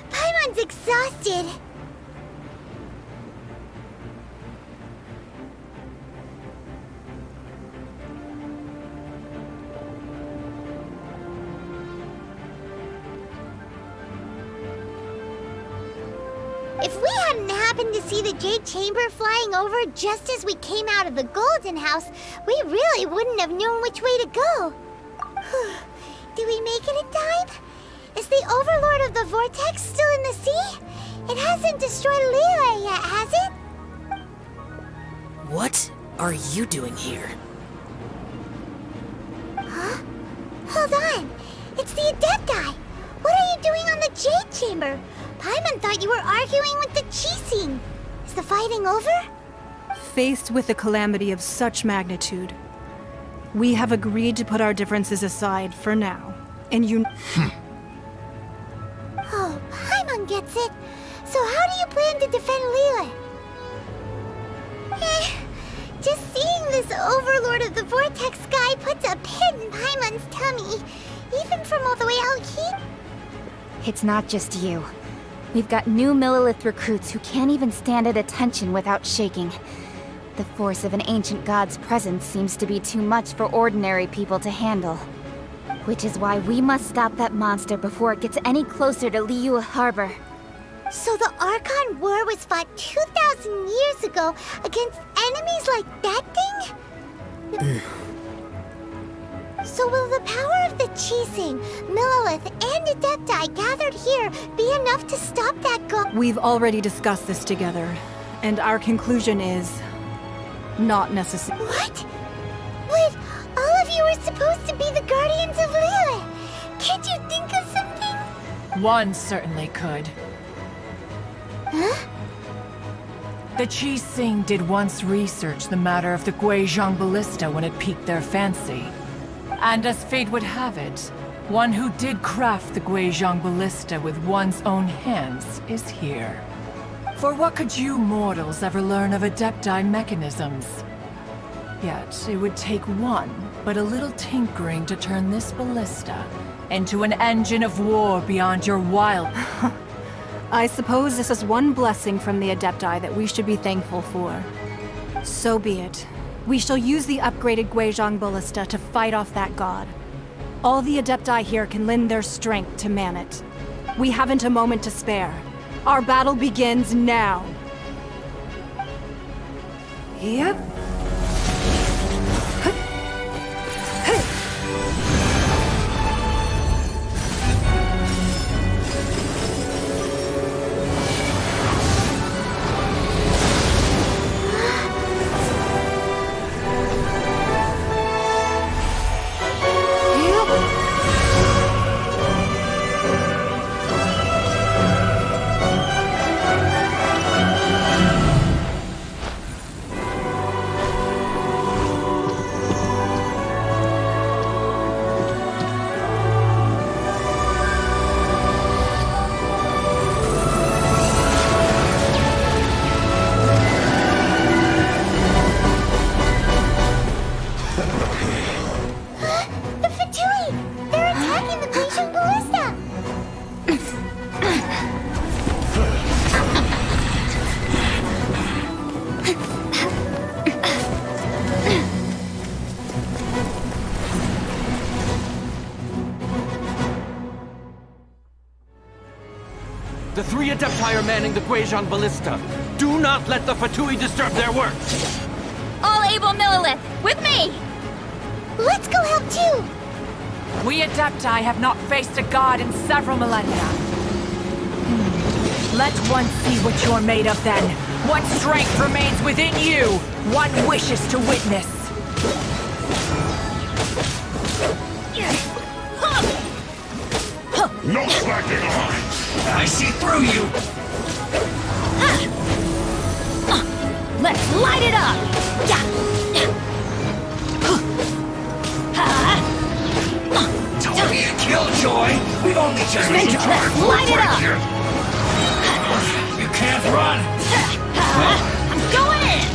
Paimon's exhausted. If we hadn't happened to see the Jade Chamber flying over just as we came out of the Golden House, we really wouldn't have known which way to go. Did we make it in time? Is the Overlord of the Vortex still in the sea? It hasn't destroyed Liyue yet, has it? What are you doing here? Huh? Hold on. It's the Adepti. What are you doing on the Jade Chamber? Paimon thought you were arguing with the Chising. Is the fighting over? Faced with a calamity of such magnitude, we have agreed to put our differences aside for now. And you... Oh, Paimon gets it. So how do you plan to defend Liyue? Just seeing this Overlord of the Vortex guy puts a pit in Paimon's tummy. Even from all the way out here. It's not just you. We've got new Millilith recruits who can't even stand at attention without shaking. The force of an ancient god's presence seems to be too much for ordinary people to handle. Which is why we must stop that monster before it gets any closer to Liyue Harbor. So the Archon War was fought 2,000 years ago against enemies like that thing? So will the power of the Chising, Millelith, and Adepti gathered here be enough to stop that god? We've already discussed this together, and our conclusion is not necessary. What? But all of you were supposed to be the guardians of Lilith. Can't you think of something? One certainly could. Huh? The Chising did once research the matter of the Guizhong Ballista when it piqued their fancy. And as fate would have it, one who did craft the Guizhong Ballista with one's own hands is here. For what could you mortals ever learn of Adepti mechanisms? Yet, it would take one, but a little tinkering to turn this ballista into an engine of war beyond your wild... I suppose this is one blessing from the Adepti that we should be thankful for. So be it. We shall use the upgraded Guizhong Ballista to fight off that god. All the Adepti here can lend their strength to man it. We haven't a moment to spare. Our battle begins now. Yep. The three Adepti are manning the Guizhong Ballista. Do not let the Fatui disturb their work! All able Millelith, with me! Let's go help too! We Adepti have not faced a god in several millennia. Let one see what you're made of then. What strength remains within you? One wishes to witness. No slacking on! I see through you! Let's light it up! Don't be a killjoy! We've only just made Let's light it up! You can't run! I'm going in!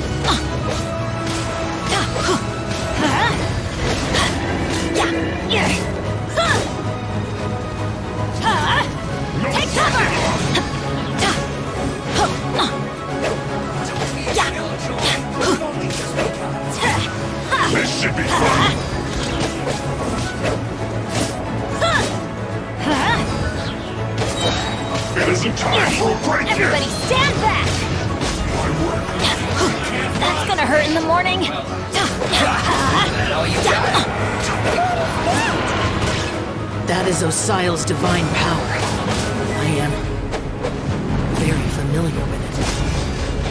Take cover! This should be fun! It isn't time for a break yet! Everybody stand back! That's gonna hurt in the morning. That is Osial's divine power. I am very familiar with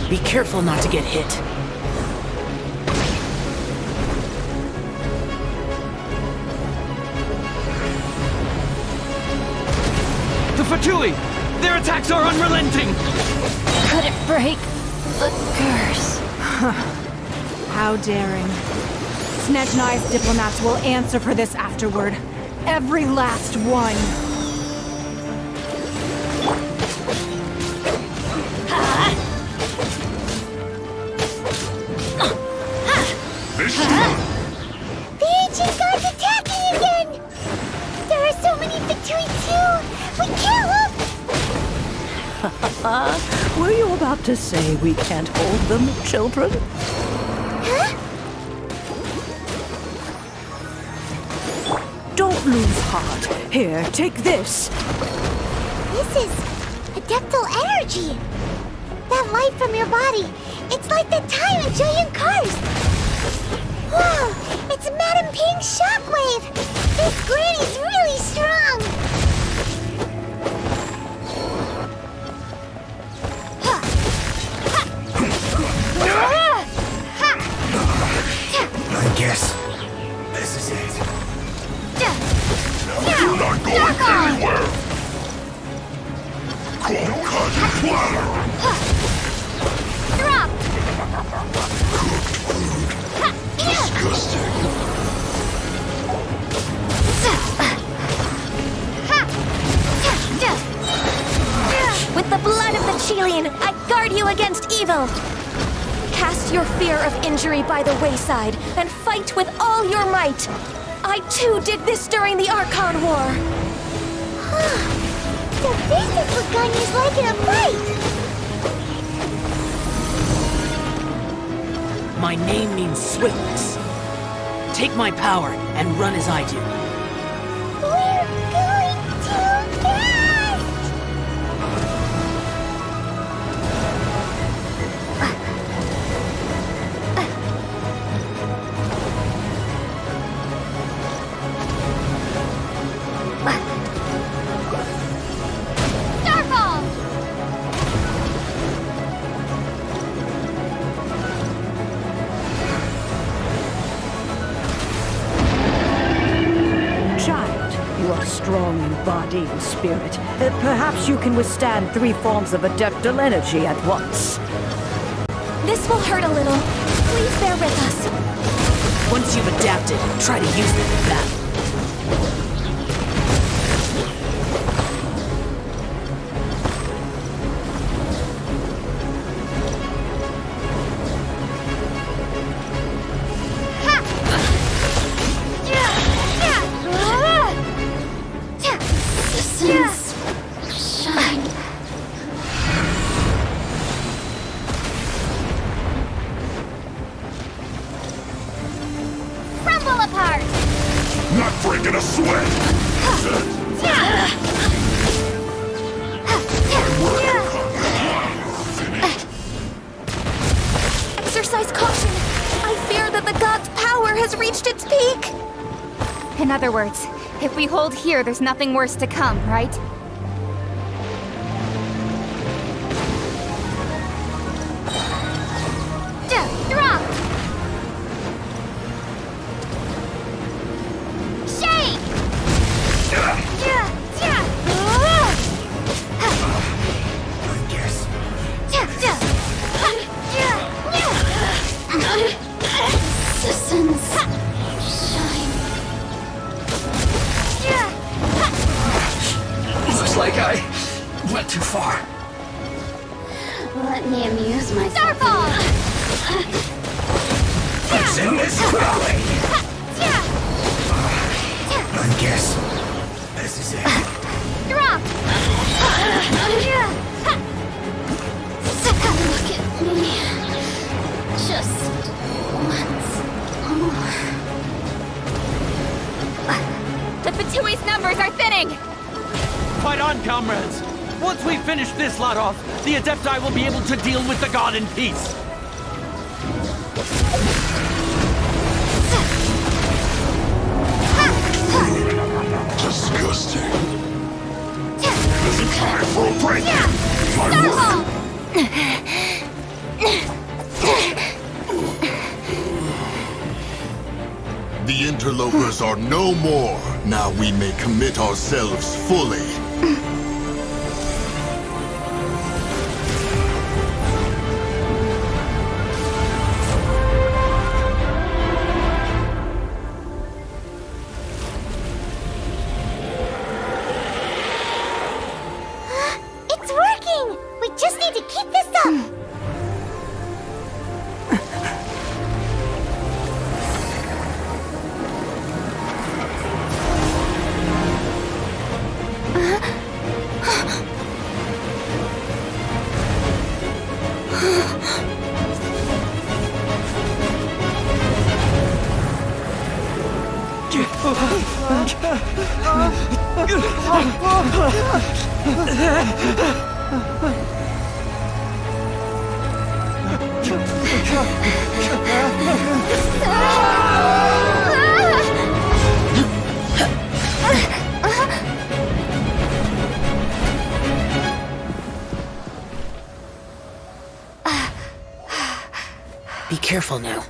it. Be careful not to get hit. The Fatui! Their attacks are unrelenting! Could it break the curse? How daring. Snezhnai's diplomats will answer for this afterward. Every last one. The ancient god's attacking again! There are so many Fatui too! We can't look! Were you about to say we can't hold them, children? Huh? Don't lose heart. Here, take this. This is a adeptal energy. That light from your body, it's like the time in Julian Cars. Whoa, it's Madam Ping's shockwave. This granny's really strong. I guess this is it. You're not going anywhere! Cold cut platter! Drop! Disgusting. With the blood of the Chilean, I guard you against evil. Cast your fear of injury by the wayside and fight with all your might. I too did this during the Archon War. So this is what Ganya's like in a fight. My name means swiftness. Take my power and run as I do. We're going too fast! Starfall! Child, you are strong in body and spirit. Perhaps you can withstand 3 forms of adeptal energy at once. This will hurt a little. Please bear with us. Once you've adapted, try to use them in battle. Shine. Crumble apart! Not breaking a sweat! Exercise caution. I fear that the god's power has reached its peak. In other words, if we hold here, there's nothing worse to come, right? Drop! Shake! I guess. Citizens, shine. Looks like I went too far. Let me amuse myself. Starfall! What's in this valley? I guess this is it. Drop! Look at me. Just once more. The Fatui's numbers are thinning! Fight on, comrades! Once we finish this lot off, the Adepti will be able to deal with the god in peace. Disgusting. Is it time for a break? My work. The interlopers are no more. Now we may commit ourselves fully. It's working! We just need to keep this up! Be careful now.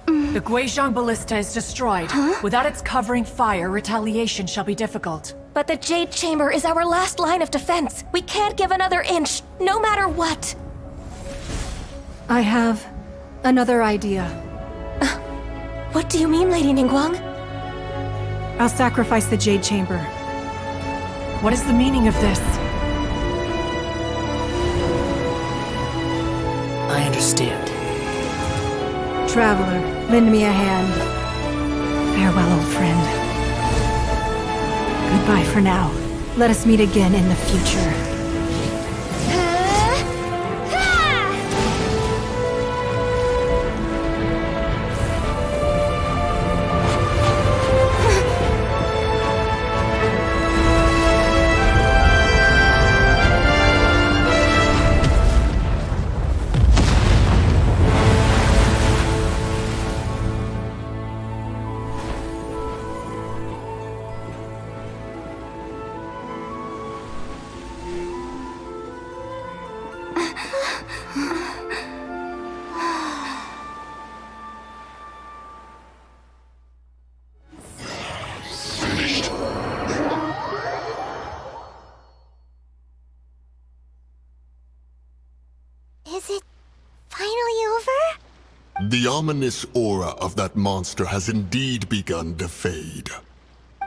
The Guizhong Ballista is destroyed. Without its covering fire, retaliation shall be difficult. But the Jade Chamber is our last line of defense. We can't give another inch, no matter what. I have another idea. What do you mean, Lady Ningguang? I'll sacrifice the Jade Chamber. What is the meaning of this? I understand. Traveler, lend me a hand. Farewell, old friend. Goodbye for now. Let us meet again in the future. Is it finally over? The ominous aura of that monster has indeed begun to fade.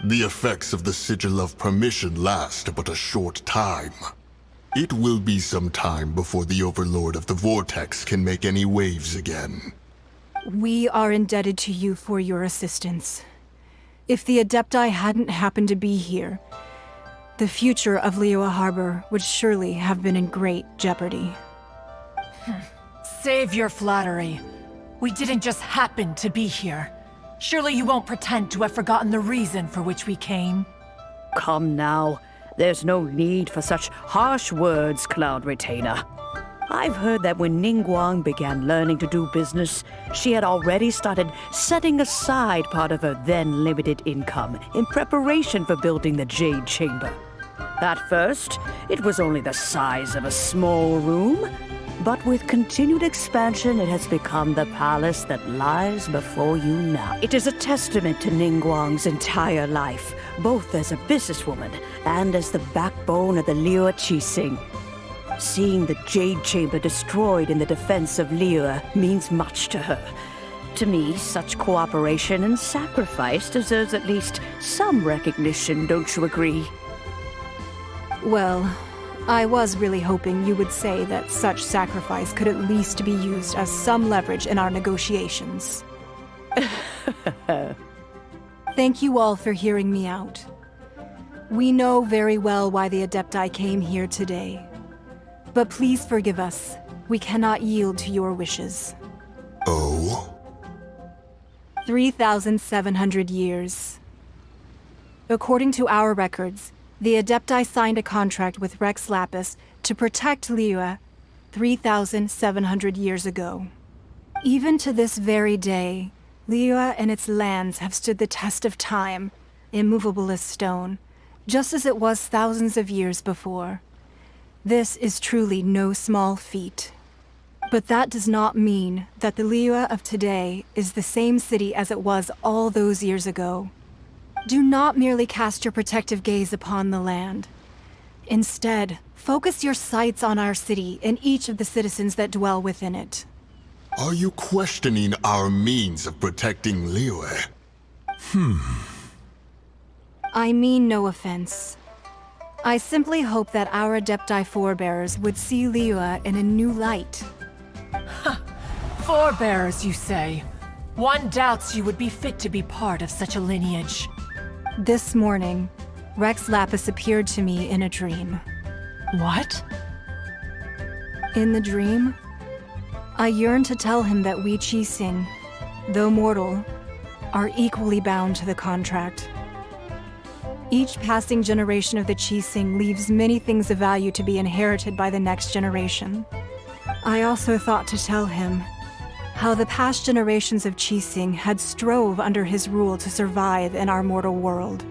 The effects of the Sigil of Permission last but a short time. It will be some time before the Overlord of the Vortex can make any waves again. We are indebted to you for your assistance. If the Adepti hadn't happened to be here, the future of Liyue Harbor would surely have been in great jeopardy. Save your flattery. We didn't just happen to be here. Surely you won't pretend to have forgotten the reason for which we came. Come now. There's no need for such harsh words, Cloud Retainer. I've heard that when Ningguang began learning to do business, she had already started setting aside part of her then limited income in preparation for building the Jade Chamber. At first, it was only the size of a small room, but with continued expansion, it has become the palace that lies before you now. It is a testament to Ningguang's entire life, both as a businesswoman and as the backbone of the Liyue Qixing. Seeing the Jade Chamber destroyed in the defense of Liyue means much to her. To me, such cooperation and sacrifice deserves at least some recognition, don't you agree? Well, I was really hoping you would say that such sacrifice could at least be used as some leverage in our negotiations. Thank you all for hearing me out. We know very well why the Adepti came here today. But please forgive us. We cannot yield to your wishes. Oh? 3,700 years. According to our records, the Adepti signed a contract with Rex Lapis to protect Liyue 3,700 years ago. Even to this very day, Liyue and its lands have stood the test of time, immovable as stone, just as it was thousands of years before. This is truly no small feat. But that does not mean that the Liyue of today is the same city as it was all those years ago. Do not merely cast your protective gaze upon the land. Instead, focus your sights on our city and each of the citizens that dwell within it. Are you questioning our means of protecting Liyue? I mean no offense. I simply hope that our Adepti forebears would see Liyue in a new light. Forebears, you say? One doubts you would be fit to be part of such a lineage. This morning, Rex Lapis appeared to me in a dream. What? In the dream, I yearned to tell him that we Qixing, though mortal, are equally bound to the contract. Each passing generation of the Qixing leaves many things of value to be inherited by the next generation. I also thought to tell him how the past generations of Qixing had strove under his rule to survive in our mortal world,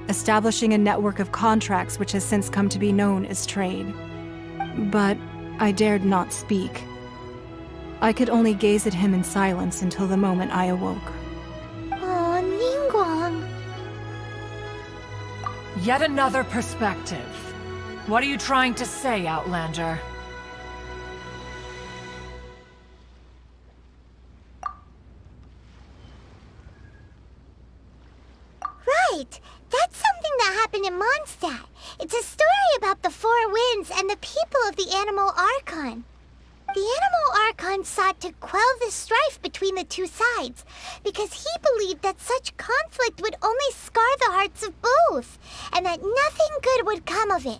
establishing a network of contracts which has since come to be known as trade. But I dared not speak. I could only gaze at him in silence until the moment I awoke. Oh, Ningguang. Yet another perspective. What are you trying to say, Outlander? Right! That's something that happened in Mondstadt. It's a story about the Four Winds and the people of the Animal Archon. The Animal Archon sought to quell the strife between the two sides, because he believed that such conflict would only scar the hearts of both, and that nothing good would come of it.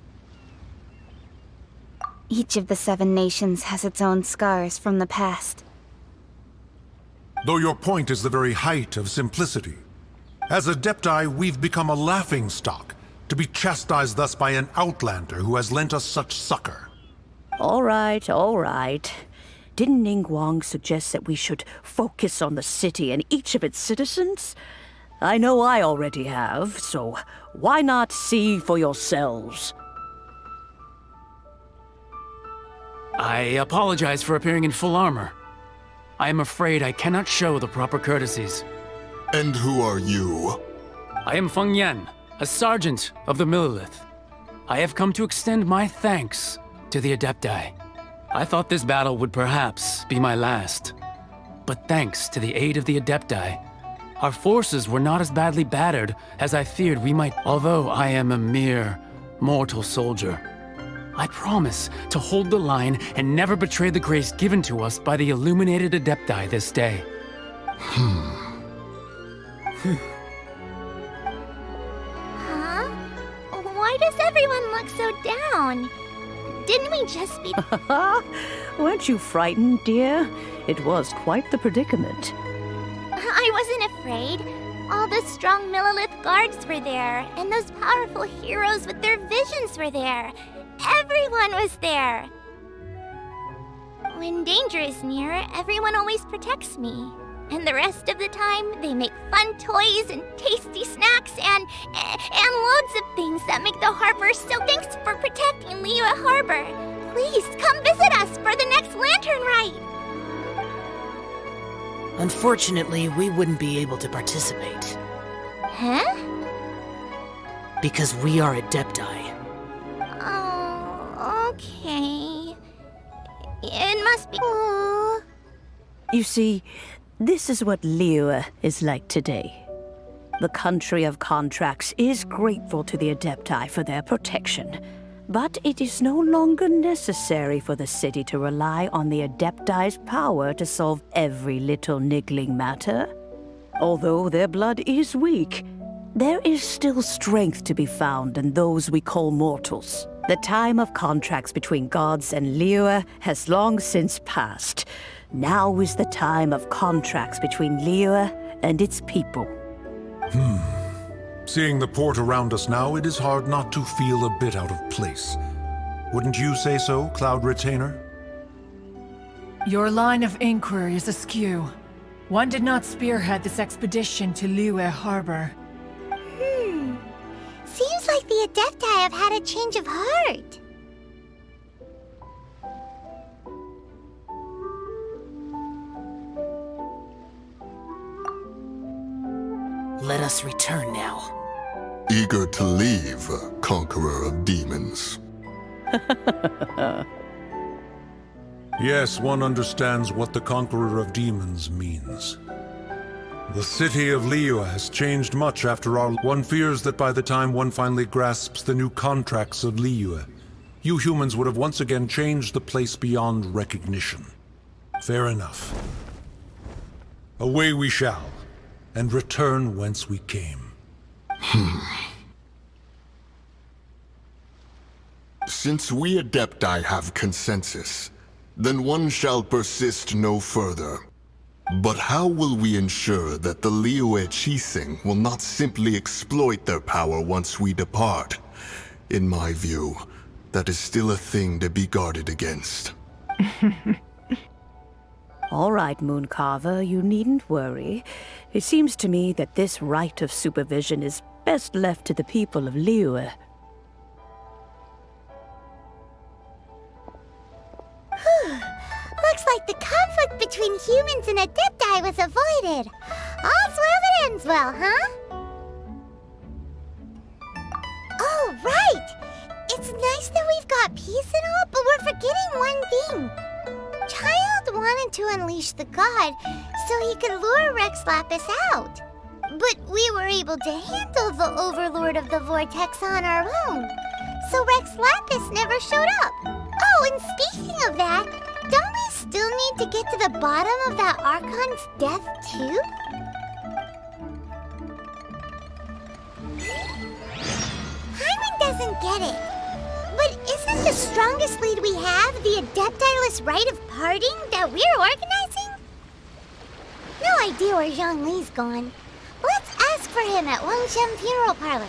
Each of the 7 nations has its own scars from the past. Though your point is the very height of simplicity. As Adepti, we've become a laughingstock, to be chastised thus by an outlander who has lent us such succor. All right, all right. Didn't Ningguang suggest that we should focus on the city and each of its citizens? I know I already have, so why not see for yourselves? I apologize for appearing in full armor. I am afraid I cannot show the proper courtesies. And who are you? I am Feng Yan, a sergeant of the Millilith. I have come to extend my thanks to the Adepti. I thought this battle would perhaps be my last. But thanks to the aid of the Adepti, our forces were not as badly battered as I feared we might. Although I am a mere mortal soldier, I promise to hold the line and never betray the grace given to us by the illuminated Adepti this day. Huh? Why does everyone look so down? Didn't we just be... Weren't you frightened, dear? It was quite the predicament. I wasn't afraid. All the strong Millilith guards were there, and those powerful heroes with their visions were there. Everyone was there. When danger is near, everyone always protects me. And the rest of the time, they make fun toys and tasty snacks and loads of things that make the harbor so... Thanks for protecting Liyue Harbor. Please, come visit us for the next lantern rite. Unfortunately, we wouldn't be able to participate. Huh? Because we are Adepti. Oh, okay. It must be... You see, this is what Liyue is like today. The country of contracts is grateful to the Adepti for their protection, but it is no longer necessary for the city to rely on the Adepti's power to solve every little niggling matter. Although their blood is weak, there is still strength to be found in those we call mortals. The time of contracts between gods and Liyue has long since passed. Now is the time of contracts between Liyue and its people. Seeing the port around us now, it is hard not to feel a bit out of place. Wouldn't you say so, Cloud Retainer? Your line of inquiry is askew. One did not spearhead this expedition to Liyue Harbor. Seems like the Adepti have had a change of heart. Let us return now. Eager to leave, Conqueror of Demons. Yes, one understands what the Conqueror of Demons means. The city of Liyue has changed much after all. One fears that by the time one finally grasps the new contracts of Liyue, you humans would have once again changed the place beyond recognition. Fair enough. Away we shall, and return whence we came. Since we Adepti have consensus, then one shall persist no further. But how will we ensure that the Liyue Qixing will not simply exploit their power once we depart? In my view, that is still a thing to be guarded against. All right, Mooncarver, you needn't worry. It seems to me that this right of supervision is best left to the people of Liyue. Looks like the conflict between humans and Adepti was avoided. All's well that ends well, huh? Oh, right! It's nice that we've got peace and all, but we're forgetting one thing. Child wanted to unleash the god so he could lure Rex Lapis out. But we were able to handle the Overlord of the Vortex on our own, so Rex Lapis never showed up. Oh, and speaking of that, don't we still need to get to the bottom of that Archon's death, too? Hyman doesn't get it. But isn't the strongest lead we have the Adeptiless rite of parting that we're organizing? No idea where Zhongli's gone. Let's ask for him at Wangshan Funeral Parlor.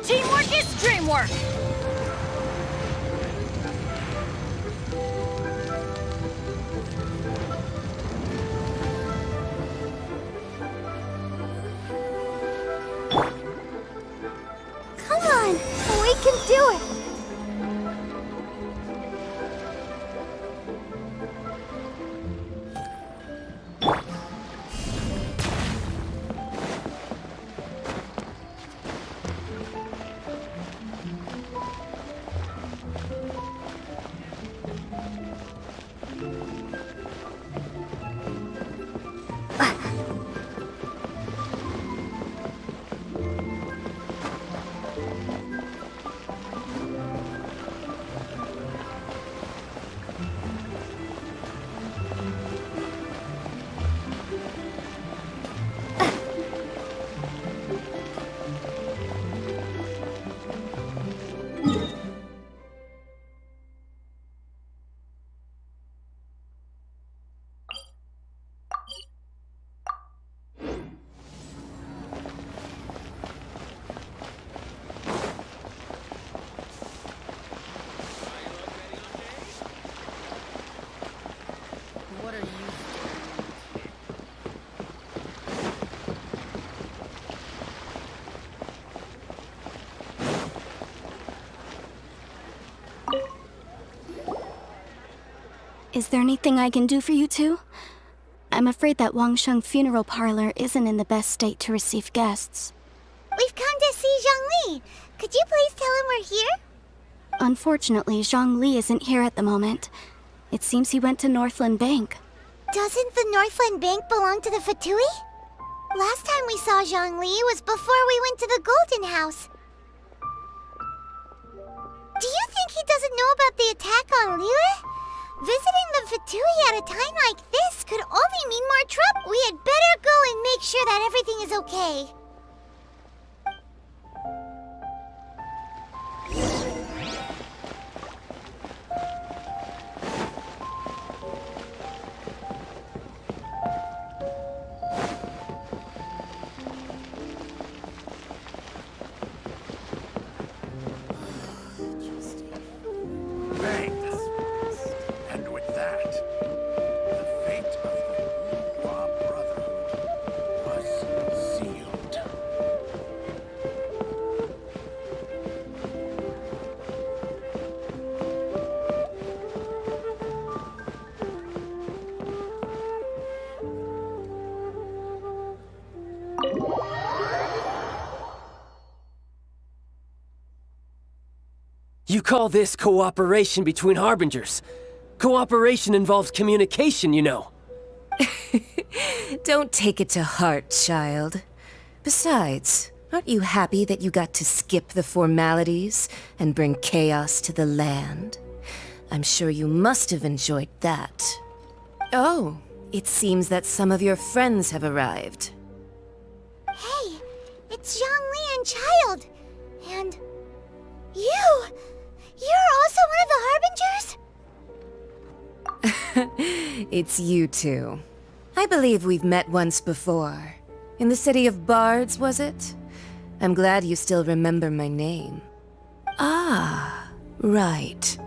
Teamwork is dreamwork! Come on, we can do it. Is there anything I can do for you two? I'm afraid that Wangshan Funeral Parlor isn't in the best state to receive guests. We've come to see Zhongli. Could you please tell him we're here? Unfortunately, Zhongli isn't here at the moment. It seems he went to Northland Bank. Doesn't the Northland Bank belong to the Fatui? Last time we saw Zhongli was before we went to the Golden House. Do you think he doesn't know about the attack on Liyue? Visiting the Fatui at a time like this could only mean more trouble. We had better go and make sure that everything is okay. Thanks. And with that, the fate of the Hua Brotherhood was sealed. You call this cooperation between Harbingers? Cooperation involves communication, you know. Don't take it to heart, child. Besides, aren't you happy that you got to skip the formalities and bring chaos to the land? I'm sure you must have enjoyed that. Oh, it seems that some of your friends have arrived. Hey, it's Zhongli and Child. And you! You're also one of the Harbingers? It's you two. I believe we've met once before. In the city of Bards, was it? I'm glad you still remember my name. Ah, right.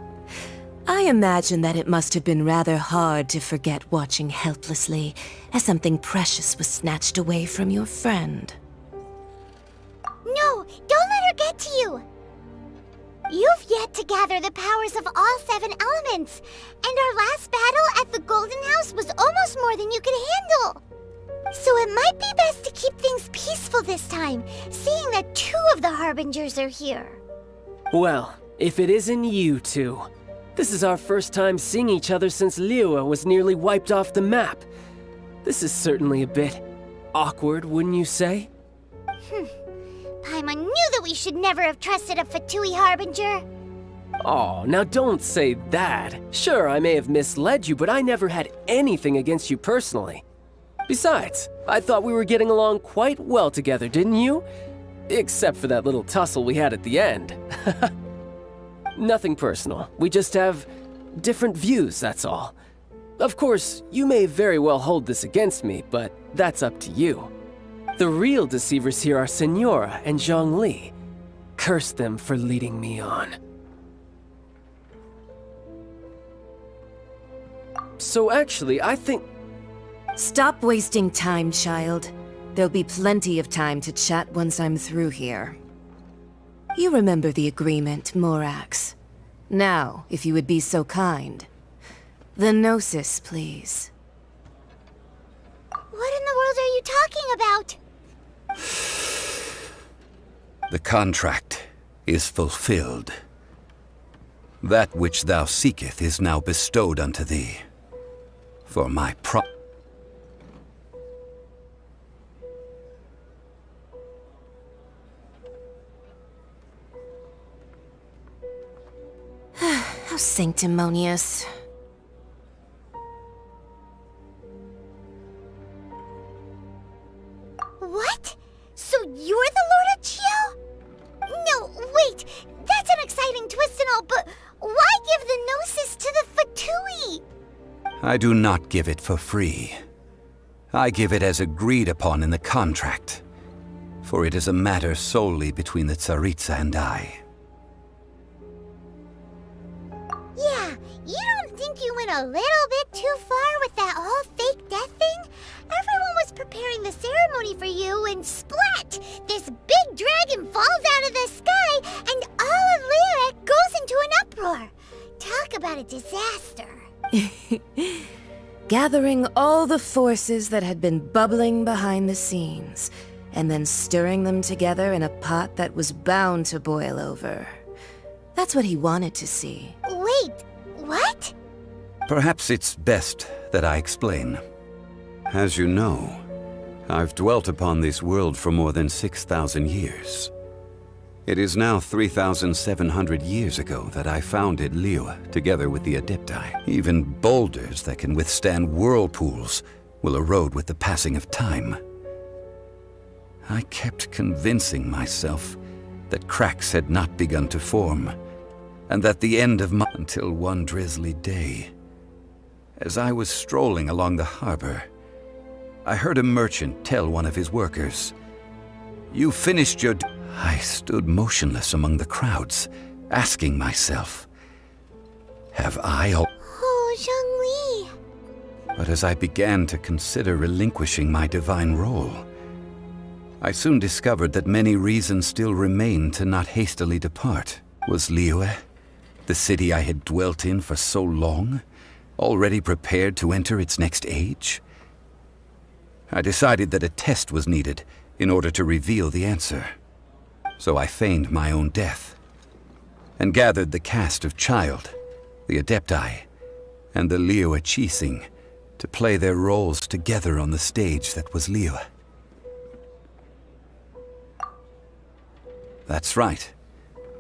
I imagine that it must have been rather hard to forget watching helplessly as something precious was snatched away from your friend. No, don't let her get to you! You've yet to gather the powers of all 7 elements, and our last battle at the Golden House was almost more than you could handle. So it might be best to keep things peaceful this time, seeing that 2 of the Harbingers are here. Well, if it isn't you two. This is our first time seeing each other since Liyue was nearly wiped off the map. This is certainly a bit awkward, wouldn't you say? Paimon knew that we should never have trusted a Fatui Harbinger. Oh, now don't say that. Sure, I may have misled you, but I never had anything against you personally. Besides, I thought we were getting along quite well together, didn't you? Except for that little tussle we had at the end. Nothing personal. We just have different views, that's all. Of course, you may very well hold this against me, but that's up to you. The real deceivers here are Senora and Zhongli. Curse them for leading me on. So actually, I think... Stop wasting time, child. There'll be plenty of time to chat once I'm through here. You remember the agreement, Morax. Now, if you would be so kind. The Gnosis, please. What in the world are you talking about? The contract is fulfilled. That which thou seeketh is now bestowed unto thee. For my How sanctimonious. What? So you're the Lord of Chiao? No, wait! That's an exciting twist and all, but why give the Gnosis to the Fatui? I do not give it for free. I give it as agreed upon in the contract. For it is a matter solely between the Tsaritsa and I. Yeah, you don't think you went a little bit too far with that whole fake death thing? Everyone was preparing the ceremony for you, and splat! This big dragon falls out of the sky, and all of Liyue goes into an uproar. Talk about a disaster. Gathering all the forces that had been bubbling behind the scenes, and then stirring them together in a pot that was bound to boil over. That's what he wanted to see. Wait, what? Perhaps it's best that I explain. As you know, I've dwelt upon this world for more than 6,000 years. It is now 3,700 years ago that I founded Liyue together with the Adepti. Even boulders that can withstand whirlpools will erode with the passing of time. I kept convincing myself that cracks had not begun to form, and that the end of until one drizzly day, as I was strolling along the harbor, I heard a merchant tell one of his workers, "You finished your..." I stood motionless among the crowds, asking myself, have I all... Oh, Zhongli. But as I began to consider relinquishing my divine role, I soon discovered that many reasons still remained to not hastily depart. Was Liyue, the city I had dwelt in for so long, already prepared to enter its next age? I decided that a test was needed in order to reveal the answer. So I feigned my own death, and gathered the cast of Child, the Adepti, and the Liyue Qixing to play their roles together on the stage that was Liyue. That's right.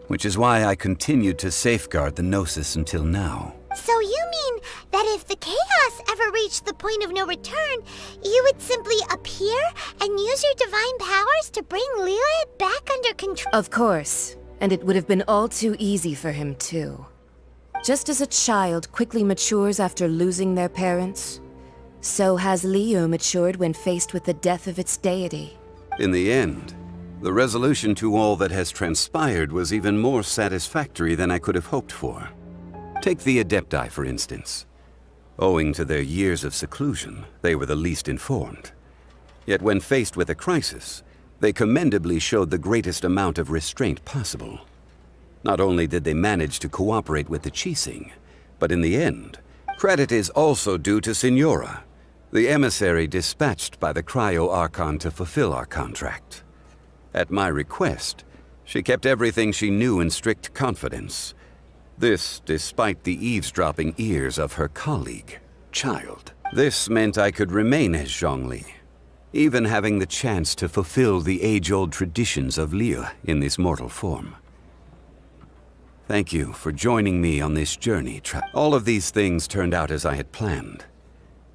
Which is why I continued to safeguard the Gnosis until now. So you mean that if the chaos ever reached the point of no return, you would simply appear and use your divine powers to bring Liyue back under control? Of course. And it would have been all too easy for him, too. Just as a child quickly matures after losing their parents, so has Liyue matured when faced with the death of its deity. In the end, the resolution to all that has transpired was even more satisfactory than I could have hoped for. Take the Adepti, for instance. Owing to their years of seclusion, they were the least informed. Yet when faced with a crisis, they commendably showed the greatest amount of restraint possible. Not only did they manage to cooperate with the Qixing, but in the end, credit is also due to Signora, the emissary dispatched by the Cryo Archon to fulfill our contract. At my request, she kept everything she knew in strict confidence. This despite the eavesdropping ears of her colleague, Child. This meant I could remain as Zhongli, even having the chance to fulfill the age-old traditions of Liyue in this mortal form. Thank you for joining me on this journey. All of these things turned out as I had planned.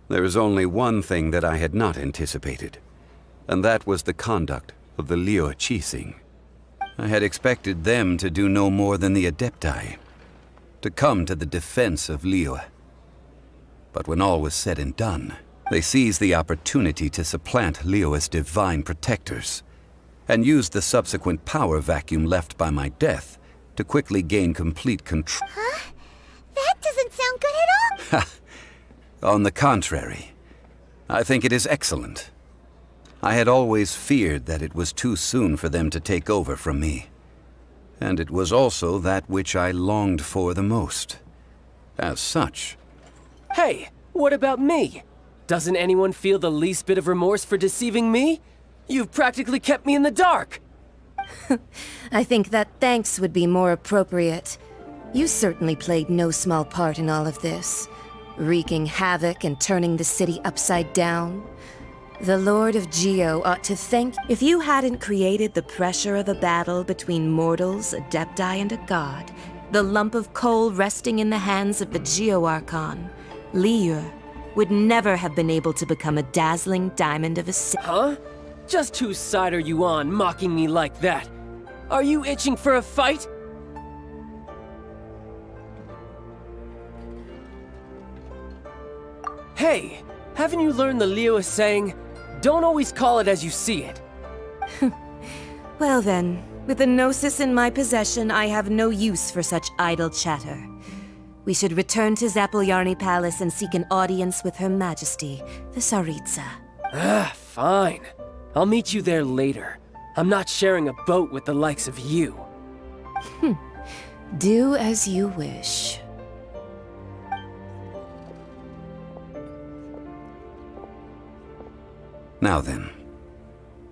There is only one thing that I had not anticipated, and that was the conduct of the Liyue Qixing. I had expected them to do no more than the Adepti, to come to the defense of Liyue. But when all was said and done, they seized the opportunity to supplant Liyue as divine protectors, and used the subsequent power vacuum left by my death to quickly gain complete control. Huh? That doesn't sound good at all! On the contrary, I think it is excellent. I had always feared that it was too soon for them to take over from me. And it was also that which I longed for the most. As such... Hey, what about me? Doesn't anyone feel the least bit of remorse for deceiving me? You've practically kept me in the dark! I think that thanks would be more appropriate. You certainly played no small part in all of this, wreaking havoc and turning the city upside down. The Lord of Geo ought to thank... If you hadn't created the pressure of a battle between mortals, Adepti, and a god, the lump of coal resting in the hands of the Geo Archon, Liyue, would never have been able to become a dazzling diamond of a city. Huh? Just whose side are you on, mocking me like that? Are you itching for a fight? Hey, haven't you learned the Liyue saying, don't always call it as you see it? Well then, with the Gnosis in my possession, I have no use for such idle chatter. We should return to Zapolyarny Palace and seek an audience with Her Majesty, the Tsaritsa. Fine. I'll meet you there later. I'm not sharing a boat with the likes of you. Do as you wish. Now then,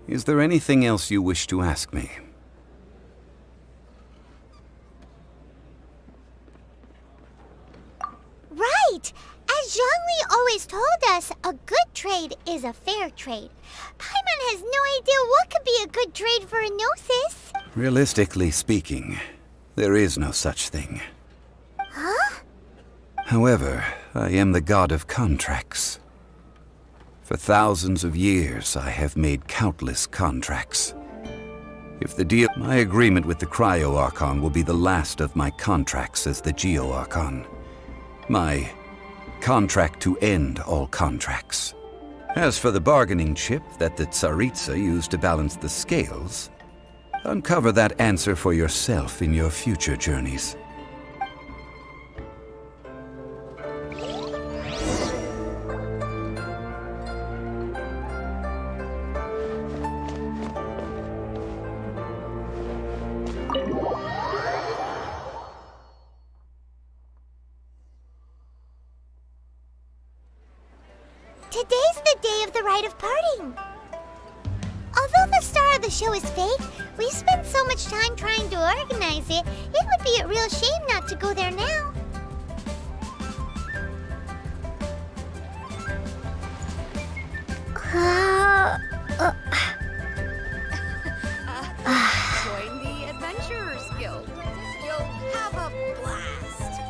is there anything else you wish to ask me? Right! As Zhongli always told us, a good trade is a fair trade. Paimon has no idea what could be a good trade for a Gnosis. Realistically speaking, there is no such thing. Huh? However, I am the god of contracts. For thousands of years, I have made countless contracts. If the deal... My agreement with the Cryo Archon will be the last of my contracts as the Geo Archon. My contract to end all contracts. As for the bargaining chip that the Tsaritsa used to balance the scales, uncover that answer for yourself in your future journeys. Today's the day of the rite of parting. Although the star of the show is fake, we've spent so much time trying to organize it, it would be a real shame not to go there now. Join the Adventurers Guild. You'll have a blast.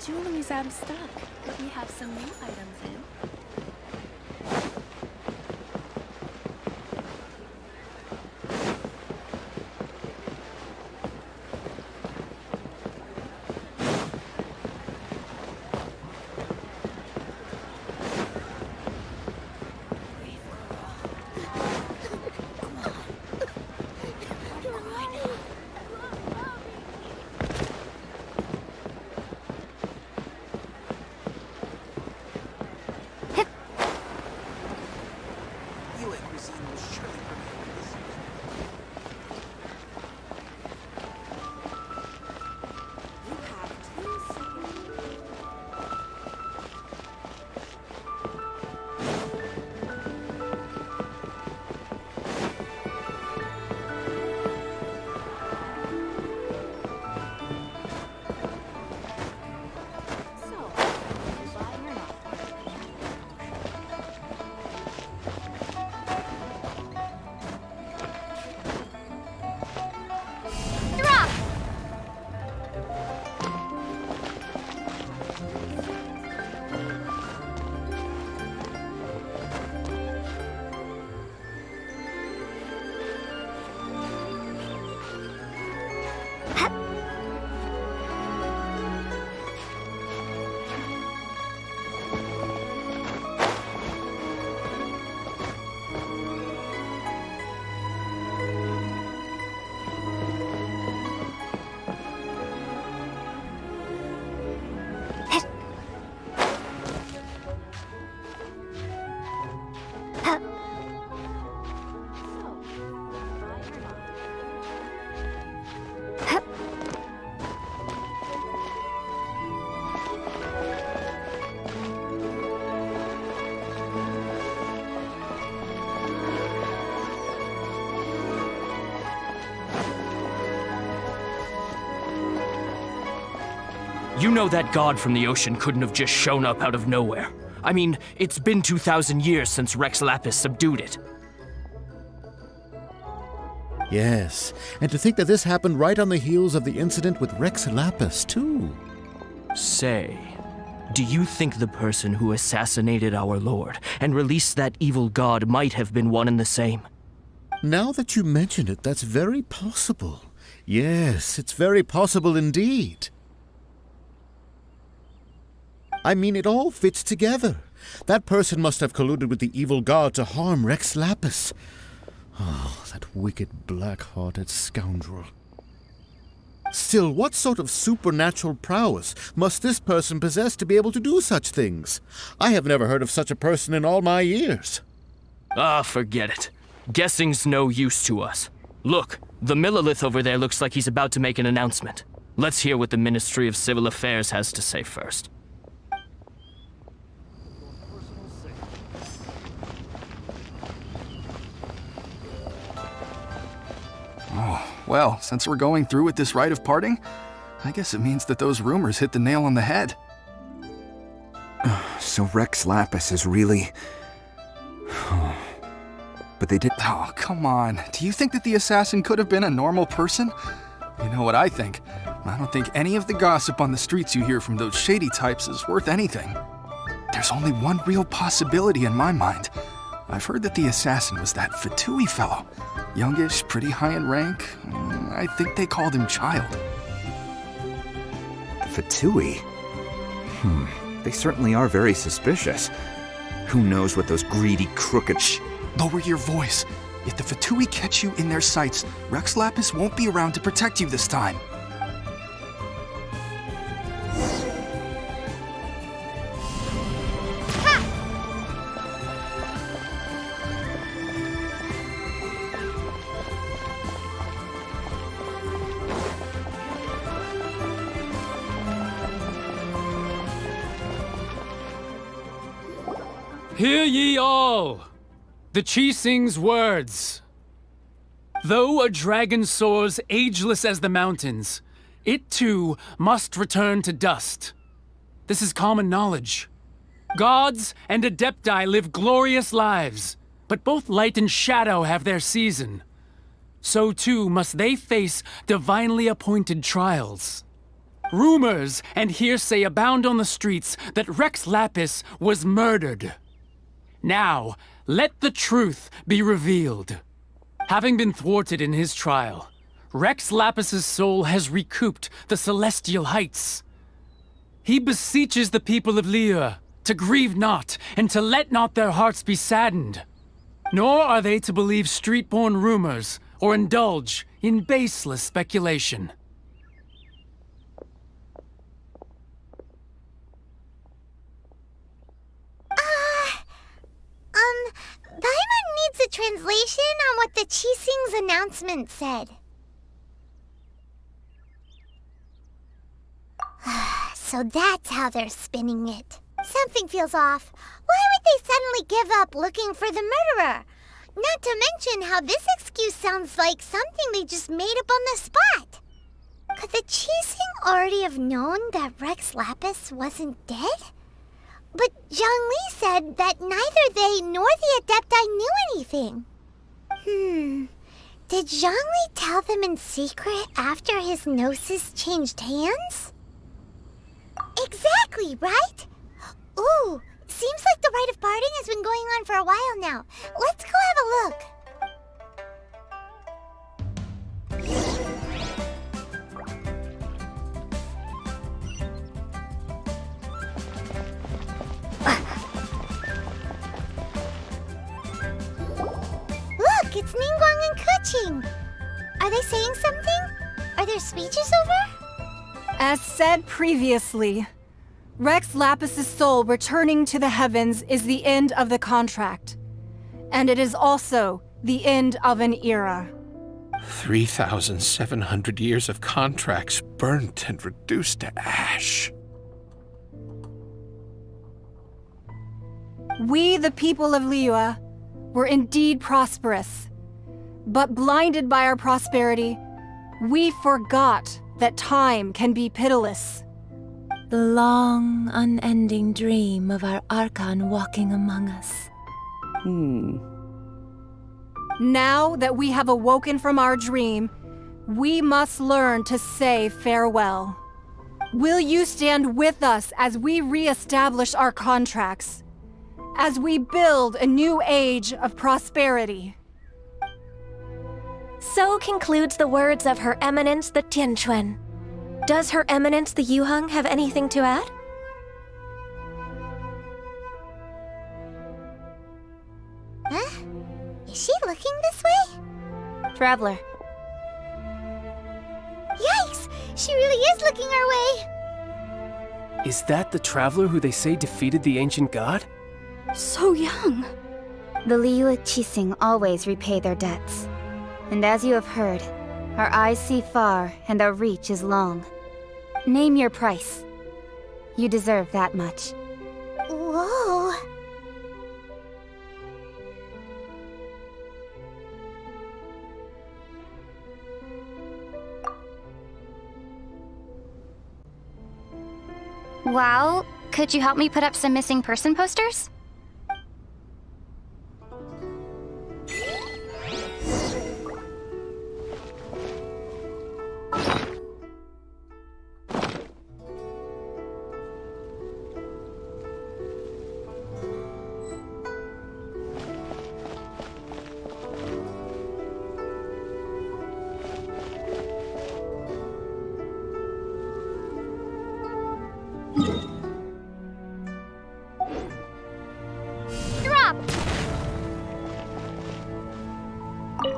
Jewelry's out of stock, but we have some new items in. You know that god from the ocean couldn't have just shown up out of nowhere. I mean, it's been 2,000 years since Rex Lapis subdued it. Yes, and to think that this happened right on the heels of the incident with Rex Lapis, too. Say, do you think the person who assassinated our lord and released that evil god might have been one and the same? Now that you mention it, that's very possible. Yes, it's very possible indeed. I mean, it all fits together. That person must have colluded with the evil god to harm Rex Lapis. Oh, that wicked, black-hearted scoundrel. Still, what sort of supernatural prowess must this person possess to be able to do such things? I have never heard of such a person in all my years. Ah, forget it. Guessing's no use to us. Look, the Millilith over there looks like he's about to make an announcement. Let's hear what the Ministry of Civil Affairs has to say first. Oh, well, since we're going through with this rite of parting, I guess it means that those rumors hit the nail on the head. So Rex Lapis is really... But they did... Oh, come on. Do you think that the assassin could have been a normal person? You know what I think? I don't think any of the gossip on the streets you hear from those shady types is worth anything. There's only one real possibility in my mind. I've heard that the assassin was that Fatui fellow. Youngish, pretty high in rank. I think they called him Child. Fatui? They certainly are very suspicious. Who knows what those greedy, crooked Lower your voice. If the Fatui catch you in their sights, Rex Lapis won't be around to protect you this time. Hear ye all! The Chising's words. Though a dragon soars ageless as the mountains, it too must return to dust. This is common knowledge. Gods and Adepti live glorious lives, but both light and shadow have their season. So too must they face divinely appointed trials. Rumors and hearsay abound on the streets that Rex Lapis was murdered. Now, let the truth be revealed. Having been thwarted in his trial, Rex Lapis's soul has recouped the celestial heights. He beseeches the people of Liyue to grieve not and to let not their hearts be saddened. Nor are they to believe street-born rumors or indulge in baseless speculation. Paimon needs a translation on what the Chising's announcement said. So that's how they're spinning it. Something feels off. Why would they suddenly give up looking for the murderer? Not to mention how this excuse sounds like something they just made up on the spot. Could the Chising already have known that Rex Lapis wasn't dead? But Zhongli said that neither they nor the Adepti knew anything. Did Zhongli tell them in secret after his gnosis changed hands? Exactly, right? Ooh, seems like the rite of parting has been going on for a while now. Let's go have a look. Look, it's Ningguang and Keqing. Are they saying something? Are their speeches over? As said previously, Rex Lapis's soul returning to the heavens is the end of the contract. And it is also the end of an era. 3,700 years of contracts burnt and reduced to ash. We, the people of Liyue, were indeed prosperous. But blinded by our prosperity, we forgot that time can be pitiless. The long, unending dream of our Archon walking among us. Now that we have awoken from our dream, we must learn to say farewell. Will you stand with us as we re-establish our contracts? As we build a new age of prosperity? So concludes the words of Her Eminence the Tianquan. Does Her Eminence the Yuheng have anything to add? Huh? Is she looking this way? Traveler. Yikes! She really is looking our way! Is that the traveler who they say defeated the ancient god? So young. The Liyue Chising always repay their debts. And as you have heard, our eyes see far and our reach is long. Name your price. You deserve that much. Whoa! Well, could you help me put up some missing person posters?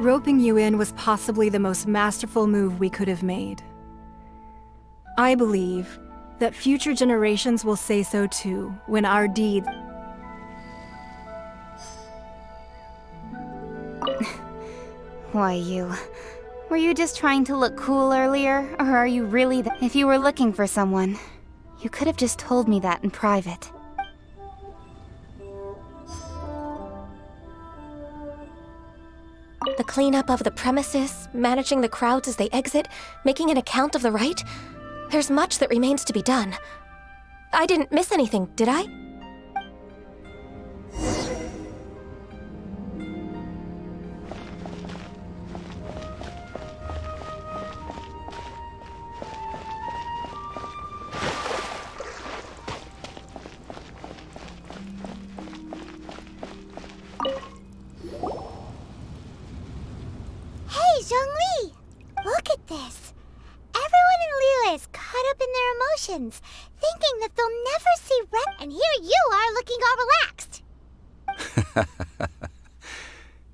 Roping you in was possibly the most masterful move we could have made. I believe that future generations will say so too when our deeds... Why, you... Were you just trying to look cool earlier, or are you really If you were looking for someone, you could have just told me that in private. The cleanup of the premises, managing the crowds as they exit, making an account of the rite. There's much that remains to be done. I didn't miss anything, did I? Hey, Zhongli! Look at this. Everyone in Liyue is caught up in their emotions, thinking that they'll never see Rex. And here you are looking all relaxed.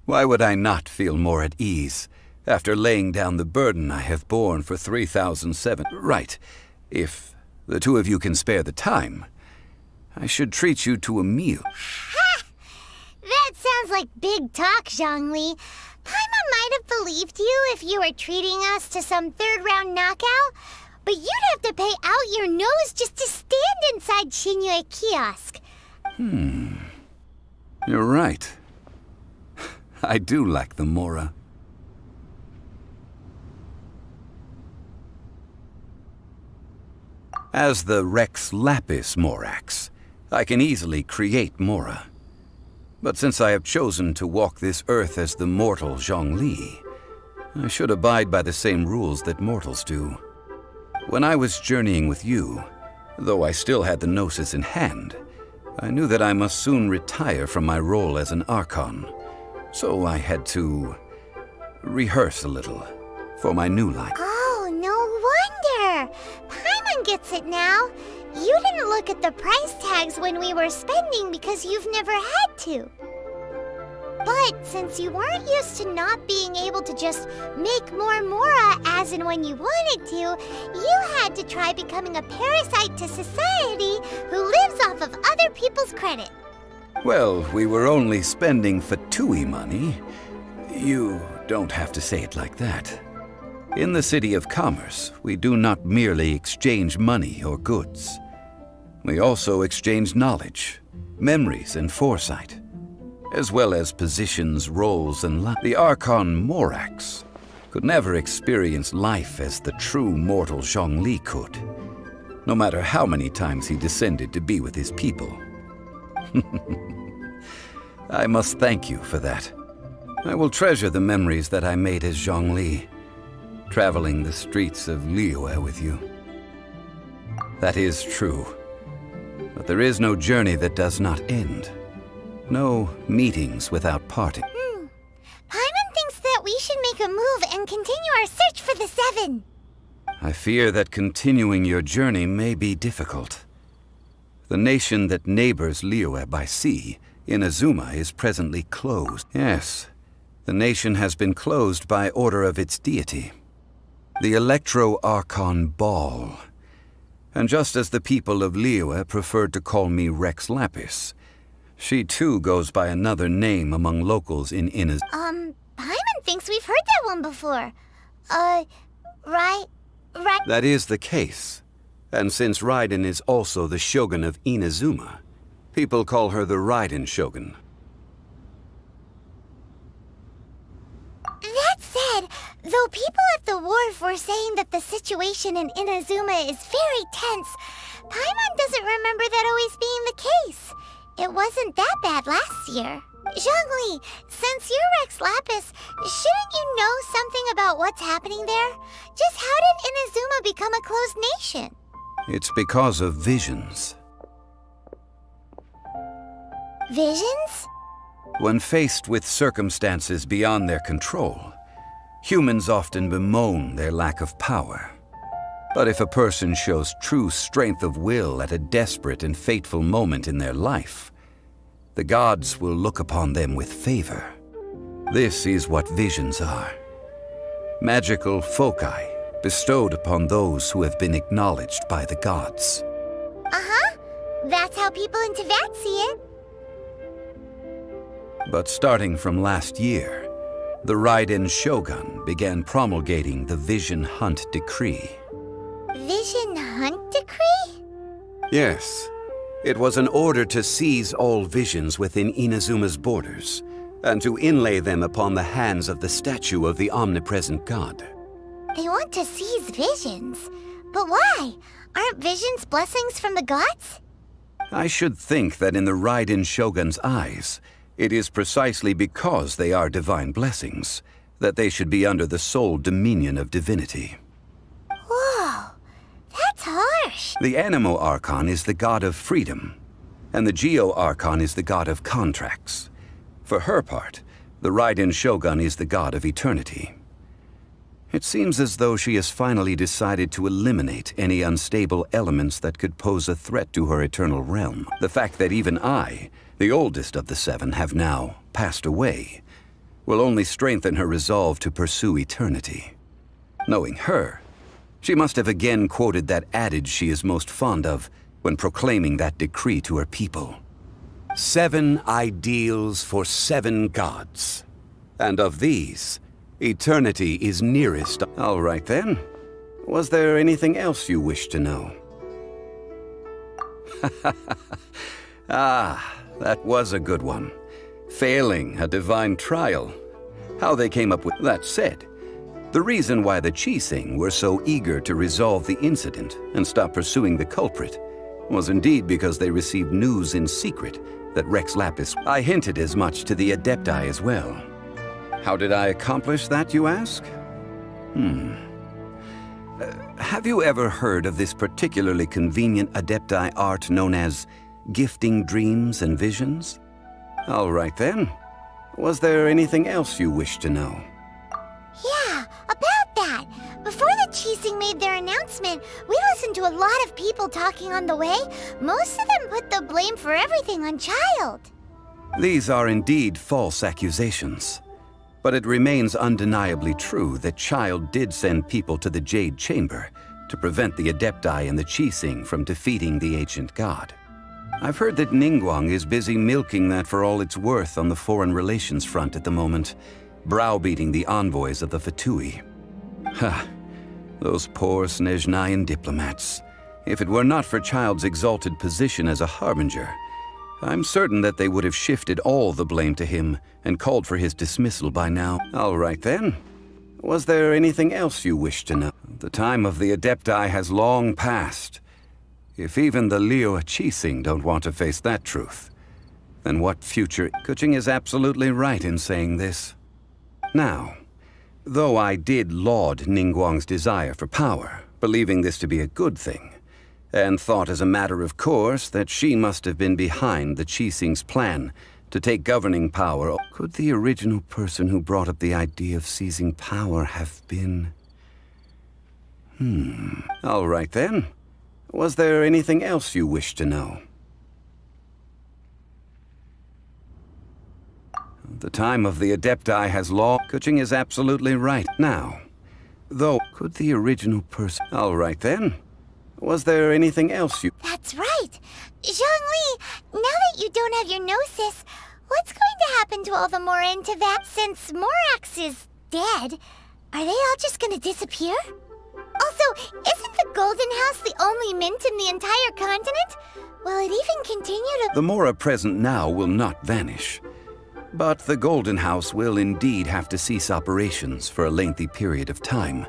Why would I not feel more at ease after laying down the burden I have borne for 3,007? Right. If the two of you can spare the time, I should treat you to a meal. Ha! That sounds like big talk, Zhongli. Paimon might have believed you if you were treating us to some third-round knockout, but you'd have to pay out your nose just to stand inside Qinyue Kiosk. You're right. I do like the Mora. As the Rex Lapis Morax, I can easily create Mora. But since I have chosen to walk this earth as the mortal Zhongli, I should abide by the same rules that mortals do. When I was journeying with you, though I still had the Gnosis in hand, I knew that I must soon retire from my role as an Archon, so I had to rehearse a little for my new life. Oh, no wonder! Paimon gets it now. You didn't look at the price tags when we were spending because you've never had to. But since you weren't used to not being able to just make more Mora as and when you wanted to, you had to try becoming a parasite to society who lives off of other people's credit. Well, we were only spending Fatui money. You don't have to say it like that. In the City of Commerce, we do not merely exchange money or goods. We also exchange knowledge, memories, and foresight, as well as positions, roles, and life. The Archon Morax could never experience life as the true mortal Zhongli could, no matter how many times he descended to be with his people. I must thank you for that. I will treasure the memories that I made as Zhongli, traveling the streets of Liyue with you. That is true. But there is no journey that does not end. No meetings without parting. Paimon thinks that we should make a move and continue our search for the Seven. I fear that continuing your journey may be difficult. The nation that neighbors Liyue by sea, Inazuma, is presently closed. Yes, the nation has been closed by order of its deity, the Electro-Archon Ball. And just as the people of Liyue preferred to call me Rex Lapis, she too goes by another name among locals in Inazuma. Paimon thinks we've heard that one before. Right? That is the case. And since Raiden is also the Shogun of Inazuma, people call her the Raiden Shogun. That said, though people at the wharf were saying that the situation in Inazuma is very tense, Paimon doesn't remember that always being the case. It wasn't that bad last year. Zhongli, since you're Rex Lapis, shouldn't you know something about what's happening there? Just how did Inazuma become a closed nation? It's because of visions. Visions? When faced with circumstances beyond their control, humans often bemoan their lack of power. But if a person shows true strength of will at a desperate and fateful moment in their life, the gods will look upon them with favor. This is what visions are. Magical foci bestowed upon those who have been acknowledged by the gods. Uh-huh. That's how people in Teyvat see it. But starting from last year, the Raiden Shogun began promulgating the Vision Hunt Decree. Vision Hunt Decree? Yes. It was an order to seize all visions within Inazuma's borders, and to inlay them upon the hands of the statue of the omnipresent god. They want to seize visions. But why? Aren't visions blessings from the gods? I should think that in the Raiden Shogun's eyes, it is precisely because they are divine blessings that they should be under the sole dominion of divinity. Whoa, that's harsh. The Animo Archon is the god of freedom, and the Geo Archon is the god of contracts. For her part, the Raiden Shogun is the god of eternity. It seems as though she has finally decided to eliminate any unstable elements that could pose a threat to her eternal realm. The fact that even I, the oldest of the seven, have now passed away, will only strengthen her resolve to pursue eternity. Knowing her, she must have again quoted that adage she is most fond of when proclaiming that decree to her people. 7 ideals for 7 gods. And of these, eternity is nearest. All right then. Was there anything else you wish to know? Ah, that was a good one. Failing a divine trial. How they came up with that said, the reason why the Qixing were so eager to resolve the incident and stop pursuing the culprit was indeed because they received news in secret that Rex Lapis. I hinted as much to the Adepti as well. How did I accomplish that, you ask? Have you ever heard of this particularly convenient Adepti art known as gifting dreams and visions? All right then. Was there anything else you wish to know? Yeah, about that. Before the Qixing made their announcement, we listened to a lot of people talking on the way. Most of them put the blame for everything on Child. These are indeed false accusations. But it remains undeniably true that Child did send people to the Jade Chamber to prevent the Adepti and the Qixing from defeating the ancient god. I've heard that Ningguang is busy milking that for all it's worth on the foreign relations front at the moment, browbeating the envoys of the Fatui. Ha! Those poor Snezhnayan diplomats. If it were not for Child's exalted position as a harbinger, I'm certain that they would have shifted all the blame to him and called for his dismissal by now. All right then. Was there anything else you wish to know? The time of the Adepti has long passed. If even the Liyue Qixing don't want to face that truth, then what future? Kuching is absolutely right in saying this. Now, though I did laud Ningguang's desire for power, believing this to be a good thing, and thought as a matter of course that she must have been behind the Qixing's plan to take governing power, could the original person who brought up the idea of seizing power have been... All right then. Was there anything else you wish to know? The time of the Adepti has long... Kuching is absolutely right. Now, though, could the original person... All right then. Was there anything else you... That's right. Zhongli, now that you don't have your gnosis, what's going to happen to all the Mora in Teyvat? Since Morax is dead, are they all just going to disappear? Also, isn't the Golden House the only mint in the entire continent? Will it even continue to... The Mora present now will not vanish. But the Golden House will indeed have to cease operations for a lengthy period of time,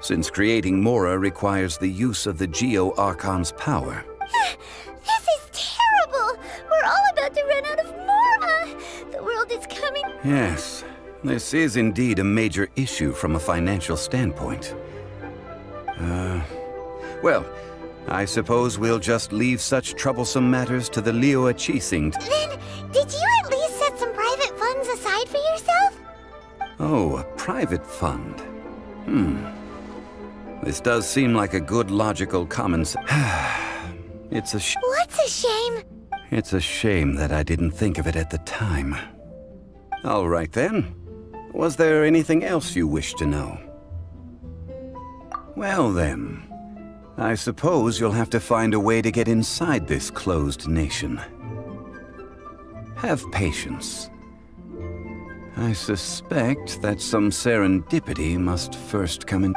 since creating Mora requires the use of the Geo Archon's power. This is terrible! We're all about to run out of Mora! The world is coming... Yes, this is indeed a major issue from a financial standpoint. Well, I suppose we'll just leave such troublesome matters to the Liyue Qixing. Then, did you at least set some private funds aside for yourself? Oh, a private fund. This does seem like a good logical common sense. It's a What's a shame? It's a shame that I didn't think of it at the time. All right then. Was there anything else you wish to know? Well then, I suppose you'll have to find a way to get inside this closed nation. Have patience. I suspect that some serendipity must first come in.